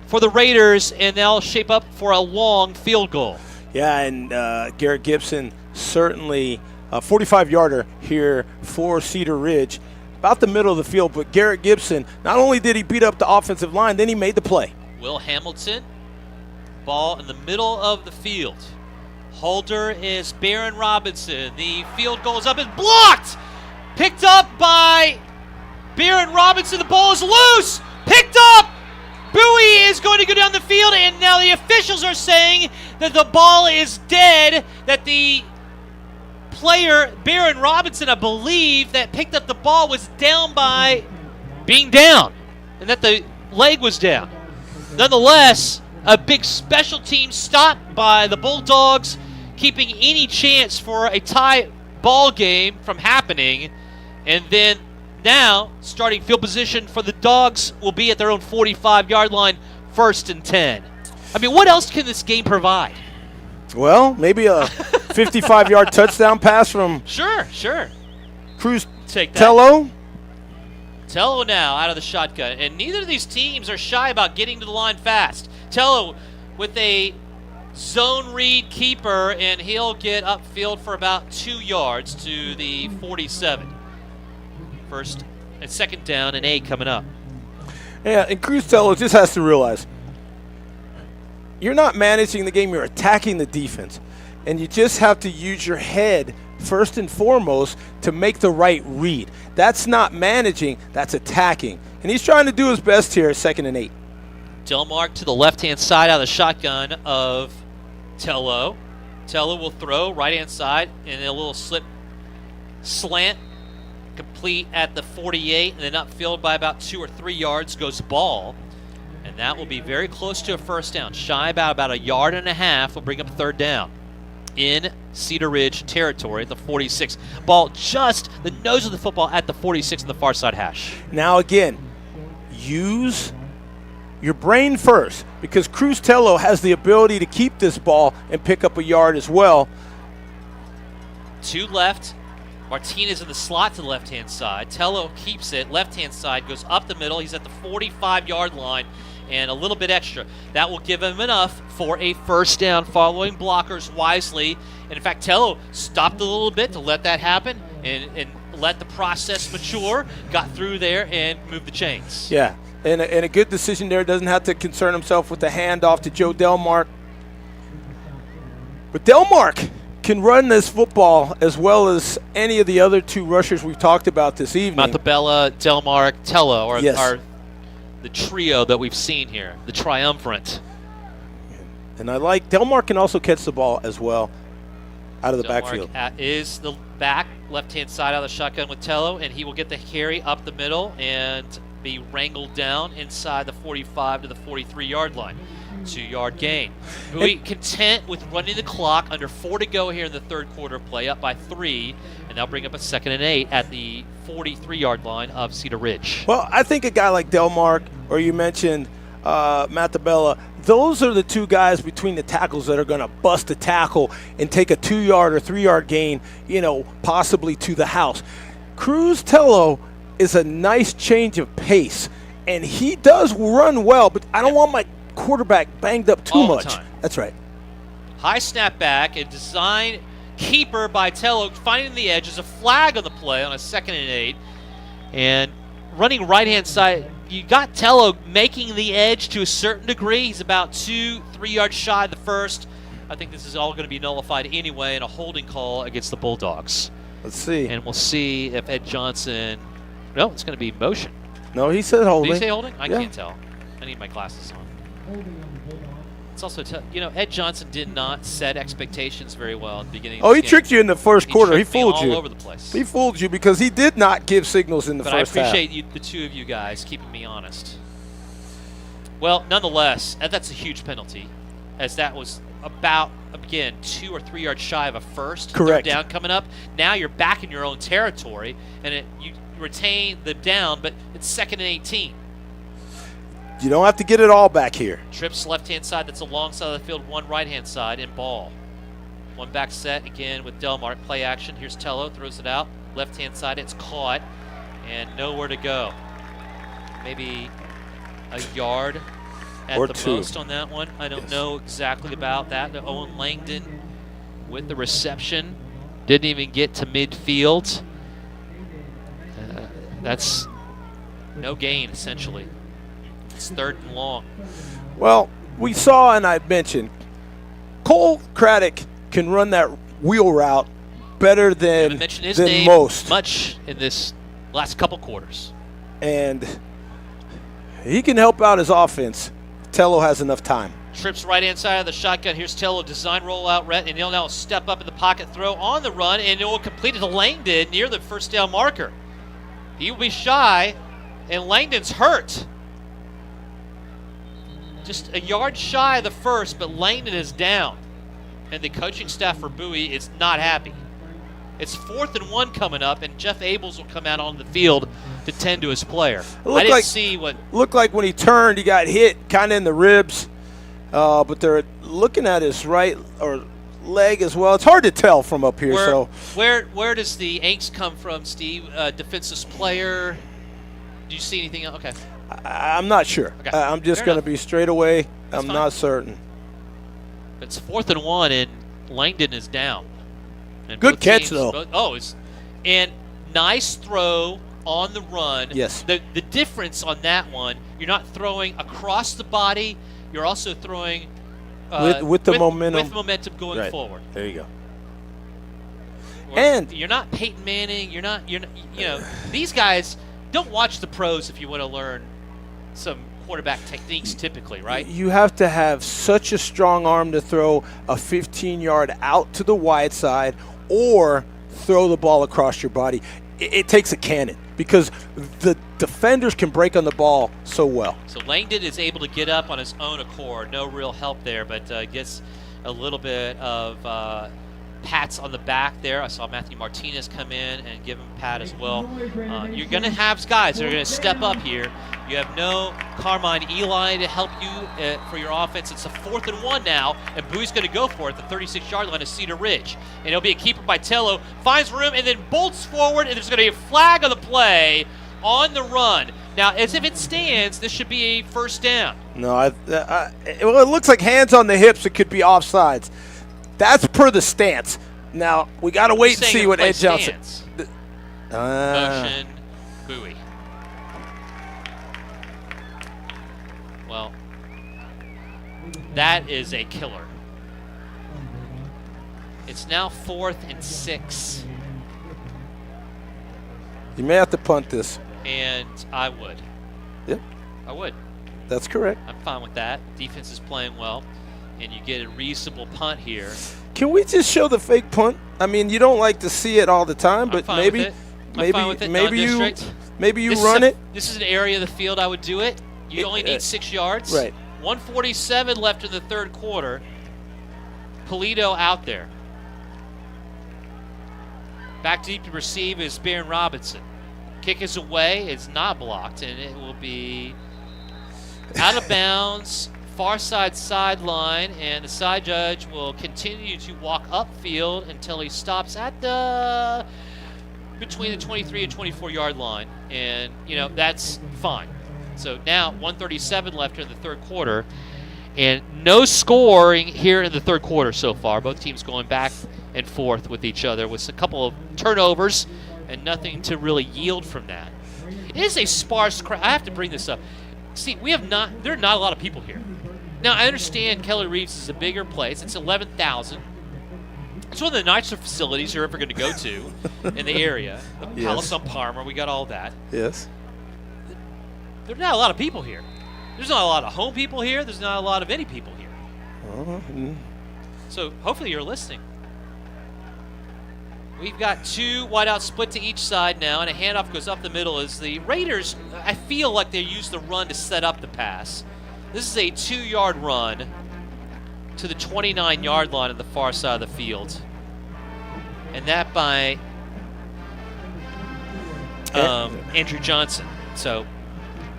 for the Raiders. And they'll shape up for a long field goal. Yeah, and Garrett Gibson, certainly a 45-yarder here for Cedar Ridge, about the middle of the field. But Garrett Gibson, not only did he beat up the offensive line, then he made the play. Will Hamilton, ball in the middle of the field. Holder is Barron Robinson. The field goal is up and blocked. Picked up by Barron Robinson. The ball is loose. Picked up. Bowie is going to go down the field, and now the officials are saying that the ball is dead, that the player, Barron Robinson, I believe, that picked up the ball was down by being down, and that the leg was down. Nonetheless, a big special team stop by the Bulldogs, keeping any chance for a tie ball game from happening, and then now, starting field position for the Dogs will be at their own 45-yard line, 1st and 10. I mean, what else can this game provide? Well, maybe a 55-yard touchdown pass from Sure. Cruz Take that. Tello. Tello now out of the shotgun, and neither of these teams are shy about getting to the line fast. Tello with a zone read keeper, and he'll get upfield for about 2 yards to the 47. 1st and 2nd down and 8 coming up. Yeah, and Cruz Tello just has to realize you're not managing the game, you're attacking the defense. And you just have to use your head first and foremost to make the right read. That's not managing, that's attacking. And he's trying to do his best here at 2nd and 8. Delmark to the left-hand side out of the shotgun of Tello. Tello will throw right-hand side and a little slip slant. Complete at the 48, and then upfield by about 2 or 3 yards goes ball. And that will be very close to a first down. Shy about a yard and a half will bring up 3rd down in Cedar Ridge territory at the 46. Ball just the nose of the football at the 46 on the far side hash. Now again, use your brain first, because Cruz Tello has the ability to keep this ball and pick up a yard as well. 2 left. Martinez in the slot to the left-hand side. Tello keeps it. Left-hand side goes up the middle. He's at the 45-yard line and a little bit extra. That will give him enough for a first down, following blockers wisely. And in fact, Tello stopped a little bit to let that happen and let the process mature. Got through there and moved the chains. Yeah, and a good decision there. Doesn't have to concern himself with the handoff to Joe Delmark. But Delmark can run this football as well as any of the other 2 rushers we've talked about this evening. Matabella, Delmark, Tello are Yes. the trio that we've seen here, the triumvirate. And I like Delmark can also catch the ball as well out of the backfield. Is the back left-hand side out of the shotgun with Tello, and he will get the carry up the middle and be wrangled down inside the 45 to the 43-yard line. 2-yard gain. Bowie content with running the clock, under 4 to go here in the third quarter, play up by 3, and they'll bring up a 2nd and 8 at the 43-yard line of Cedar Ridge. Well, I think a guy like Delmark, or you mentioned Matabella, those are the 2 guys between the tackles that are going to bust a tackle and take a 2-yard or 3-yard gain, possibly to the house. Cruz Tello is a nice change of pace, and he does run well, but I don't want my quarterback banged up too All much. the time. That's right. High snap back, a design keeper by Tello, finding the edge. There's a flag on the play on a 2nd and 8. And running right-hand side, you got Tello making the edge to a certain degree. He's about 2-3 yards shy of the first. I think this is all going to be nullified anyway in a holding call against the Bulldogs. Let's see. And we'll see if Ed Johnson... No, it's going to be motion. No, he said holding. Did he say holding? I Yeah. can't tell. I need my glasses on. It's also, Ed Johnson did not set expectations very well in the beginning. Oh, of he this tricked you in the first quarter. He tricked me fooled all you. over the place. He fooled you because he did not give signals in the But first half. I appreciate you, the 2 of you guys, keeping me honest. Well, nonetheless, that's a huge penalty, as that was about, again, 2 or 3 yards shy of a first. Correct. Third down coming up. Now you're back in your own territory, and you retain the down, but it's 2nd and 18. You don't have to get it all back here. Trips left-hand side, that's alongside of the field, 1 right-hand side, and ball. 1 back set, again, with Delmark. Play action. Here's Tello, throws it out. Left-hand side, it's caught, and nowhere to go. Maybe a yard at Or the 2. most on that one. I don't know exactly about that. Owen Langdon with the reception. Didn't even get to midfield. That's no gain, essentially. It's 3rd and long. Well, we saw, and I mentioned, Cole Craddock can run that wheel route better than mentioned his than name most. much in this last couple quarters. And he can help out his offense. Tello has enough time. Trips right-hand side of the shotgun. Here's Tello, design rollout, and he'll now step up in the pocket, throw on the run, and it will complete it to Langdon near the first down marker. He will be shy, and Langdon's hurt. Just a yard shy of the first, but Langdon is down. And the coaching staff for Bowie is not happy. It's 4th and 1 coming up, and Jeff Abels will come out on the field to tend to his player. I didn't see what... Looked like when he turned, he got hit kind of in the ribs. But they're looking at his right or leg as well. It's hard to tell from up here. Where does the angst come from, Steve? Defensive player? Do you see anything else? Okay. I'm not sure. Okay. I'm just going to be straight away. I'm not certain. It's 4th and 1, and Langdon is down. And Good both catch, teams, though. And nice throw on the run. Yes. The difference on that one, you're not throwing across the body. You're also throwing with the momentum. With momentum going forward. There you go. And you're not Peyton Manning. You're not. These guys don't watch the pros if you want to learn some quarterback techniques. Typically, right? You have to have such a strong arm to throw a 15-yard out to the wide side or throw the ball across your body. It takes a cannon because the defenders can break on the ball so well. So Langdon is able to get up on his own accord. No real help there, but gets a little bit of pats on the back there. I saw Matthew Martinez come in and give him a pat as well. You're going to have guys that are going to step up here. You have no Carmine Eli to help you for your offense. It's a 4th and 1 now, and Bowie's going to go for it. The 36-yard line of Cedar Ridge. And it'll be a keeper by Tello. Finds room and then bolts forward, and there's going to be a flag on the play on the run. Now, as if it stands, this should be a first down. No, well, it looks like hands on the hips. It could be offsides. That's per the stance. Now, we got to wait and see what Ed Johnson. Motion, Bowie. Well, that is a killer. It's now 4th and 6. You may have to punt this. And I would. Yep. I would. That's correct. I'm fine with that. Defense is playing well, and you get a reasonable punt here. Can we just show the fake punt? I mean, you don't like to see it all the time, but maybe you run it. This is an area of the field I would do it. You only need 6 yards. Right. 1:47 left in the third quarter. Polito out there. Back deep to receive is Baron Robinson. Kick is away. It's not blocked, and it will be out of bounds, far side sideline, and the side judge will continue to walk upfield until he stops at the between the 23 and 24 yard line, and that's fine. So now 1:37 left in the third quarter, and no scoring here in the third quarter so far. Both teams going back and forth with each other with a couple of turnovers and nothing to really yield from that. It is a sparse crowd. I have to bring this up. See, there are not a lot of people here. Now, I understand Kelly Reeves is a bigger place. It's 11,000. It's one of the nicer facilities you're ever going to go to in the area. The Palace on Parma, we got all that. Yes. There's not a lot of people here. There's not a lot of home people here. There's not a lot of any people here. So hopefully you're listening. We've got 2 wideouts split to each side now, and a handoff goes up the middle as the Raiders, I feel like they use the run to set up the pass. This is a 2-yard run to the 29-yard line on the far side of the field. And that by Andrew Johnson. So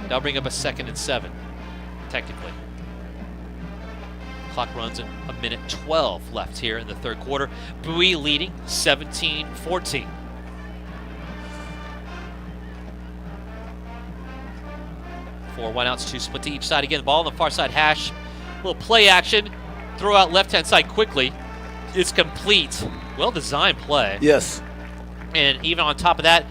that'll bring up a 2nd and 7, technically. Clock runs at 1:12 left here in the third quarter. Bowie leading 17-14. Four wideouts, 2 split to each side. Again, the ball on the far side hash. Little play action. Throw out left-hand side quickly. It's complete. Well-designed play. Yes. And even on top of that,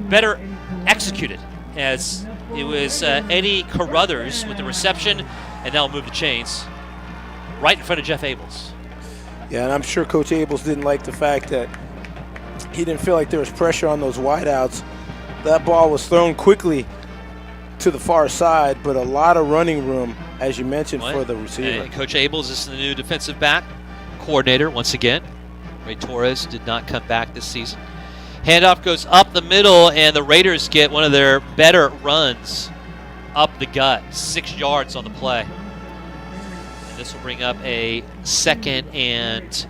better executed, as it was Eddie Carruthers with the reception, and that'll move the chains right in front of Jeff Abels. Yeah, and I'm sure Coach Abels didn't like the fact that he didn't feel like there was pressure on those wideouts. That ball was thrown quickly to the far side, but a lot of running room, as you mentioned, for the receiver. And Coach Abels is the new defensive back coordinator once again. Ray Torres did not come back this season. Handoff goes up the middle, and the Raiders get one of their better runs up the gut. 6 yards on the play. And this will bring up a 2nd and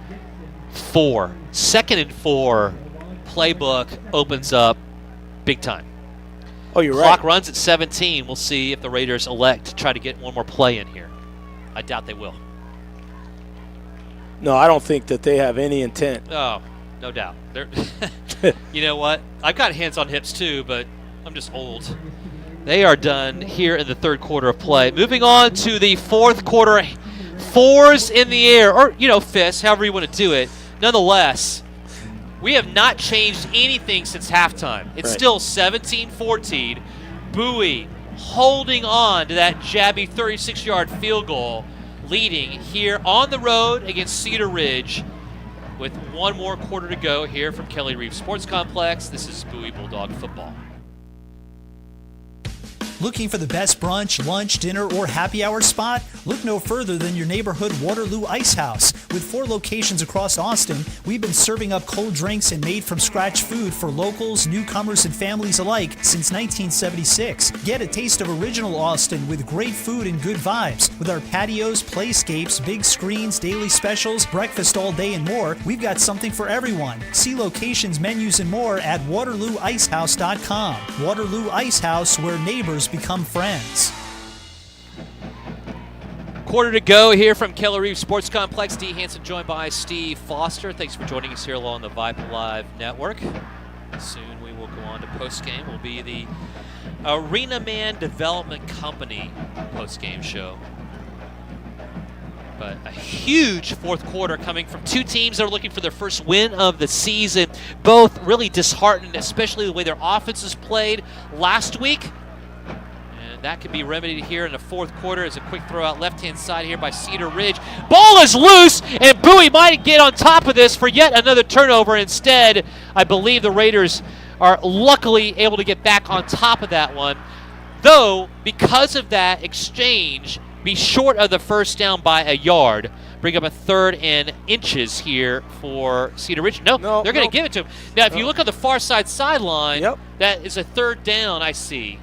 4. 2nd and 4 playbook opens up big time. Oh, you're right. Clock runs at 17. We'll see if the Raiders elect to try to get one more play in here. I doubt they will. No, I don't think that they have any intent. Oh, no doubt. You know what? I've got hands on hips too, but I'm just old. They are done here in the third quarter of play. Moving on to the fourth quarter. 4s in the air, or, fists, however you want to do it. Nonetheless, we have not changed anything since halftime. It's still 17-14. Bowie holding on to that jabby 36-yard field goal, leading here on the road against Cedar Ridge with 1 more quarter to go here from Kelly Reeves Sports Complex. This is Bowie Bulldog football. Looking for the best brunch, lunch, dinner, or happy hour spot? Look no further than your neighborhood Waterloo Ice House. With 4 locations across Austin, we've been serving up cold drinks and made-from-scratch food for locals, newcomers, and families alike since 1976. Get a taste of original Austin with great food and good vibes. With our patios, playscapes, big screens, daily specials, breakfast all day, and more, we've got something for everyone. See locations, menus, and more at WaterlooIcehouse.com. Waterloo Ice House, where neighbors become friends. Quarter to go here from Kelly Reeves Sports Complex. Dee Hanson joined by Steve Foster. Thanks for joining us here along the Vype Live Network. Soon we will go on to postgame. Will be the Arena Man Development Company postgame show. But a huge fourth quarter coming from 2 teams that are looking for their first win of the season. Both really disheartened, especially the way their offenses played last week. And that can be remedied here in the fourth quarter as a quick throw out left-hand side here by Cedar Ridge. Ball is loose, and Bowie might get on top of this for yet another turnover. Instead, I believe the Raiders are luckily able to get back on top of that one. Though, because of that exchange, be short of the first down by a yard. Bring up a 3rd and inches here for Cedar Ridge. No, they're going to give it to him. Now, if you look on the far side sideline, that is a 3rd down, I see.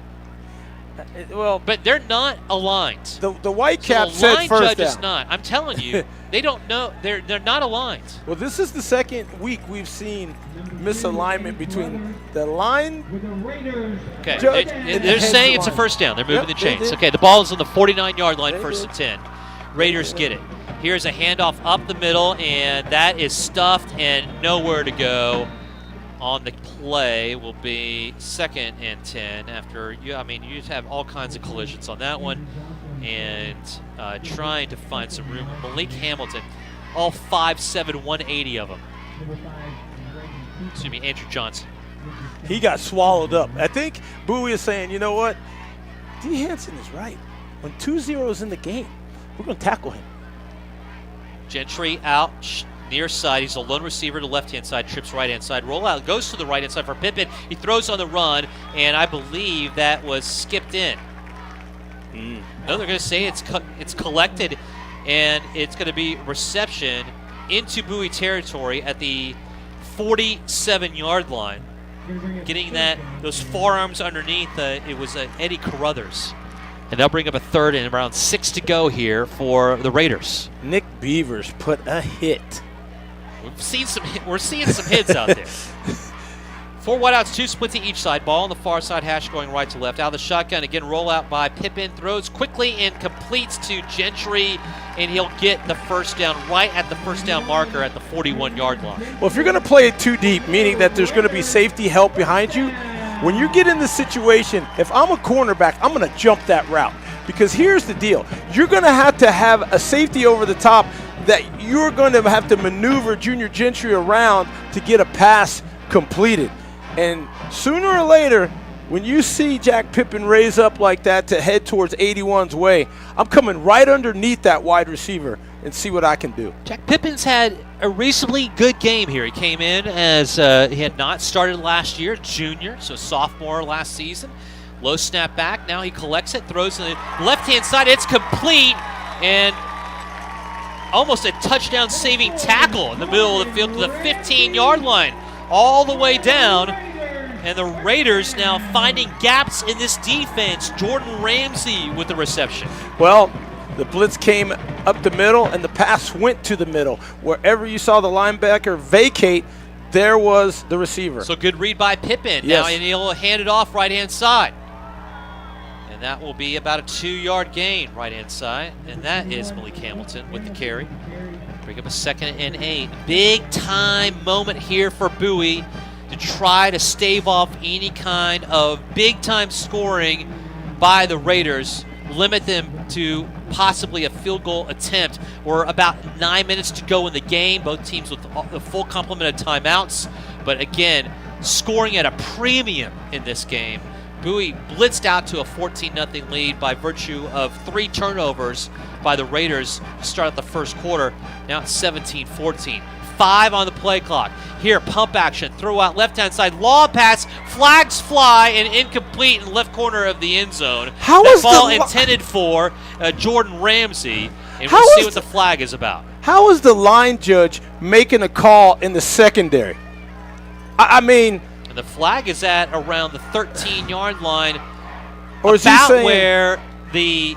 Well, but they're not aligned. The Whitecap so said line first judge down. is not. I'm telling you, they don't know. They're not aligned. Well, this is the second week we've seen misalignment between the line. Okay, judge they're saying it's a first down. They're moving the chains. Okay, the ball is on the 49-yard line, 1st and 10. Raiders get it. Here's a handoff up the middle, and that is stuffed and nowhere to go. On the play will be 2nd and 10 after you just have all kinds of collisions on that one, and trying to find some room. Malik Hamilton, all 5'7", 180 of them. Excuse me, Andrew Johnson. He got swallowed up. I think Bowie is saying, you know what? D. Hansen is right. When 2-0 is in the game, we're going to tackle him. Gentry out near side. He's a lone receiver to left-hand side, trips right-hand side. Rollout goes to the right-hand side for Pippen. He throws on the run, and I believe that was skipped in. No, they're going to say it's collected, and it's going to be reception into Bowie territory at the 47-yard line. Getting those forearms underneath, it was Eddie Carruthers. And they'll bring up a 3rd and around 6 to go here for the Raiders. Nick Beavers put a hit. We're seeing some hits out there. 4 wideouts, 2 split to each side. Ball on the far side hash going right to left. Out of the shotgun again. Rollout by Pippen. Throws quickly and completes to Gentry, and he'll get the first down right at the first down marker at the 41-yard line. Well, if you're going to play it too deep, meaning that there's going to be safety help behind you, when you get in this situation, if I'm a cornerback, I'm going to jump that route. Because here's the deal. You're going to have a safety over the top that you're going to have to maneuver Junior Gentry around to get a pass completed. And sooner or later, when you see Jack Pippen raise up like that to head towards 81's way, I'm coming right underneath that wide receiver and see what I can do. Jack Pippen's had a reasonably good game here. He came in as he had not started last year, junior, so sophomore last season. Low snap back. Now he collects it, throws in the left-hand side. It's complete, and almost a touchdown-saving tackle in the middle of the field to the 15-yard line, all the way down. And the Raiders now finding gaps in this defense. Jordan Ramsey with the reception. Well, the blitz came up the middle, and the pass went to the middle. Wherever you saw the linebacker vacate, there was the receiver. So good read by Pippen. Yes. Now, and he'll hand it off right-hand side. And that will be about a 2-yard gain right-hand side. And that is Malik Hamilton with the carry. Bring up a 2nd and 8. Big-time moment here for Bowie to try to stave off any kind of big-time scoring by the Raiders. Limit them to possibly a field goal attempt. We're about 9 minutes to go in the game. Both teams with the full complement of timeouts. But again, scoring at a premium in this game. Bowie blitzed out to a 14-0 lead by virtue of 3 turnovers by the Raiders to start out the first quarter. Now it's 17-14. 5 on the play clock. Here, pump action, throw out left-hand side, long pass, flags fly, and incomplete in left corner of the end zone. How that is ball the intended for Jordan Ramsey, and we'll see what the flag is about. How is the line judge making a call in the secondary? I mean, and the flag is at around the 13-yard line, or is about he saying, where the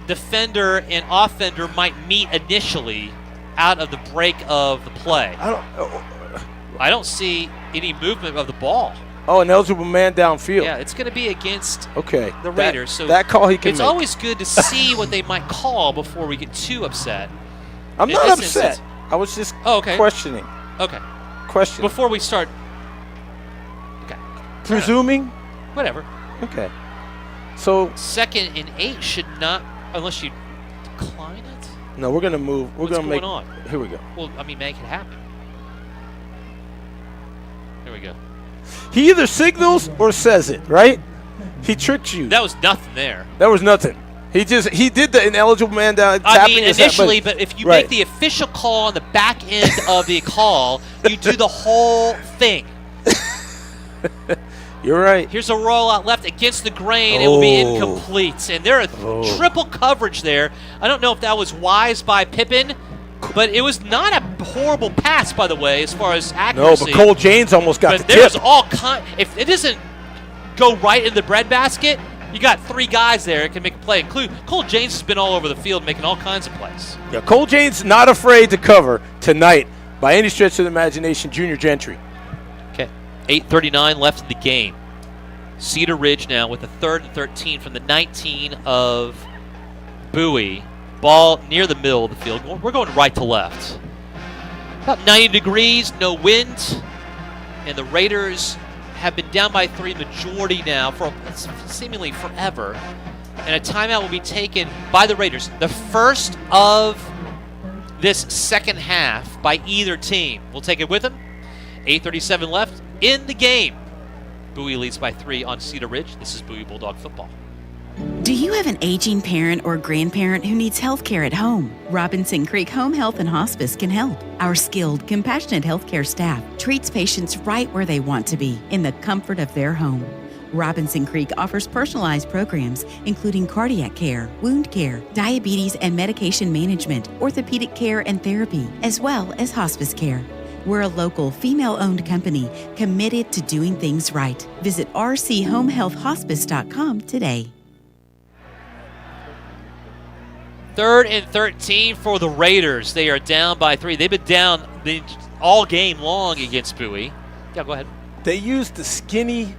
defender and offender might meet initially out of the break of the play. I don't see any movement of the ball. Oh, an eligible man downfield. Yeah, it's going to be against the Raiders. So that call he can it's make. always good to see what they might call before we get too upset. I'm not upset. I was just questioning. Okay. Questioning. Before we start. Okay. Presuming? Whatever. Okay. So 2nd and 8 should not, unless you decline it. No, we're going to move. We're going to make. On? Here we go. Well, I mean, make it happen. Here we go. He either signals or says it, right? He tricked you. That was nothing there. That was nothing. He did the ineligible man down. I mean, initially, but if you make the official call on the back end of the call, you do the whole thing. You're right. Here's a rollout left against the grain. It will be incomplete. And there are triple coverage there. I don't know if that was wise by Pippen, but it was not a horrible pass, by the way, as far as accuracy. No, but Cole James almost got the tip. There's all kind. If it doesn't go right in the breadbasket, you got 3 guys there that can make a play. Cole James has been all over the field making all kinds of plays. Yeah, Cole James not afraid to cover tonight by any stretch of the imagination. Junior Gentry. Okay, 8:39 left in the game. Cedar Ridge now with a 3rd and 13 from the 19 of Bowie. Ball near the middle of the field. We're going right to left. About 90 degrees, no wind, and the Raiders have been down by 3 majority now for seemingly forever. And a timeout will be taken by the Raiders. The first of this second half by either team. We'll take it with them. 8:37 left in the game. Bowie leads by 3 on Cedar Ridge. This is Bowie Bulldog football. Do you have an aging parent or grandparent who needs health care at home? Robinson Creek Home Health and Hospice can help. Our skilled, compassionate healthcare staff treats patients right where they want to be, in the comfort of their home. Robinson Creek offers personalized programs, including cardiac care, wound care, diabetes and medication management, orthopedic care and therapy, as well as hospice care. We're a local, female-owned company committed to doing things right. Visit rchomehealthhospice.com today. 3rd and 13 for the Raiders. They are down by 3. They've been down all game long against Bowie. Yeah, go ahead. They used the skinny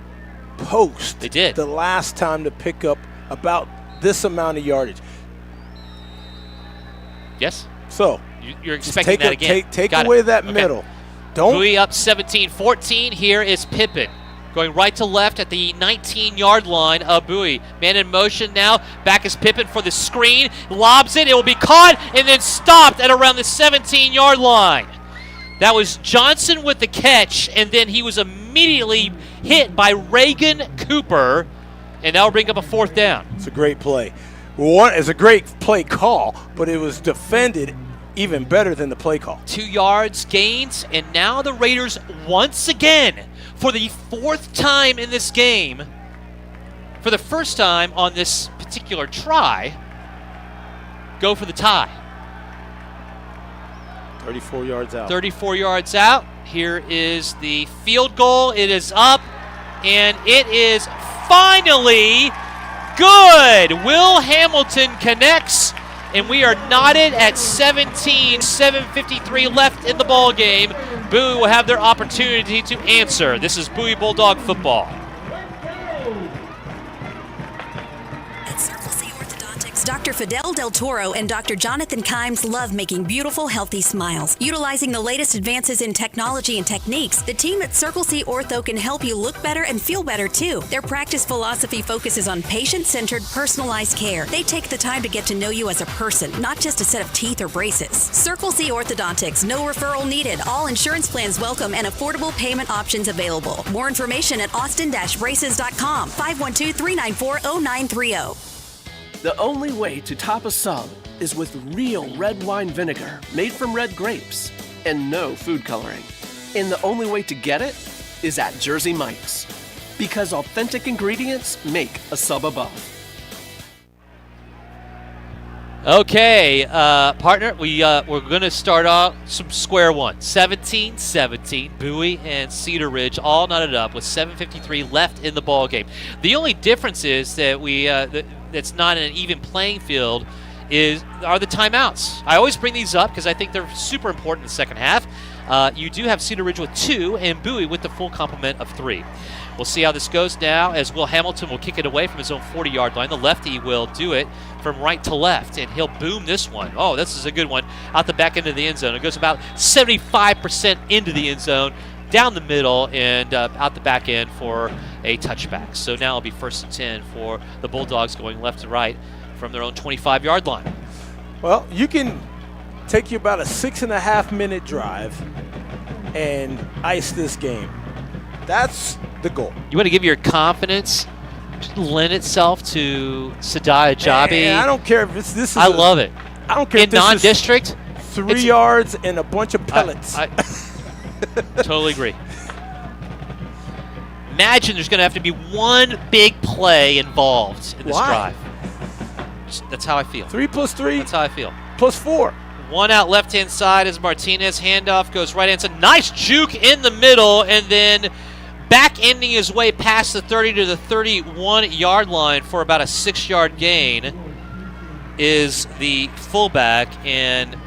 post. They did. The last time to pick up about this amount of yardage. Yes. So you're expecting that again. Take away that middle. Don't. Bowie up 17-14. Here is Pippen going right to left at the 19-yard line of Bowie. Man in motion now. Back is Pippen for the screen. Lobs it. It will be caught and then stopped at around the 17-yard line. That was Johnson with the catch, and then he was immediately hit by Reagan Cooper, and that will bring up a 4th down. It's a great play. It's a great play call, but it was defended even better than the play call. 2 yards gains, and now the Raiders once again, for the 4th time in this game, for the first time on this particular try, go for the tie. 34 yards out. 34 yards out. Here is the field goal. It is up, and it is finally good. Will Hamilton connects, and we are knotted at 17, 7:53 left in the ball game. Bowie will have their opportunity to answer. This is Bowie Bulldog football. At Circle C Orthodontics, Dr. Fidel Del Toro and Dr. Jonathan Kimes love making beautiful, healthy smiles. Utilizing the latest advances in technology and techniques, the team at Circle C Ortho can help you look better and feel better too. Their practice philosophy focuses on patient-centered, personalized care. They take the time to get to know you as a person, not just a set of teeth or braces. Circle C Orthodontics, no referral needed. All insurance plans welcome and affordable payment options available. More information at austin-braces.com, 512-394-0930. The only way to top a sub is with real red wine vinegar made from red grapes and no food coloring. And the only way to get it is at Jersey Mike's, because authentic ingredients make a sub above. Okay, partner, we're going to start off some square one. 17-17, Bowie and Cedar Ridge all knotted up with 7:53 left in the ball game. The only difference is that that's not an even playing field are the timeouts. I always bring these up because I think they're super important in the second half. You do have Cedar Ridge with 2 and Bowie with the full complement of 3. We'll see how this goes now as Will Hamilton will kick it away from his own 40-yard line. The lefty will do it from right to left, and he'll boom this one. Oh, this is a good one. Out the back end of the end zone. It goes about 75% into the end zone, down the middle, and out the back end for a touchback. So now it'll be 1st and 10 for the Bulldogs going left to right from their own 25-yard line. Well, you can take you about a 6.5-minute drive and ice this game. That's the goal. You want to give your confidence lend itself to Sadai Ajabi. I don't care if this is. I love it. I don't care in if this non-district. Is 3 yards and a bunch of pellets. I totally agree. Imagine there's going to have to be one big play involved in this drive. That's how I feel. 3 plus 3. That's how I feel. Plus 4. One out left-hand side is Martinez. Handoff goes right-hand side. Nice juke in the middle, and then back-ending his way past the 30 to the 31-yard line for about a 6-yard gain is the fullback and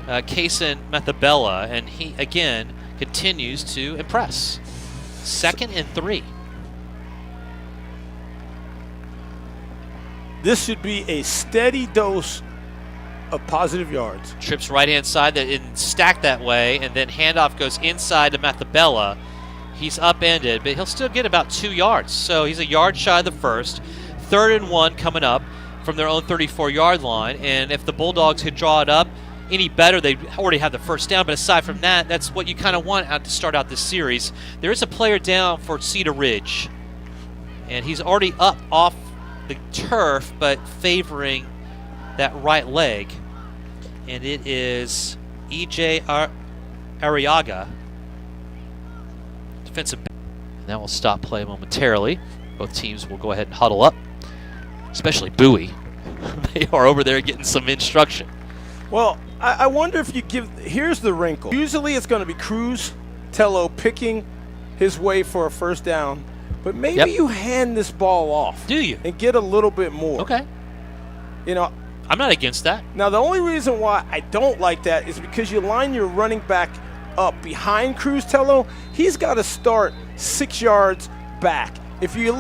Kaysen Methabella, and he, again, continues to impress. 2nd and 3. This should be a steady dose of positive yards. Trips right-hand side and stacked that way, and then handoff goes inside to Methabella. He's upended, but he'll still get about 2 yards. So he's a yard shy of the first. 3rd and 1 coming up from their own 34-yard line, and if the Bulldogs could draw it up any better, they already have the first down. But aside from that, that's what you kind of want out to start out this series. There is a player down for Cedar Ridge, and he's already up off the turf, but favoring that right leg, and it is E.J. Arriaga, defensive back. And that will stop play momentarily. Both teams will go ahead and huddle up, especially Bowie. They are over there getting some instruction. Well, I wonder if you give, here's the wrinkle. Usually it's going to be Cruz Tello picking his way for a first down, but maybe you hand this ball off. Do you? And get a little bit more. Okay. You know, I'm not against that. Now, the only reason why I don't like that is because you line your running back up behind Cruz Tello. He's got to start 6 yards back. If you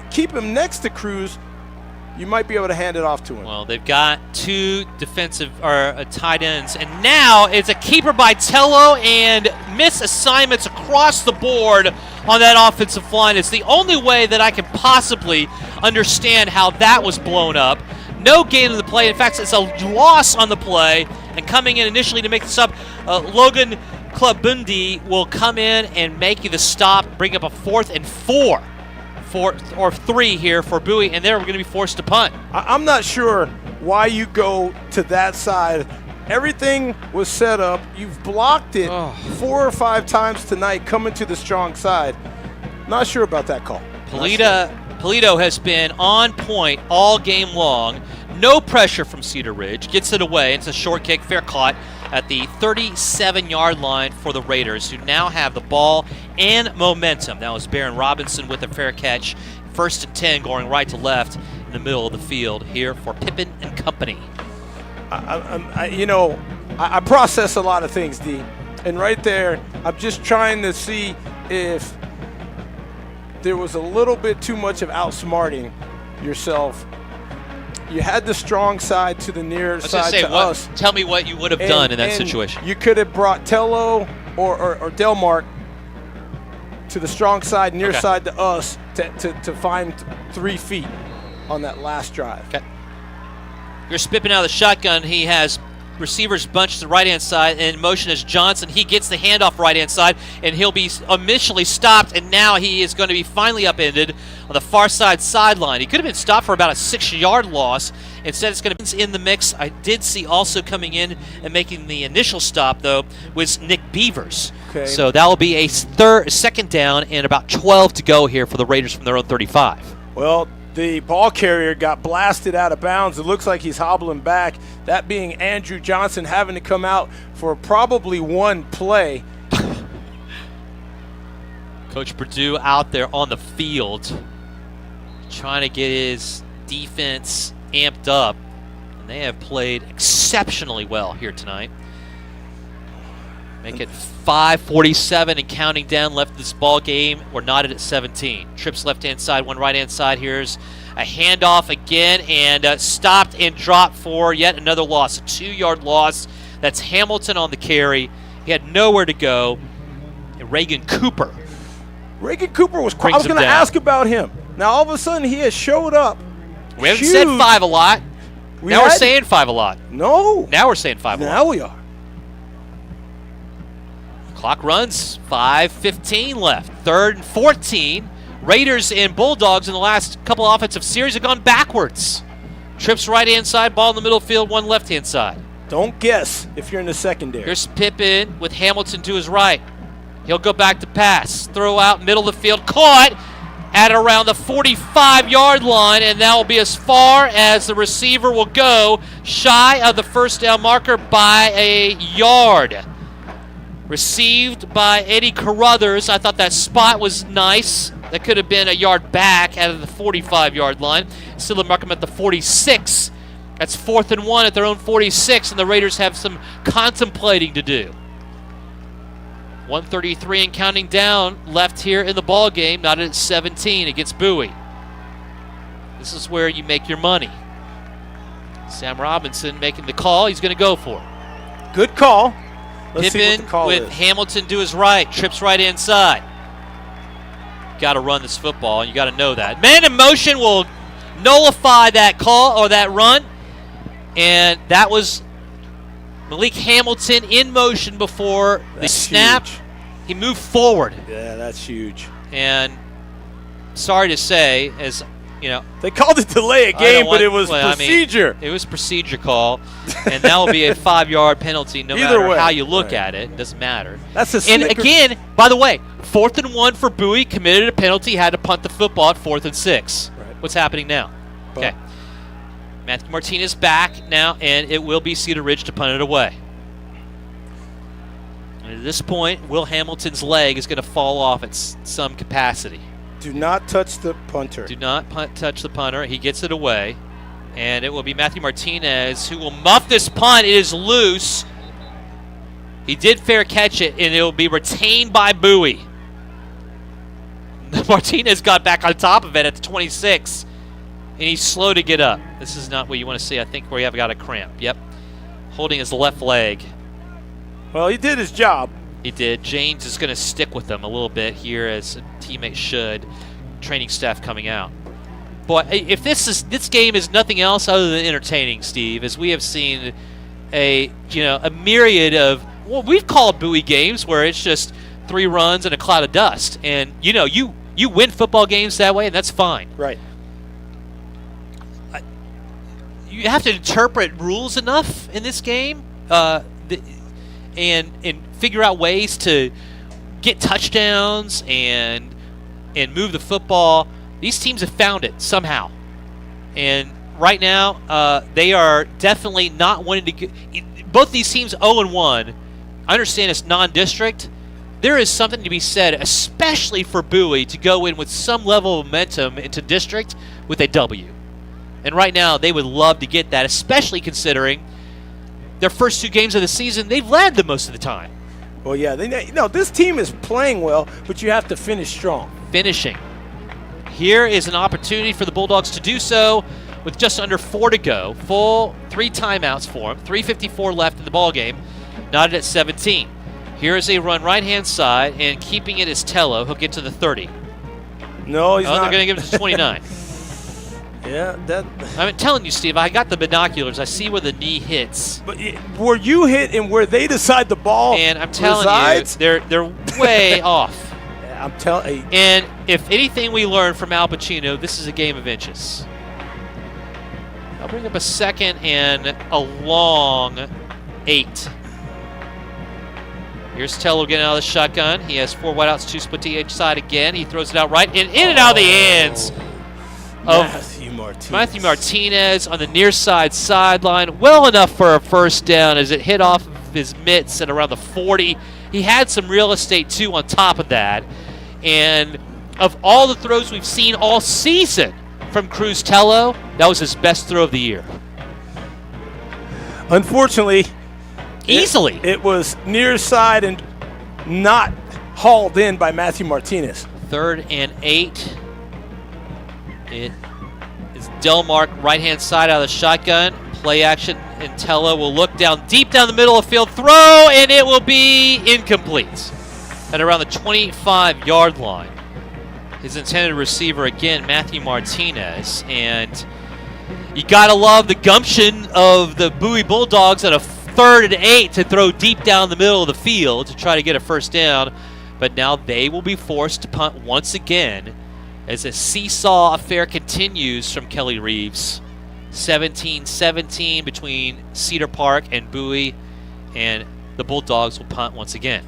keep him next to Cruz, you might be able to hand it off to him. Well, they've got 2 defensive or tight ends, and now it's a keeper by Tello and miss assignments across the board on that offensive line. It's the only way that I can possibly understand how that was blown up. No gain in the play. In fact, it's a loss on the play, and coming in initially to make the stop, Logan Klabundi will come in and make you the stop, bring up a 4th and 4. 4 or 3 here for Bowie, and they're going to be forced to punt. I'm not sure why you go to that side. Everything was set up. You've blocked it 4 or 5 times tonight coming to the strong side. Not sure about that call. Polito has been on point all game long. No pressure from Cedar Ridge. Gets it away. It's a short kick, fair caught at the 37-yard line for the Raiders, who now have the ball and momentum. That was Barron Robinson with a fair catch. 1st and 10 going right to left in the middle of the field here for Pippin and company. I process a lot of things, D. And right there, I'm just trying to see if there was a little bit too much of outsmarting yourself. You had the strong side to the near side to us. Tell me what you would have done in that situation. You could have brought Tello or Delmark to the strong side, near side to us to find 3 feet on that last drive. Okay. You're spipping out of the shotgun. He has receivers bunched to the right-hand side, and in motion is Johnson. He gets the handoff right-hand side, and he'll be initially stopped, and now he is going to be finally upended on the far side sideline. He could have been stopped for about a 6-yard loss. Instead, it's going to be in the mix. I did see also coming in and making the initial stop, though, was Nick Beavers. Okay. So that will be a 2nd down and about 12 to go here for the Raiders from their own 35. Well, the ball carrier got blasted out of bounds. It looks like he's hobbling back. That being Andrew Johnson having to come out for probably 1 play. Coach Purdue out there on the field trying to get his defense amped up. And they have played exceptionally well here tonight. Make it 5:47 and counting down left this ball game. We're knotted at 17. Trips left-hand side, 1 right-hand side. Here's a handoff again, and stopped and dropped for yet another loss, a 2-yard loss. That's Hamilton on the carry. He had nowhere to go. And Reagan Cooper was I was going to ask about him. Now, all of a sudden, he has showed up. We haven't said 5 a lot. Now we're saying 5 a lot. No. Now we're saying 5 a lot. Now we are. Clock runs, 5:15 left. 3rd and 14. Raiders and Bulldogs in the last couple of offensive series have gone backwards. Trips right-hand side, ball in the middle field, one left-hand side. Don't guess if you're in the secondary. Here's Pippen with Hamilton to his right. He'll go back to pass. Throw out middle of the field. Caught at around the 45-yard line, and that will be as far as the receiver will go, shy of the first down marker by a yard. Received by Eddie Carruthers. I thought that spot was nice. That could have been a yard back out of the 45-yard line. Still mark him at the 46. That's 4th and 1 at their own 46, and the Raiders have some contemplating to do. 1:33 and counting down left here in the ball game, not at 17 against Bowie. This is where you make your money. Sam Robinson making the call. He's going to go for it. Good call. Let's see what Pippen the call with is. Hamilton to his right, trips right inside. Got to run this football, and you got to know that. Man in motion will nullify that call or that run, and that was Malik Hamilton in motion before the snap. Huge. He moved forward. Yeah, that's huge. And sorry to say, as you know, they called it delay a game, but it was procedure. It was procedure call, and that will be a 5-yard penalty no Either matter way. how you look at it. It doesn't matter. That's a And Snicker- again, by the way, 4th and 1 for Bowie, committed a penalty, had to punt the football at 4th and 6. Right. What's happening now? Okay. Matthew Martinez back now, and it will be Cedar Ridge to punt it away. And at this point, Will Hamilton's leg is going to fall off at some capacity. Do not touch the punter. Do not touch the punter. He gets it away. And it will be Matthew Martinez who will muff this punt. It is loose. He did fair catch it, and it will be retained by Bowie. Martinez got back on top of it at the 26, and he's slow to get up. This is not what you want to see, I think, where you have got a cramp. Yep. Holding his left leg. Well, he did his job. He did. James is going to stick with them a little bit here, as a teammate should. Training staff coming out. Boy, if this game is nothing else other than entertaining, Steve, as we have seen a myriad of what we've called Bowie games where it's just 3 runs and a cloud of dust, and you win football games that way, and that's fine. Right. You have to interpret rules enough in this game, and figure out ways to get touchdowns and move the football. These teams have found it somehow, and right now they are definitely not wanting to get. Both these teams 0-1. I understand it's non-district. There is something to be said, especially for Bowie, to go in with some level of momentum into district with a W. And right now they would love to get that, especially considering their first 2 games of the season, they've led them most of the time. Well, yeah, this team is playing well, but you have to finish strong. Finishing. Here is an opportunity for the Bulldogs to do so with just under 4 to go. Full 3 timeouts for them. 3:54 left in the ball game. Knotted at 17. Here is a run right-hand side, and keeping it is Tello. He'll get to the 30. No, he's not. They're going to give it to 29. Yeah, that. I'm telling you, Steve, I got the binoculars. I see where the knee hits. But were you hit and where they decide the ball And I'm telling resides? you, they're way off. I'm telling. And if anything we learn from Al Pacino, this is a game of inches. I'll bring up a 2nd and a long 8. Here's Tello getting out of the shotgun. He has 4 wideouts, 2 split to each side again. He throws it out right and in and out of the hands of Matthew Martinez on the near side sideline. Well enough for a first down as it hit off of his mitts at around the 40. He had some real estate, too, on top of that. And of all the throws we've seen all season from Cruz Tello, that was his best throw of the year. Unfortunately, easily, it was near side and not hauled in by Matthew Martinez. 3rd and 8. It is Delmark right-hand side out of the shotgun. Play action, and Tello will look down deep down the middle of the field. Throw, and it will be incomplete at around the 25-yard line. His intended receiver, again, Matthew Martinez. And you got to love the gumption of the Bowie Bulldogs at a 3rd and 8 to throw deep down the middle of the field to try to get a first down. But now they will be forced to punt once again as a seesaw affair continues from Kelly Reeves. 17-17 between Cedar Park and Bowie, and the Bulldogs will punt once again.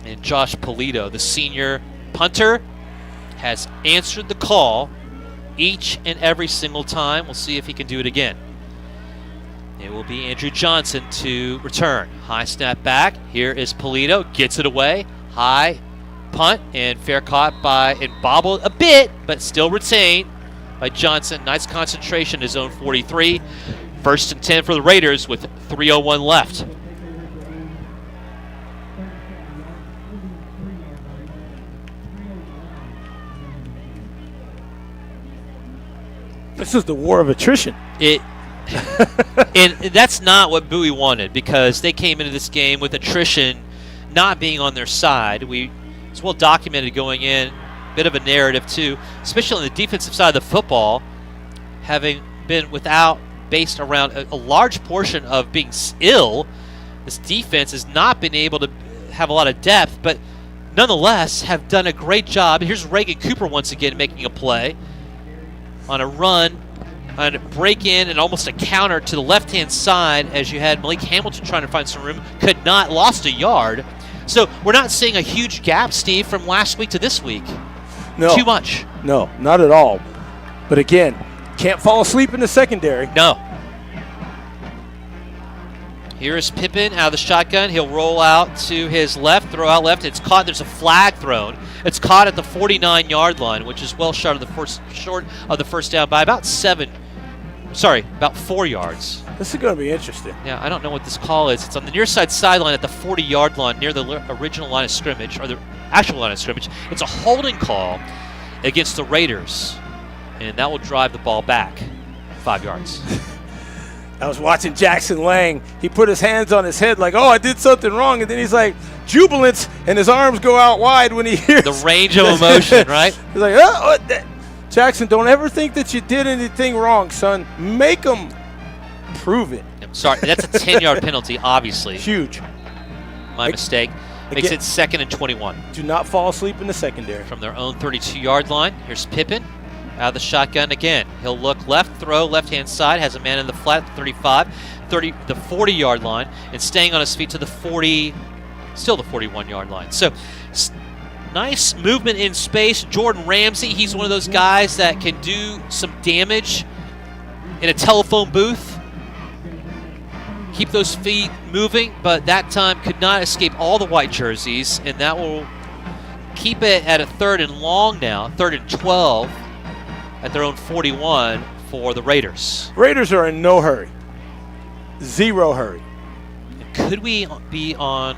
And Josh Polito, the senior punter, has answered the call each and every single time. We'll see if he can do it again. It will be Andrew Johnson to return. High snap back. Here is Polito. Gets it away. High punt and fair caught by, and bobbled a bit, but still retained by Johnson. Nice concentration, his own 43. 1st and 10 for the Raiders with 3:01 left. This is the war of attrition. And that's not what Bowie wanted, because they came into this game with attrition not being on their side. It's well documented going in, bit of a narrative too, especially on the defensive side of the football, having been based around a large portion of being ill. This defense has not been able to have a lot of depth, but nonetheless have done a great job. Here's Reagan Cooper once again making a play on a run, on a break-in, and almost a counter to the left-hand side as you had Malik Hamilton trying to find some room. Could not, lost a yard. So we're not seeing a huge gap, Steve, from last week to this week. No. Too much. No, not at all. But again, can't fall asleep in the secondary. No. Here is Pippen out of the shotgun. He'll roll out to his left, throw out left. It's caught. There's a flag thrown. It's caught at the 49-yard line, which is well short of the first down by about 4 yards. This is going to be interesting. Yeah, I don't know what this call is. It's on the near side sideline at the 40-yard line near the original line of scrimmage, or the actual line of scrimmage. It's a holding call against the Raiders, and that will drive the ball back 5 yards. I was watching Jackson Lang. He put his hands on his head like, oh, I did something wrong. And then he's like, jubilant, and his arms go out wide when he hears. The range of emotion, right? He's like, oh, Jackson, don't ever think that you did anything wrong, son. Make them prove it. I'm sorry, that's a 10-yard penalty, obviously. Huge. My mistake. Makes it 2nd and 21. Do not fall asleep in the secondary. From their own 32-yard line, here's Pippen. Out of the shotgun again. He'll look left, throw, left-hand side, has a man in the flat, 35, the 40-yard line, and staying on his feet to the 40, still the 41-yard line. So, nice movement in space. Jordan Ramsey, he's one of those guys that can do some damage in a telephone booth. Keep those feet moving, but that time could not escape all the white jerseys, and that will keep it at a 3rd and long now, 3rd and 12. At their own 41 for the Raiders. Raiders are in no hurry. Zero hurry. And could we be on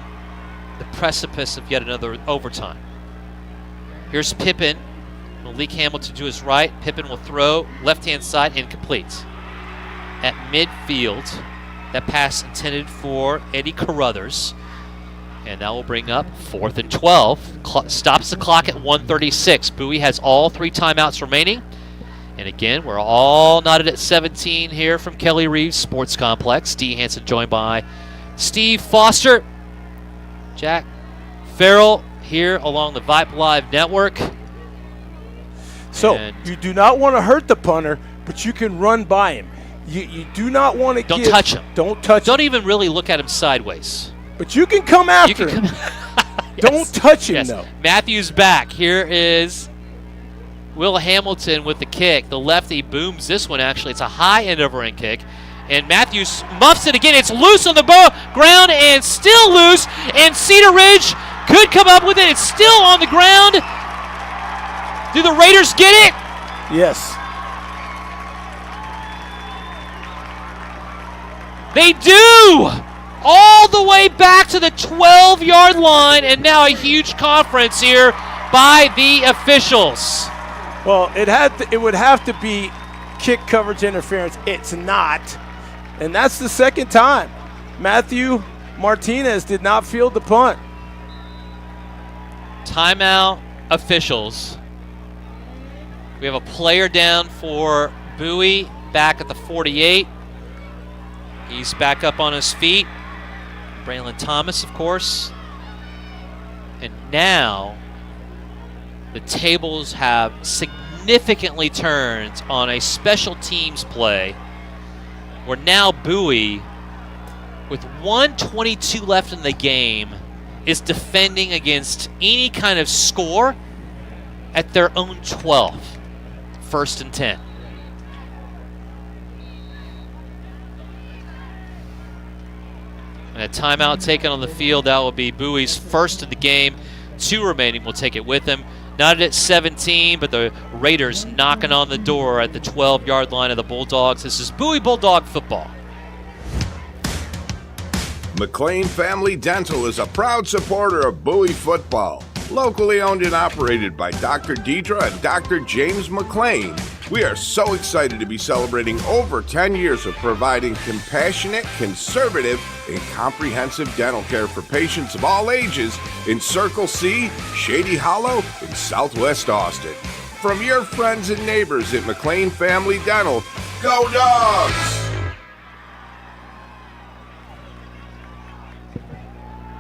the precipice of yet another overtime? Here's Pippen. Malik Hamilton to his right. Pippen will throw left-hand side, incomplete. At midfield, that pass intended for Eddie Carruthers. And that will bring up 4th and 12. Stops the clock at 1:36. Bowie has all 3 timeouts remaining. And again, we're all knotted at 17 here from Kelly Reeves Sports Complex. Dee Hanson joined by Steve Foster, Jack Farrell here along the Vype Live Network. So you do not want to hurt the punter, but you can run by him. You do not want to Don't touch him. Don't touch him. Don't even really look at him sideways. But you can come after him. Yes. Don't touch him, though. Matthews back. Here is Will Hamilton with the kick. The lefty booms this one, actually. It's a high end over end kick. And Matthews muffs it again. It's loose on the ground and still loose. And Cedar Ridge could come up with it. It's still on the ground. Do the Raiders get it? Yes. They do! All the way back to the 12-yard line, and now a huge conference here by the officials. Well, it would have to be kick coverage interference. It's not. And that's the second time. Matthew Martinez did not field the punt. Timeout officials. We have a player down for Bowie back at the 48. He's back up on his feet. Braylon Thomas, of course. And now the tables have significantly turned on a special teams play where now Bowie, with 1:22 left in the game, is defending against any kind of score at their own 12. 1st and 10. And a timeout taken on the field. That will be Bowie's first of the game. 2 remaining will take it with him. Not at 17, but the Raiders knocking on the door at the 12-yard line of the Bulldogs. This is Bowie Bulldog football. McLean Family Dental is a proud supporter of Bowie football. Locally owned and operated by Dr. Deidre and Dr. James McLean, we are so excited to be celebrating over 10 years of providing compassionate, conservative, and comprehensive dental care for patients of all ages in Circle C, Shady Hollow, and Southwest Austin. From your friends and neighbors at McLean Family Dental, go Dogs!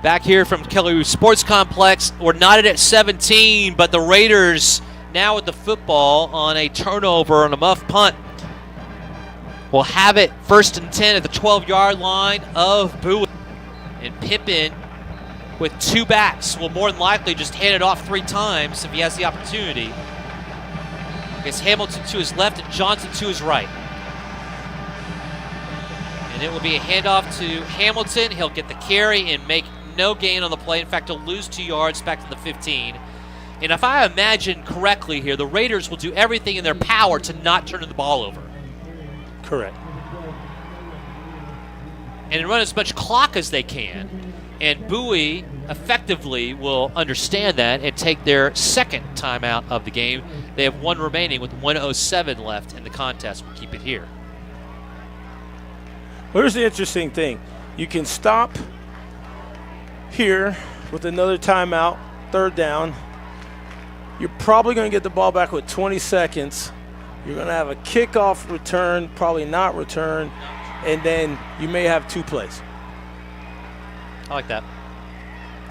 Back here from Kelly Sports Complex, we're knotted at 17, but the Raiders now with the football on a turnover and a muff punt will have it 1st and 10 at the 12-yard line of Bowie. And Pippin with 2 backs will more than likely just hand it off 3 times if he has the opportunity. It's Hamilton to his left and Johnson to his right. And it will be a handoff to Hamilton. He'll get the carry and make no gain on the play. In fact, he'll lose 2 yards back to the 15. And if I imagine correctly here, the Raiders will do everything in their power to not turn the ball over. Correct. And run as much clock as they can. And Bowie effectively will understand that and take their second timeout of the game. They have 1 remaining with 1:07 left in the contest. We'll keep it here. Well, here's the interesting thing. You can stop here with another timeout, 3rd down. You're probably going to get the ball back with 20 seconds. You're going to have a kickoff return, probably not return, and then you may have 2 plays. I like that.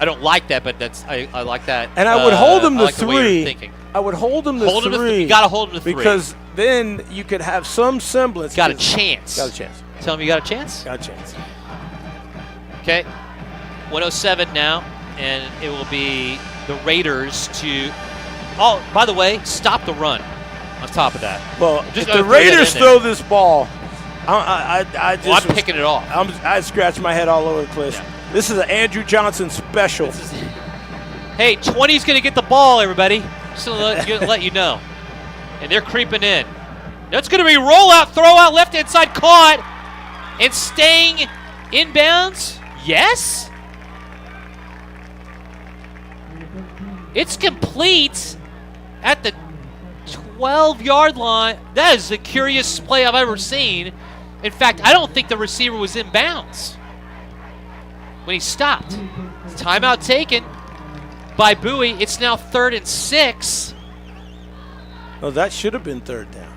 I don't like that, but I like that. And I would hold them to like 3. I would hold them to 3. You got to hold them to 3. Because then you could have some semblance. Got a chance. Got a chance. Tell me you got a chance? Got a chance. Okay. 1:07 now, and it will be the Raiders to... Oh, by the way, stop the run on top of that. Well, just if the Raiders throw this ball, I'm picking it off. I scratch my head all over the place. Yeah. This is an Andrew Johnson special. Hey, 20's going to get the ball, everybody. Just to let you know. And they're creeping in. That's going to be rollout, throw out, left-hand side, caught, and staying inbounds. Yes? It's complete at the 12-yard line. That is the curious play I've ever seen. In fact, I don't think the receiver was in bounds when he stopped. Timeout taken by Bowie. It's now 3rd and 6. Oh, that should have been 3rd down.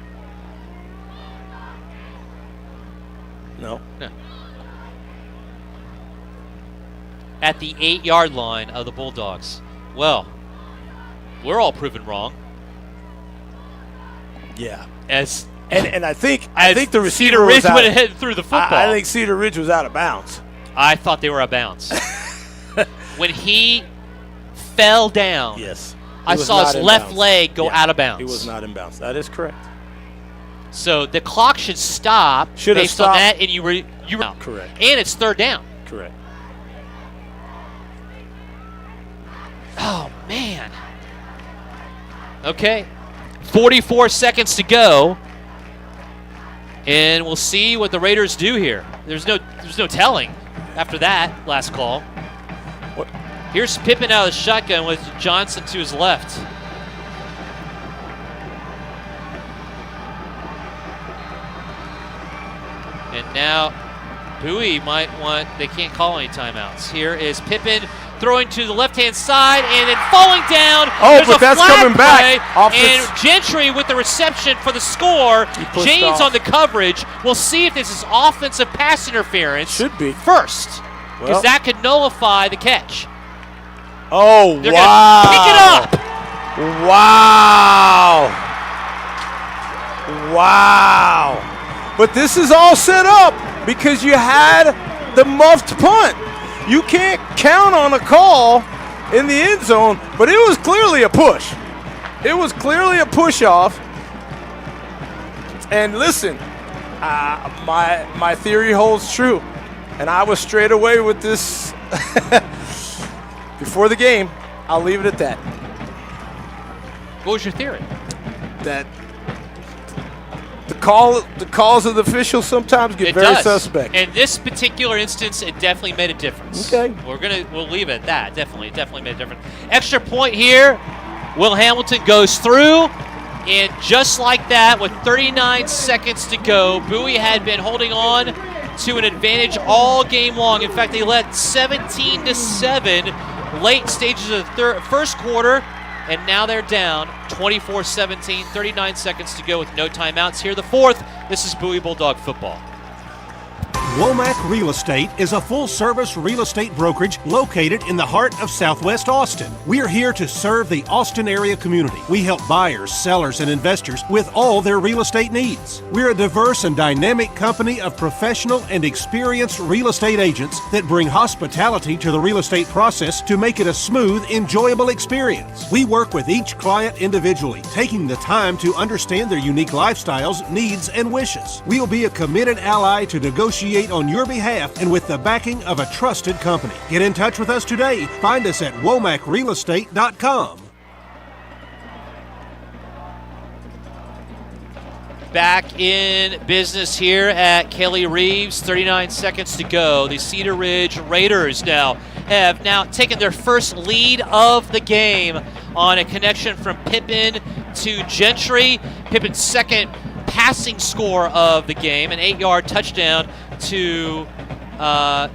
No. At the 8-yard line of the Bulldogs. Well, we're all proven wrong. Yeah. And I think the receiver Cedar Ridge was out. went ahead through the football. I think Cedar Ridge was out of bounds. I thought they were out of bounds. When he fell down, yes, I saw his left leg go out of bounds. He was not in bounds. That is correct. So the clock should stop based on that, and you were out. Correct. And it's 3rd down. Correct. Oh, man. Okay. 44 seconds to go. And we'll see what the Raiders do here. There's no telling after that last call. Here's Pippin out of the shotgun with Johnson to his left. And now Bowie might want, they can't call any timeouts. Here is Pippin throwing to the left-hand side and then falling down. Oh, There's but a that's flag coming play, back. And Gentry with the reception for the score. James on the coverage. We'll see if this is offensive pass interference. Should be. First, because that could nullify the catch. Oh, They're wow. gonna pick it up. Wow. Wow. But this is all set up because you had the muffed punt. You can't count on a call in the end zone, but it was clearly a push. It was clearly a push off. And listen, my theory holds true. And I was straight away with this before the game. I'll leave it at that. What was your theory? That the calls of the officials sometimes get very suspect. In this particular instance, it definitely made a difference. Okay. We'll leave it at that. Definitely made a difference. Extra point here. Will Hamilton goes through, and just like that, with 39 seconds to go, Bowie had been holding on to an advantage all game long. In fact, they led 17-7 late stages of the first quarter, and now they're down 24-17, 39 seconds to go with no timeouts. Here the fourth. This is Bowie Bulldog football. Womack Real Estate is a full-service real estate brokerage located in the heart of Southwest Austin. We're here to serve the Austin area community. We help buyers, sellers, and investors with all their real estate needs. We're a diverse and dynamic company of professional and experienced real estate agents that bring hospitality to the real estate process to make it a smooth, enjoyable experience. We work with each client individually, taking the time to understand their unique lifestyles, needs, and wishes. We'll be a committed ally to negotiate on your behalf and with the backing of a trusted company. Get in touch with us today. Find us at womacrealestate.com. Back in business here at Kelly Reeves. 39 seconds to go. The Cedar Ridge Raiders have taken their first lead of the game on a connection from Pippin to Gentry. Pippin's second passing score of the game, an 8-yard touchdown to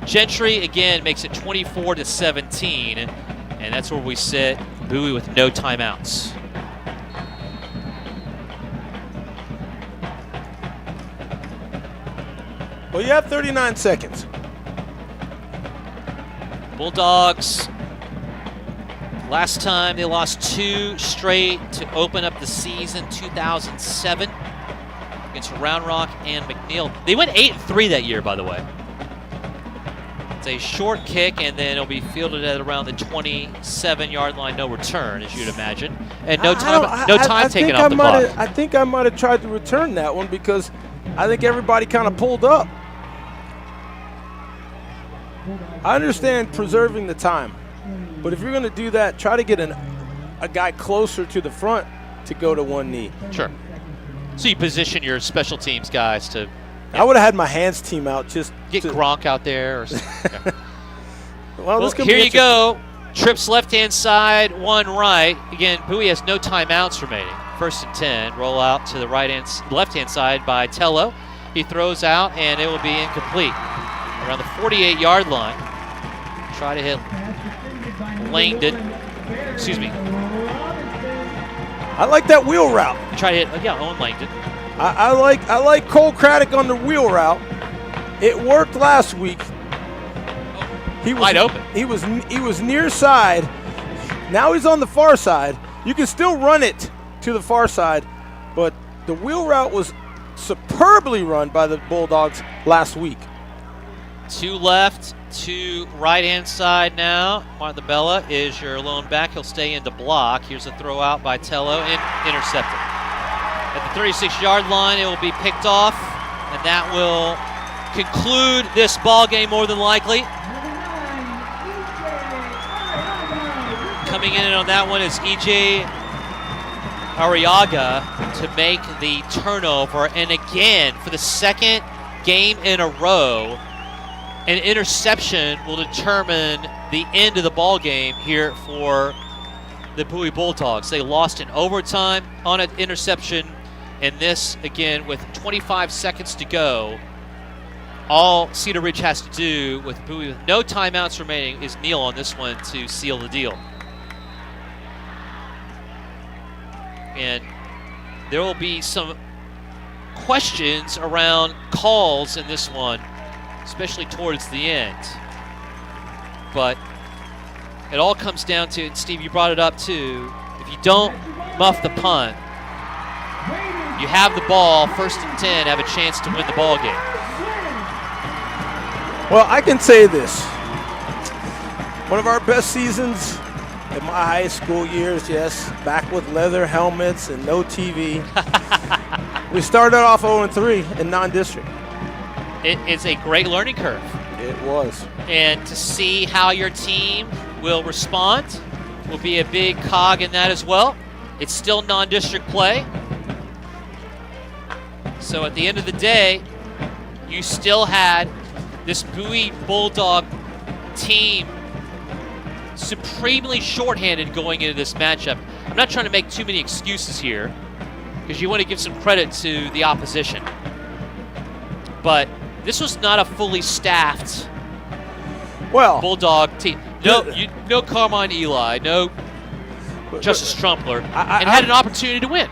Gentry. Again, makes it 24-17, and that's where we sit. Bowie with no timeouts. Well, you have 39 seconds. Bulldogs, last time they lost 2 straight to open up the season, 2007. Against Round Rock and McNeil. They went 8-3 that year, by the way. It's a short kick, and then it'll be fielded at around the 27-yard line, no return, as you'd imagine, and no time taken off the clock. I think I might have tried to return that one because I think everybody kind of pulled up. I understand preserving the time, but if you're going to do that, try to get a guy closer to the front to go to one knee. Sure. So you position your special teams guys to... I would have had my hands team out just get Gronk out there. Or something. Well, here you go. Trips left-hand side, one right. Again, Bowie has no timeouts remaining. 1st and 10. Roll out to the left-hand side by Tello. He throws out, and it will be incomplete. Around the 48-yard line. Try to hit Langdon. Excuse me. I like that wheel route. You try to hit, Owen Langdon. I like Cole Craddock on the wheel route. It worked last week. He was wide open. He was near side. Now he's on the far side. You can still run it to the far side, but the wheel route was superbly run by the Bulldogs last week. 2 left, 2 right-hand side now. Marthabella is your lone back. He'll stay in to block. Here's a throw out by Tello and intercepted. At the 36-yard line, it will be picked off, and that will conclude this ball game more than likely. Coming in on that one is E.J. Arriaga to make the turnover, and again, for the second game in a row, an interception will determine the end of the ball game here for the Bowie Bulldogs. They lost in overtime on an interception, and this, again, with 25 seconds to go, all Cedar Ridge has to do with Bowie with no timeouts remaining is kneel on this one to seal the deal. And there will be some questions around calls in this one, especially towards the end. But it all comes down to, and Steve, you brought it up too, if you don't muff the punt, you have the ball, 1st and 10, have a chance to win the ball game. Well, I can say this. One of our best seasons in my high school years, yes, back with leather helmets and no TV. We started off 0-3 in non-district. It's a great learning curve. It was. And to see how your team will respond will be a big cog in that as well. It's still non-district play. So at the end of the day, you still had this Bowie Bulldog team supremely shorthanded going into this matchup. I'm not trying to make too many excuses here because you want to give some credit to the opposition. But this was not a fully staffed Bulldog team. No Carmine Eli, no Justice Trumpler, and had an opportunity to win.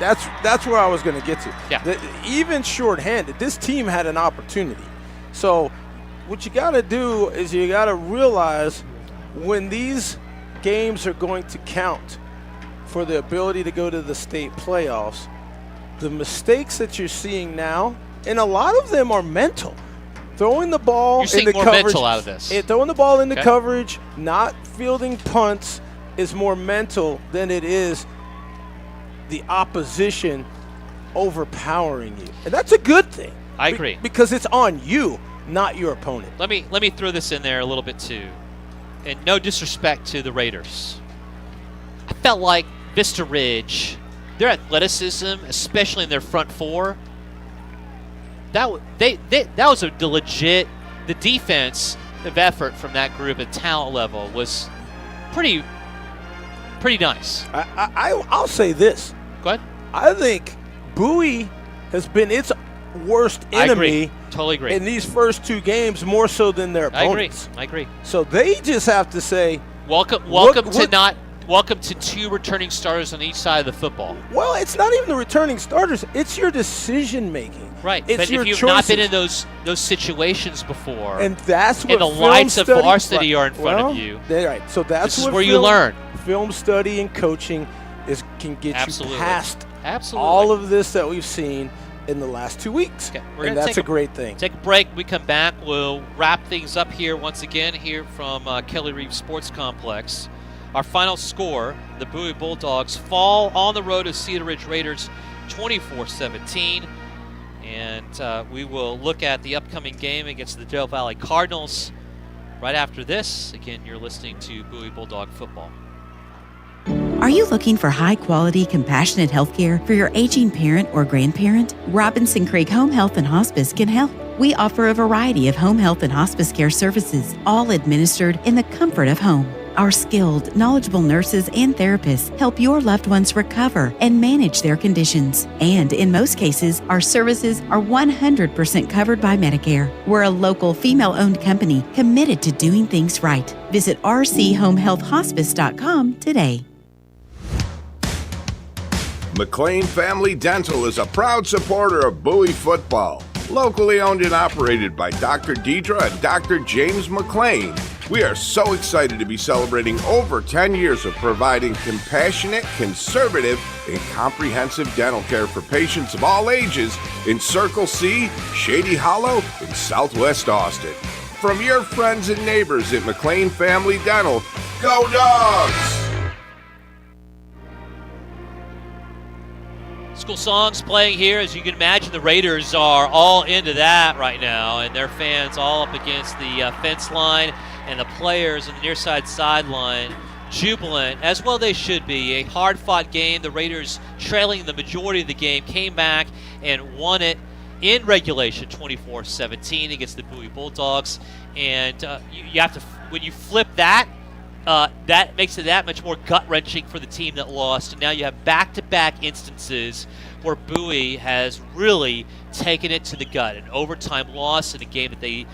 That's where I was going to get to. Yeah. Even shorthanded, this team had an opportunity. So what you got to do is you got to realize when these games are going to count for the ability to go to the state playoffs, the mistakes that you're seeing now, and a lot of them are mental. Throwing the ball in the coverage. You're seeing more mental out of this. Throwing the ball in the coverage, not fielding punts is more mental than it is the opposition overpowering you. And that's a good thing. I agree. Because it's on you, not your opponent. Let me throw this in there a little bit too. And no disrespect to the Raiders. I felt like Vista Ridge, their athleticism, especially in their front four, that was a legit. The defense of effort from that group at talent level was pretty nice. I'll say this. Go ahead. I think Bowie has been its worst enemy. Totally agree. In these first two games, more so than their opponents. I agree. So they just have to say, welcome to two returning starters on each side of the football. Well, it's not even the returning starters; it's your decision making. Right. It's but your if you've choices. not been in those situations before, and that's what and the lights of varsity are in front of you. Right. So that's this is where you learn. Film study and coaching can get Absolutely. you past Absolutely. all of this that we've seen in the last 2 weeks. Okay. And that's a great thing. Take a break. We come back. We'll wrap things up here once again here from Kelly Reeves Sports Complex. Our final score, the Bowie Bulldogs fall on the road to Cedar Ridge Raiders 24-17. And we will look at the upcoming game against the Del Valley Cardinals right after this. Again, you're listening to Bowie Bulldog Football. Are you looking for high-quality, compassionate health care for your aging parent or grandparent? Robinson Creek Home Health and Hospice can help. We offer a variety of home health and hospice care services, all administered in the comfort of home. Our skilled, knowledgeable nurses and therapists help your loved ones recover and manage their conditions. And in most cases, our services are 100% covered by Medicare. We're a local, female-owned company committed to doing things right. Visit rchomehealthhospice.com today. McLean Family Dental is a proud supporter of Bowie football. Locally owned and operated by Dr. Deidre and Dr. James McLean, we are so excited to be celebrating over 10 years of providing compassionate, conservative, and comprehensive dental care for patients of all ages in Circle C, Shady Hollow, and Southwest Austin. From your friends and neighbors at McLean Family Dental, go Dogs! School songs playing here. As you can imagine, the Raiders are all into that right now, and their fans all up against the fence line, and the players on the near side sideline jubilant, as well they should be. A hard-fought game. The Raiders, trailing the majority of the game, came back and won it in regulation 24-17 against the Bowie Bulldogs. And you have to, when you flip that, that makes it that much more gut-wrenching for the team that lost. And now you have back-to-back instances where Bowie has really taken it to the gut. An overtime loss in a game that they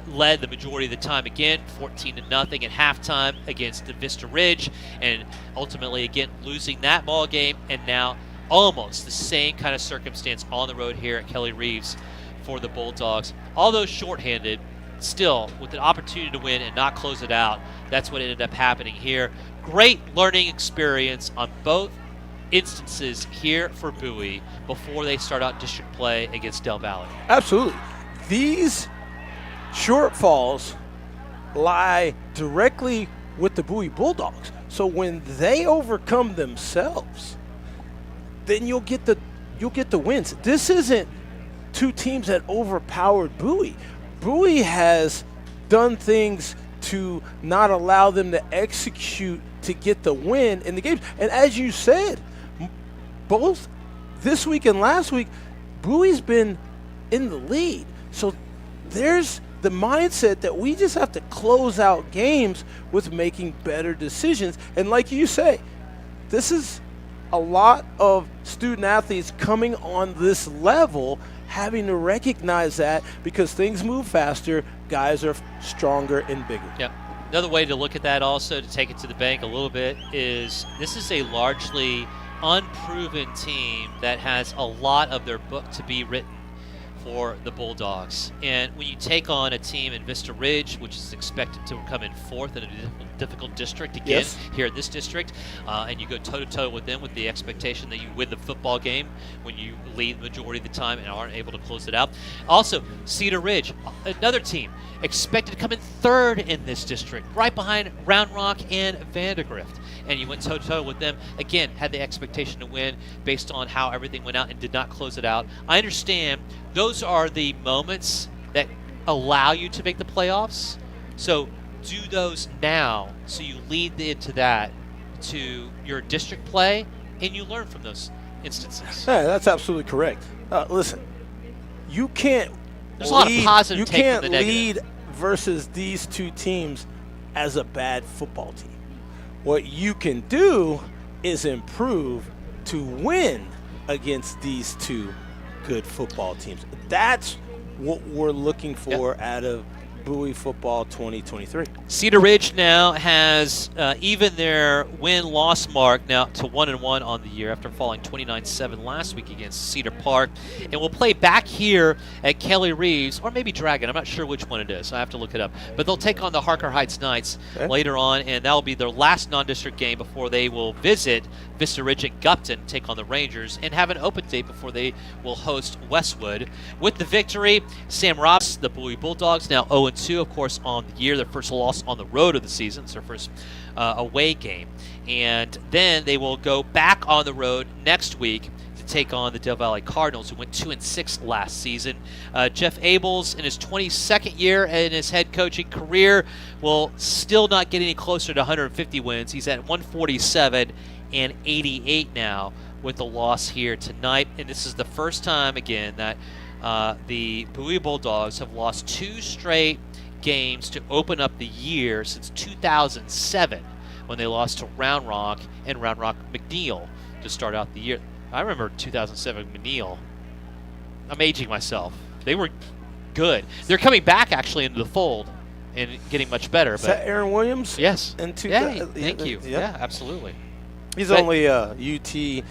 led the majority of the time, again 14-0 at halftime against Vista Ridge, and ultimately again losing that ball game, and now almost the same kind of circumstance on the road here at Kelly Reeves for the Bulldogs. Although shorthanded, still with an opportunity to win and not close it out. That's what ended up happening here. great learning experience on both instances here for Bowie before they start out district play against Del Valle. Absolutely. These shortfalls lie directly with the Bowie Bulldogs. So when they overcome themselves, then you'll get the wins. This isn't two teams that overpowered Bowie. Bowie has done things to not allow them to execute to get the win in the games. And as you said, both this week and last week, Bowie's been in the lead. So there's the mindset that we just have to close out games with making better decisions. And like you say, this is a lot of student athletes coming on this level, having to recognize that because things move faster, guys are stronger and bigger. Yep. Another way to look at that also, to take it to the bank a little bit, is this is a largely unproven team that has a lot of their book to be written for the Bulldogs. And when you take on a team in Vista Ridge, which is expected to come in fourth in a difficult district again here in this district, and you go toe-to-toe with them with the expectation that you win the football game when you lead the majority of the time and aren't able to close it out. Also, Cedar Ridge, another team expected to come in third in this district, right behind Round Rock and Vandergrift. And you went toe-to-toe with them. Again, had the expectation to win based on how everything went out and did not close it out. I understand those are the moments that allow you to make the playoffs. So do those now so you lead into that to your district play and you learn from those instances. Yeah, that's absolutely correct. Listen, you can't There's a lot of positive you take can't from the lead negative. Versus these two teams as a bad football team. What you can do is improve to win against these two good football teams. That's what we're looking for out of Bowie football 2023. Cedar Ridge now has even their win-loss mark now to 1-1 on the year after falling 29-7 last week against Cedar Park. And we'll play back here at Kelly Reeves, or maybe Dragon. I'm not sure which one it is. I have to look it up. But they'll take on the Harker Heights Knights later on, and that will be their last non-district game before they will visit Vista Ridge and Gupton, take on the Rangers, and have an open date before they will host Westwood. With the victory, Sam Robs, the Bowie Bulldogs, now 0-2, of course, on the year. Their first loss on the road of the season. It's their first away game. And then they will go back on the road next week to take on the Del Valle Cardinals, who went 2-6 last season. Jeff Abels, in his 22nd year in his head coaching career, will still not get any closer to 150 wins. He's at 147 and 88 now with the loss here tonight. And this is the first time, again, that the Bowie Bulldogs have lost 2 straight games to open up the year since 2007 when they lost to Round Rock and Round Rock McNeil to start out the year. I remember 2007 McNeil. I'm aging myself. They were good. They're coming back actually into the fold and getting much better. Is that Aaron Williams? Yes. In Thank you. Yeah, absolutely. He's only UT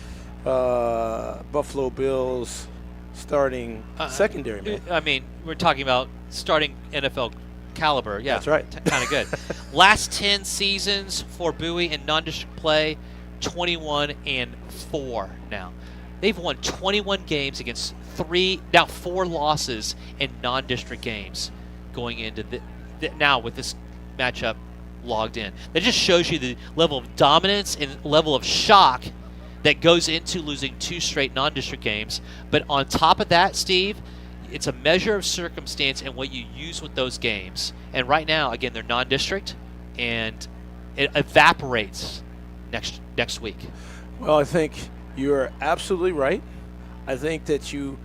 Buffalo Bills starting secondary man. I mean, we're talking about starting NFL caliber. Yeah, that's right. Kind of good. Last 10 seasons for Bowie in non-district play, 21-4 now. They've won 21 games against 4 losses in non-district games going into now with this matchup logged in. That just shows you the level of dominance and level of shock that goes into losing 2 straight non-district games. But on top of that, Steve, it's a measure of circumstance and what you use with those games. And right now, again, they're non-district, and it evaporates next week. Well, I think you're absolutely right. I think that you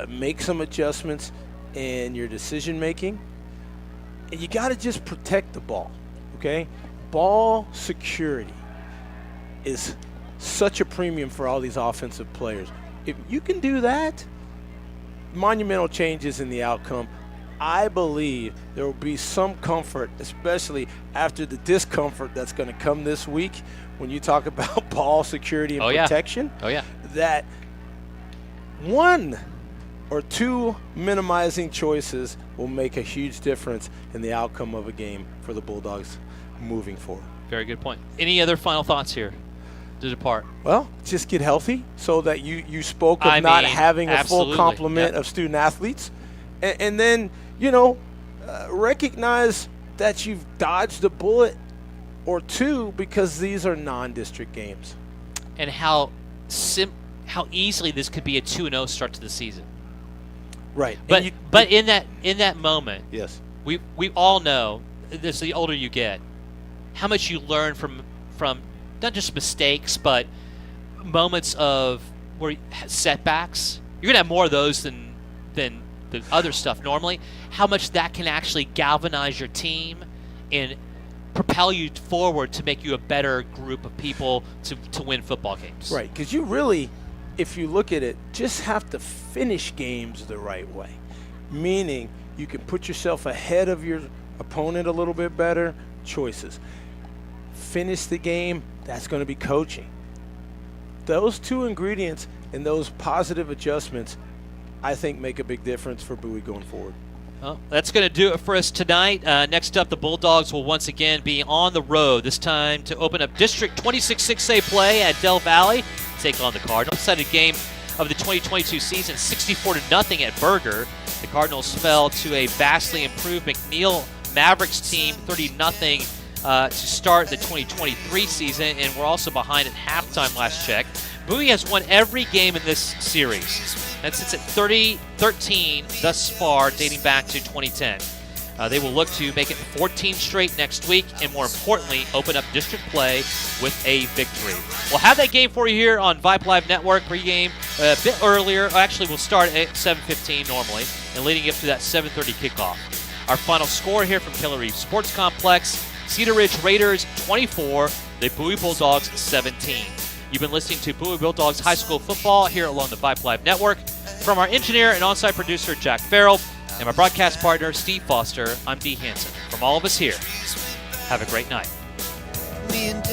make some adjustments in your decision-making, and you got to just protect the ball, okay? Ball security is such a premium for all these offensive players. If you can do that, monumental changes in the outcome. I believe there will be some comfort, especially after the discomfort that's going to come this week when you talk about ball security and protection. Oh, yeah. That 1 or 2 minimizing choices will make a huge difference in the outcome of a game for the Bulldogs moving forward. Very good point. Any other final thoughts here to depart? Well, just get healthy so that you spoke of not having a full complement of student athletes. And then, recognize that you've dodged a bullet or two because these are non-district games. And how easily this could be a 2-0 start to the season. Right. But in that moment, yes, we all know, this the older you get, how much you learn from not just mistakes, but moments of setbacks. You're gonna have more of those than the other stuff normally. How much that can actually galvanize your team and propel you forward to make you a better group of people to win football games. Right, because you really, if you look at it, just have to finish games the right way. Meaning you can put yourself ahead of your opponent a little bit better. Choices. Finish the game, that's going to be coaching. Those two ingredients and those positive adjustments, I think, make a big difference for Bowie going forward. Well, that's going to do it for us tonight. Next up, the Bulldogs will once again be on the road, this time to open up District 26 6A play at Del Valley, take on the Cardinals. Decided game of the 2022 season, 64-0 at Berger. The Cardinals fell to a vastly improved McNeil Mavericks team, 30-0 to start the 2023 season, and we're also behind at halftime last check. Bowie has won every game in this series. That sits at 30-13 thus far, dating back to 2010. They will look to make it 14 straight next week, and more importantly, open up district play with a victory. We'll have that game for you here on Vype Live Network. Pregame a bit earlier. Actually, we'll start at 7:15 normally, and leading up to that 7:30 kickoff. Our final score here from Keller Reef Sports Complex: Cedar Ridge Raiders 24, the Bowie Bulldogs 17. You've been listening to Bowie Bulldogs High School Football here along the Vype Live Network. From our engineer and on-site producer, Jack Farrell, and my broadcast partner, Steve Foster, I'm Dee Hansen. From all of us here, have a great night.